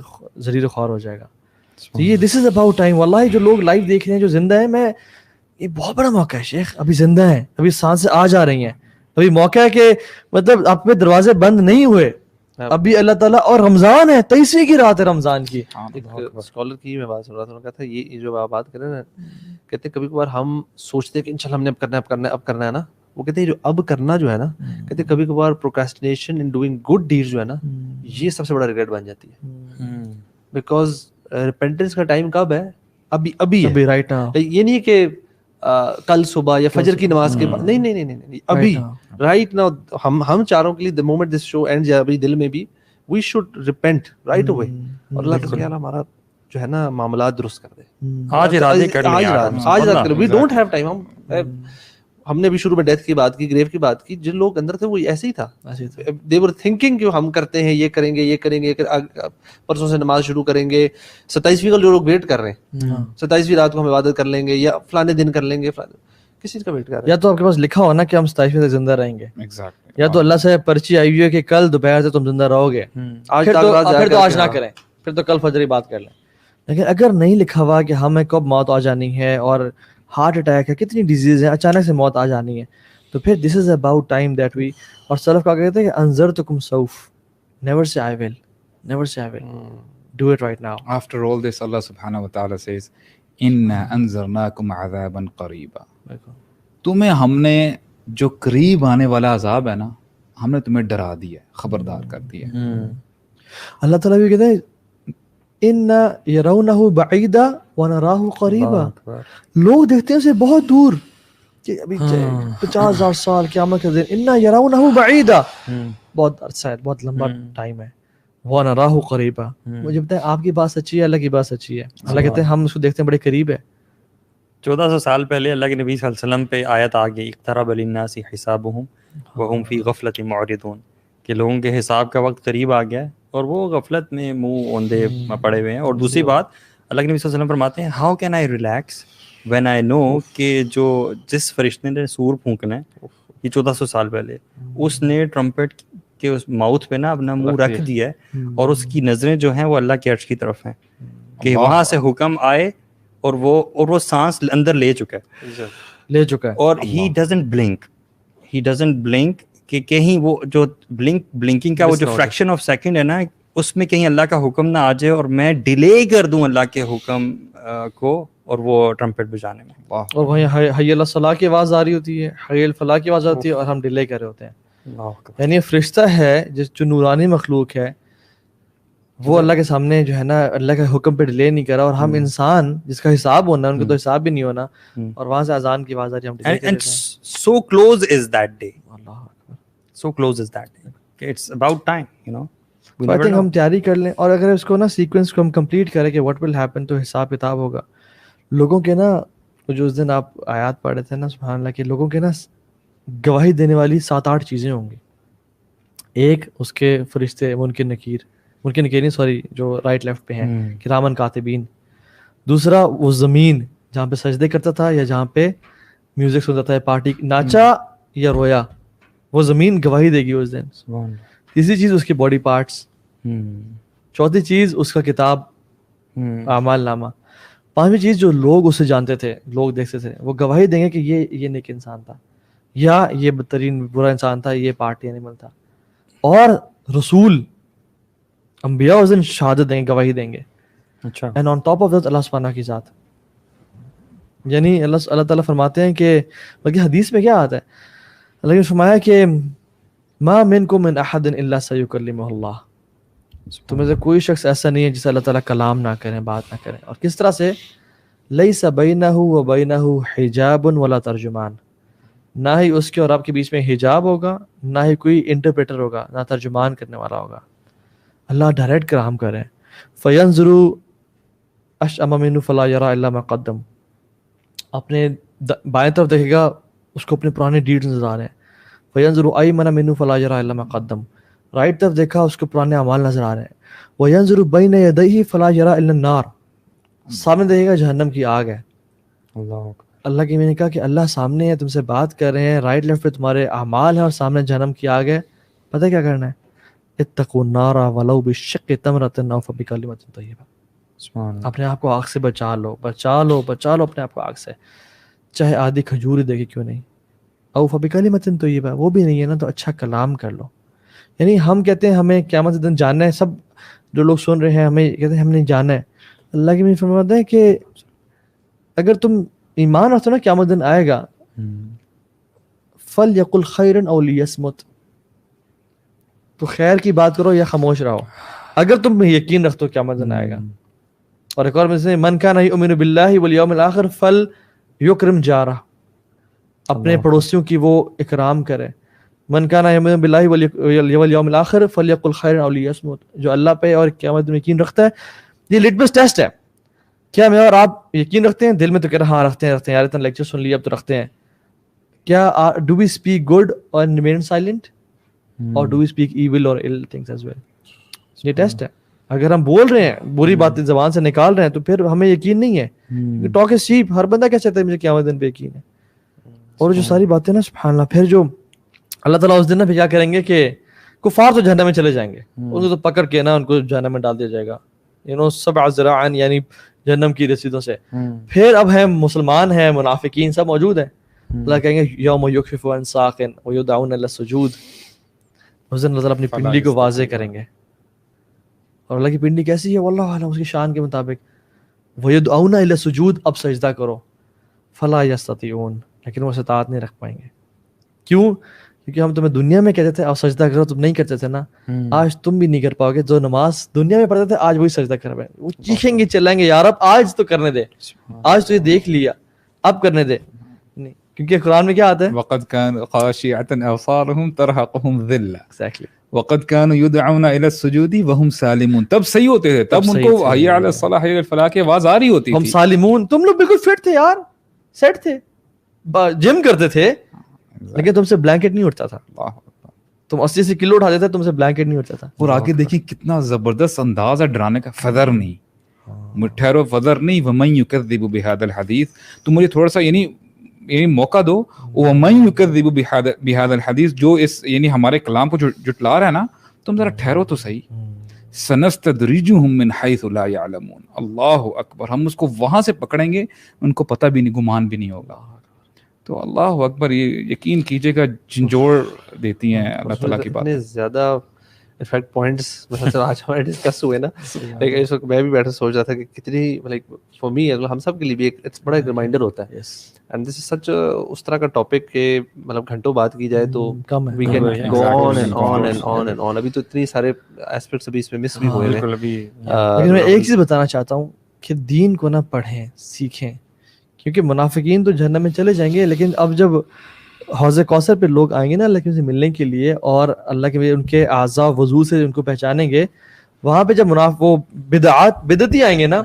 ذلیل خوار ہو جائے گا. تو یہ دس از اباؤٹ ٹائم. واللہ جو لوگ لائف دیکھ رہے ہیں, جو زندہ ہیں, میں یہ بہت بڑا موقع ہے شیخ. ابھی زندہ ہیں, ابھی سانس سے آ جا رہی ہیں, ابھی موقع ہے کہ مطلب آپ کے دروازے بند نہیں ہوئے, ابھی اللہ تعالیٰ, اور رمضان ہے, 23ویں کی رات ہے رمضان کی. ایک اسکالر کی میں بات سن رہا تھا, کہتا ہے یہ جو آپ بات کریں نا, کہتے ہیں کبھی کبھار ہم سوچتے ہیں کہ انشاءاللہ ہم نے اب کرنا ہے نا, وہ کہتے ہیں جو اب کرنا جو ہے نا, کہتے ہیں کبھی کبھار پروکراسٹینیشن ان ڈوئنگ گڈ ڈیڈز جو ہے نا, یہ سب سے بڑا ریگریٹ بن جاتی ہے. بیکاز ریپینٹنس کا ٹائم کب ہے, ابھی رائٹ ناؤ. یہ نہیں کہ کل صبح یا فجر کی نماز کے بعد, نہیں, ابھی رائٹ ناؤ. ہم چاروں کے لیے the moment this show ends, یا ابھی دل میں بھی, we should repent right away, اور اللہ تعالیٰ ہمارا جو ہے نا معاملات درست کر دے. آج ارادے کر لیں, آج رات کریں. we don't have time. ہم نے بھی شروع میں ڈیتھ کی بات کی, گریو کی بات کی. جن لوگ اندر تھے وہ ایسے ہی تھا, they were thinking کہ ہم کرتے ہیں, یہ کریں گے, پرسوں سے نماز شروع کریں گے, 27ویں کا جو لوگ ویٹ کر رہے ہیں, 27ویں رات کو ہم عبادت کر لیں گے, یا فلانے دن کر لیں گے, کس چیز کا ویٹ کر رہے ہیں؟ یا تو آپ کے پاس لکھا ہو نا کہ ہم 27ویں تک زندہ رہیں گے, یا تو اللہ سے پرچی آئی ہوئی ہے کہ کل دوپہر سے تم زندہ رہو گے, پھر تو آج نہ کریں, پھر تو کل فجر ہی بات کر لیں. لیکن اگر نہیں لکھا ہوا کہ ہمیں کب موت آ جانی ہے, اور ہارٹ اٹیک ہے, کتنی ڈیزیز ہیں, اچانک سے موت آ جانی ہے, تو پھر this is about time that we. اور سلف کا کہتے ہیں کہ انذرتکم سوف, never say I will, do it right now. After all this, Allah subhanahu wa ta'ala says, inna anzarnakum عذابا قریبا. تمہیں ہم نے جو قریب آنے والا عذاب ہے نا, ہم نے تمہیں ڈرا دیا, خبردار کر دیا. اللہ تعالیٰ بھی کہتے ہیں ان یرونہ بعیدا ونراہ قریبا, لوگ دیکھتے ہیں اسے بہت دور, کہ ابھی 50,000 سال قیامت کا دن, ان یرونہ بعیدا, بہت عرصہ ہے, بہت لمبا ٹائم ہے. وَنَرَاهُ قَرِيبًا. مجھے بتائیں آپ کی بات سچی ہے, اللہ کی بات سچی ہے؟ اللہ کہتے ہیں ہم اس کو دیکھتے ہیں بڑے قریب ہے. 1400 سال پہلے اللہ کے نبی صلی اللہ علیہ وسلم پہ آیت آ گئی اقترب للناس حسابهم وهم فی غفلۃ معرضون, کہ لوگوں کے حساب کا وقت قریب آ گیا ہے اور وہ غفلت میں منہ اوندے پڑے ہوئے ہیں. اور دوسری بات اللہ کے نبی صلی اللہ علیہ وسلم فرماتے ہیں how can I relax when I know کہ جس فرشتے نے سور پھونکنا ہے یہ 1400 سال پہلے, اس نے ٹرمپٹ کے اس ماؤتھ پہ نا اپنا منہ رکھ دیا ہے اور اس کی نظریں جو ہیں وہ اللہ کے عرش کی طرف ہیں کہ وہاں سے حکم آئے اور وہ سانس اندر لے چکا ہے اور ہی ڈزنٹ بلنک کہ کہیں وہ جو بلنکنگ کا وہ جو فریکشن آف سیکنڈ ہے نا اس میں کہیں اللہ کا حکم نہ آ جائے اور میں ڈیلے کر دوں اللہ کے حکم کو اور وہ ٹرمپٹ بجانے میں. اور وہیں حی علی الصلاح کی آواز آ رہی ہوتی ہے, حی الفلاح کی آواز آتی ہے اور ہم ڈیلے کر رہے ہوتے ہیں. یعنی فرشتہ ہے جو نورانی مخلوق ہے وہ اللہ کے سامنے جو ہے نا اللہ کے حکم پہ ڈیلے نہیں کرا, اور ہم انسان جس کا حساب ہونا ہے ان کو تو حساب بھی نہیں ہونا, اور وہاں سے اذان کی آواز آ رہی ہے ہم ڈیلے کر رہے ہیں. So close is that day. So close is that day. It's about time, you know. I think ہم تیاری کر لیں, اور اگر اس کو نا سیکوینس کو ہم کمپلیٹ کریں کہ what will happen, تو حساب کتاب ہوگا. لوگوں کے نا جو اس دن آپ آیات پڑھ رہے تھے نا سبحان اللہ, کہ لوگوں کے نا گواہی دینے والی 7-8 چیزیں ہوں گی. ایک اس کے فرشتے منکر نکیر نہیں سوری جو رائٹ لیفٹ پہ ہیں کرامن کاتبین. دوسرا وہ زمین جہاں پہ سجدے کرتا تھا یا جہاں پہ میوزک سنتا تھا, پارٹی ناچا یا رویا, وہ زمین گواہی دے گی اس دن. تیسری چیز اس کے باڈی پارٹس. چوتھی چیز اس کا کتاب اعمال نامہ. پانچویں چیز جو لوگ اسے جانتے تھے, لوگ دیکھتے تھے, وہ گواہی دیں گے کہ یہ نیک انسان تھا یا یہ بدترین برا انسان تھا, یہ پارٹی اینیمل تھا. اور رسول انبیاء اس دن شہادت دیں گے, گواہی دیں گے. اچھا. And on top of that اللہ سبحانہ کی ذات, یعنی اللہ تعالیٰ فرماتے ہیں کہ بلکہ حدیث میں کیا آتا ہے, اللہ نے فرمایا کہ ما منکم من احد الا سیکلمہ اللہ, تم میں سے کوئی شخص ایسا نہیں ہے جسے اللہ تعالیٰ کلام نہ کریں, بات نہ کریں. اور کس طرح سے, لیس بینہ و بینہ حجاب ولا ترجمان, نہ ہی اس کے اور آپ کے بیچ میں حجاب ہوگا, نہ ہی کوئی انٹرپریٹر ہوگا, نہ ترجمان کرنے والا ہوگا. اللہ ڈائریکٹ کلام کر رہے ہیں. فینظروا اشأم منہ فلا یری الا ما قدم, اپنے بائیں طرف دیکھے گا اس کو اپنے پرانے ڈیڈز نظر آ رہے ہیں. فینظروا ایمن منہ فلا یری الا ما قدم, رائٹ طرف دیکھا اس کو پرانے اعمال نظر آ رہے ہیں. وینظر بین یدیہ فلا یری الا النار, سامنے دیکھے گا جہنم کی آگ ہے. اللہ کی میں نے کہا کہ اللہ سامنے ہے, تم سے بات کر رہے ہیں, رائٹ لیفٹ پہ تمہارے اعمال ہیں اور سامنے جہنم کی آگ ہے. پتہ کیا کرنا ہے, اتقوا النار ولو بشق تمرۃ او فبکلمۃ طیبہ. اپنے آپ کو آگ سے بچا لو اپنے آپ کو آگ سے, چاہے آدھی کھجور دے کے کیوں نہیں, او فبکلمۃ طیبہ, وہ بھی نہیں ہے نا تو اچھا کلام کر لو. یعنی ہم کہتے ہیں ہمیں قیامت کے دن جاننا ہے, سب جو لوگ سن رہے ہیں ہمیں کہتے ہیں ہم نے جانا ہے. اللہ کی فرماتا ہے کہ اگر تم ایمان رکھتے ہو نا قیامت دن آئے گا, فلیقل خیرا او لیصمت, تو خیر کی بات کرو یا خاموش رہو, اگر تم یقین رکھتے ہو قیامت دن آئے گا. اور ایک اور میں من کان یؤمن باللہ والیوم الاخر فلیکرم جارہ, اپنے پڑوسیوں کی وہ اکرام کرے. من کان یؤمن باللہ والیوم الاخر فلیقل خیرا او لیصمت, جو اللہ پہ اور قیامت میں یقین رکھتا ہے. یہ لٹمس ٹیسٹ ہے, کیا میں اور آپ یقین رکھتے ہیں دل میں, تو کہہ رہا ہاں رکھتے ہیں یار, اتنا لیکچر سن لیا اب تو رکھتے ہیں. کیا ڈو وی اسپیک گڈ اور ریمین سائلنٹ, اور ڈو وی اسپیک ایول اور ill things as well. یہ ٹیسٹ ہے. اگر ہم بول رہے ہیں بری باتیں زبان سے نکال رہے ہیں تو پھر ہمیں یقین نہیں ہے. ٹاک از چیپ, ہر بندہ کہہ سکتا ہے مجھے قیامت دن پہ یقین ہے. اور جو ساری باتیں نا سبحان اللہ, پھر جو اللہ تعالیٰ اس دن نا پھر کیا کریں گے کہ کفار تو جہنم میں چلے جائیں گے, ان کو تو پکڑ کے نا ان کو جہنم میں ڈال دیا جائے گا, سبع ذراعاً, یعنی جہنم کی رسیدوں سے. پھر اب ہیں مسلمان ہیں, منافقین سب موجود ہیں. اللہ کہیں گے یوم یکشف عن ساق ویدعون الی السجود, اس دن اللہ تعالیٰ اپنی پنڈلی کو واضح کریں گے. اور اللہ کی پنڈلی کیسی ہے واللہ اعلم, اس کی شان کے مطابق. ویدعون الی السجود, اب سجدہ کرو. فلا یستطیعون, لیکن وہ استطاعت نہیں رکھ پائیں گے. کیوں؟ کیونکہ ہم تمہیں دنیا میں کہتے تھے اب سجدہ کرو, تم نہیں کرتے تھے نا, آج تم بھی نہیں کر پاؤ گے. جو نماز دنیا میں پڑھتے تھے آج وہی سجدہ کر رہے ہیں. وہ چیخیں گے چلائیں گے, یار اب آج تو کرنے دے, آج تو یہ دیکھ لیا, اب کرنے دے. نہیں, کیونکہ قرآن میں کیا آتا ہے, وقد كان خاشعة أبصارهم ترهقهم ذلة. ایگزیکٹلی, وقد كانوا يدعون الى السجود وهم سالمون. تب صحیح ہوتے تھے, تب ان کو حی علی الصلاح حی علی الفلاح کی آواز آ رہی ہوتی تھی. ہم سالمون, تم لوگ بالکل فٹ تھے یار, سیٹ تھے, جم کرتے تھے, لیکن تم سے بلینکٹ نہیں اٹھتا تھا. تم 80 کلو اٹھاتے تھے, تم سے بلینکٹ نہیں اٹھتا تھا. اور آگے دیکھیں کتنا زبردست انداز ہے ڈرانے کا. فذر نہیں, ٹھہرو, فذر نہیں, ومن یکذب بہذا الحدیث. تو مجھے تھوڑا سا یعنی موقع دو. ومن یکذب بہذا الحدیث, جو اس یعنی ہمارے کلام کو جٹلا رہا ہے نا, تم ذرا ٹھہرو تو صحیح. سنستدرجہم من حیث لا یعلمون. اللہ اکبر, ہم اس کو وہاں سے پکڑیں گے ان کو پتہ بھی نہیں, گمان بھی نہیں ہوگا. تو اللہ اکبر, یہ یقین کیجیے گا جھنجھوڑ دیتی ہیں اللہ تعالیٰ کی بات. اتنے زیادہ انفیکٹ پوائنٹس مثلا آج ہمارے ڈسکس ہوئے نا, اس وقت میں بھی بیٹھے سوچ رہا تھا کہ کتنی لائک فار می ہم سب کے لیے بھی ایک بڑا ایک ریمائنڈر ہوتا ہے. اینڈ دس از سچ اس طرح کا ٹاپک کہ مطلب گھنٹوں بات کی جائے تو we can go on and on and on and on. ابھی تو اتنے سارے ایسپیکٹس ابھی اس میں مس بھی ہوئے ہیں. لیکن میں ایک چیز بتانا چاہتا ہوں کہ دین کو نہ پڑھیں, سیکھیں, کیونکہ منافقین تو جہنم میں چلے جائیں گے, لیکن اب جب حوض کوثر پہ لوگ آئیں گے نا اللہ کے سے ملنے کے لیے, اور اللہ کے ان کے اعضاء وضو سے ان کو پہچانیں گے, وہاں پہ جب وہ بدعتی آئیں گے نا,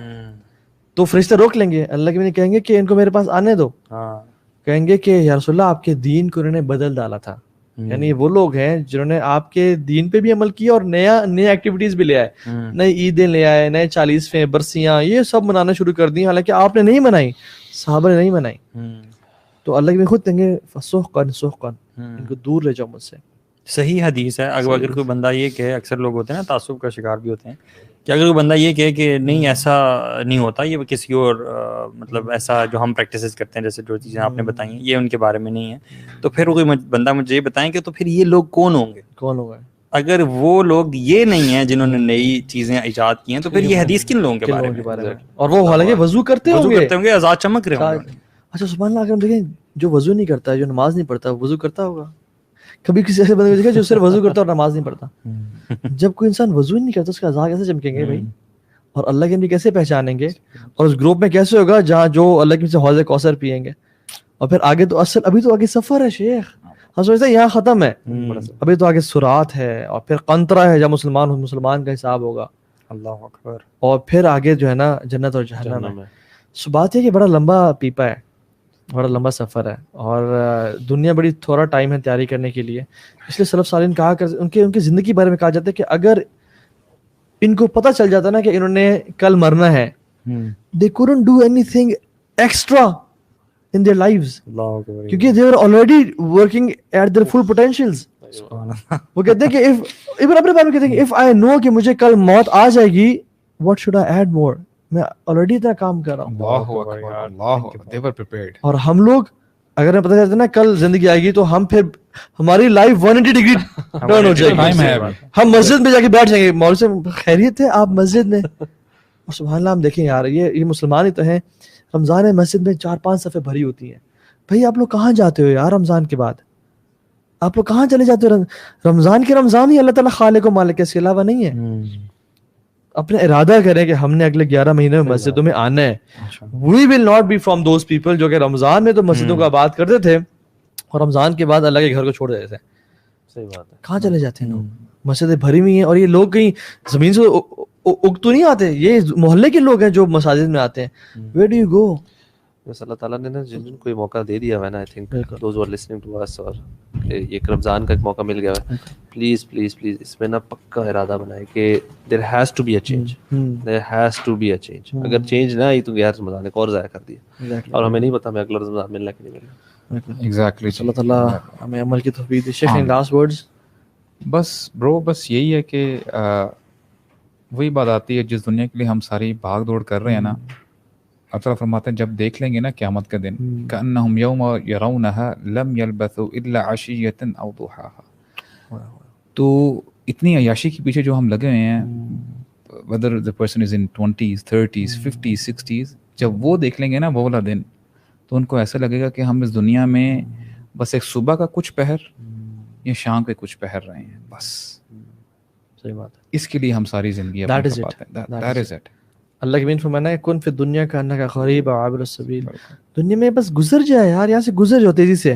تو فرشتے روک لیں گے. اللہ کے کہیں گے کہ ان کو میرے پاس آنے دو. کہیں گے کہ یا رسول اللہ آپ کے دین کو انہوں نے بدل ڈالا تھا. یعنی وہ لوگ ہیں جنہوں نے آپ کے دین پہ بھی عمل کیا اور نئی ایکٹیویٹیز بھی لے آئے, نئی عیدیں لے آئے, نئے 40ویں برسیاں, یہ سب منانا شروع کر دی, حالانکہ آپ نے نہیں منائی, صحابہ نے نہیں منائی. تو اللہ کے خود کہیں گے فسحقا سحقا, ان کو دور لے جاؤ مجھ سے. صحیح حدیث ہے. اگر کوئی بندہ یہ کہے, اکثر لوگ ہوتے ہیں نا تعصب کا شکار بھی ہوتے ہیں, کہ اگر کوئی بندہ یہ کہے کہ نہیں ایسا نہیں ہوتا, یہ کسی اور مطلب ایسا جو ہم پریکٹسز کرتے ہیں جیسے جو چیزیں آپ نے بتائی ہیں یہ ان کے بارے میں نہیں ہے, تو پھر کوئی بندہ مجھے یہ بتائیں کہ تو پھر یہ لوگ کون ہوں گے؟ کون ہوگا اگر وہ لوگ یہ نہیں ہیں جنہوں نے نئی چیزیں ایجاد کی ہیں, تو پھر یہ حدیث کن لوگوں کے بارے میں؟ اور وہ حالانکہ وضو کرتے ہوں گے, آزاد چمک رہے ہوں گے. اچھا سبحان اللہ, اگر ہم دیکھیں جو وضو نہیں کرتا, جو نماز نہیں پڑھتا, وضو کرتا ہوگا؟ کبھی کسی ایسے بندے کو دیکھا جو صرف وضو کرتا اور نماز نہیں پڑھتا؟ جب کوئی انسان وضو نہیں کرتا اس کا اعضاء کیسے چمکیں گے بھائی, اور اللہ کے نبی کیسے پہچانیں گے, اور اس گروپ میں کیسے ہوگا جہاں جو اللہ کے نبی سے حوض کوثر پیئیں گے؟ اور پھر آگے تو اصل ابھی تو آگے سفر ہے شیخ, ہم سوچتے ہیں یہاں ختم ہے, ابھی تو آگے سرات ہے, اور پھر قنطرہ ہے جہاں مسلمان کا حساب ہوگا. اللہ اکبر. اور پھر آگے جو ہے نا جنت اور جہنم ہے. سو بات ہے کہ بڑا لمبا پیپا ہے, بڑا لمبا سفر ہے, اور دنیا بڑی تھوڑا ٹائم ہے تیاری کرنے کے لیے. اس لیے سلف صالحین کہا کر ان کی زندگی کے بارے میں کہا جاتا ہے کہ اگر ان کو پتہ چل جاتا نا کہ انہوں نے کل مرنا ہے, they couldn't do anything extra in their lives, کیونکہ they were already working at their full potentials. وہ کہتے ہیں کہ اپنے بارے میں کہتے ہیں کہ if I know کہ مجھے کل موت آ جائے گی, what should I add more, میں آلریڈی اتنا کام کر رہا ہوں. اللہ اکبر, اللہ, they were prepared. اور ہم لوگ اگر ہمیں پتہ چلتا نا کل زندگی آئے گی, تو ہم پھر ہماری لائف 180 ڈگری ٹرن ہو جائے گی. ہم مسجد میں جا کے بیٹھ جائیں گے, مولوی سے خیریت ہے آپ مسجد میں, اور سبحان اللہ ہم دیکھیں یار یہ مسلمان ہی تو ہیں, رمضان ہے مسجد میں 4-5 صفیں بھری ہوتی ہیں. بھائی آپ لوگ کہاں جاتے ہو یار رمضان کے بعد, آپ لوگ کہاں چلے جاتے ہو؟ رمضان کے رمضان ہی اللہ تعالیٰ خالق و مالک ہے, اس کے علاوہ نہیں ہے. اپنے ارادہ کریں کہ ہم نے اگلے 11 مہینے میں مسجدوں میں آنا ہے. We will not be from those people جو کہ رمضان میں تو مسجدوں کو آباد کرتے تھے اور رمضان کے بعد اللہ کے گھر کو چھوڑ دیتے تھے. صحیح بات ہے. کہاں چلے جاتے ہیں لوگ؟ مسجدیں بھری ہوئی ہیں, اور یہ لوگ کہیں زمین سے اگ تو نہیں آتے, یہ محلے کے لوگ ہیں جو مساجد میں آتے ہیں. Where do you go? بس اللہ تعالیٰ نے نا جن کو یہ موقع دے دیا ہے نا, I think those who are listening to us, اور ایک رمضان کا ایک موقع مل گیا ہے, پلیز پلیز پلیز اس میں نا پکا ارادہ بنائے کہ there has to be a change, there has to be a change. اگر چینج نہ آئی تو غیر رمضان ایک اور ضائع کر دیا, اور ہمیں نہیں پتا ہمیں اگلا رمضان ملنا کہ نہیں ملنا. ایگزیکٹلی. اللہ تعالیٰ ہمیں عمل کی توفیق دے. شیخ لاسٹ ورڈز. بس برو, بس یہی ہے کہ وہی بات آتی ہے جس دنیا کے لیے ہم ساری بھاگ دوڑ کر رہے ہیں نا, اللہ تعالیٰ فرماتے ہیں جب دیکھ لیں گے نا قیامت کا دن, کأنہم یوم یرونہا لم یلبثوا الا عشیۃ او ضحاہا. تو اتنی عیاشی کے پیچھے جو ہم لگے ہوئے ہیں, whether the person is in 20s, 30s, 50s, 60s, جب وہ دیکھ لیں گے نا وہ والا دن, تو ان کو ایسا لگے گا کہ ہم اس دنیا میں بس ایک صبح کا کچھ پہر یا شام کے کچھ پہر رہے ہیں بس. صحیح بات ہے. اس کے لیے ہم ساری زندگی That is it. اللہ کے بین فرمانا ہے کن فی دنیا کا انک غریب عابر السبیل. دنیا میں بس گزر جائے یار, یہاں سے گزر جاؤ تیزی سے,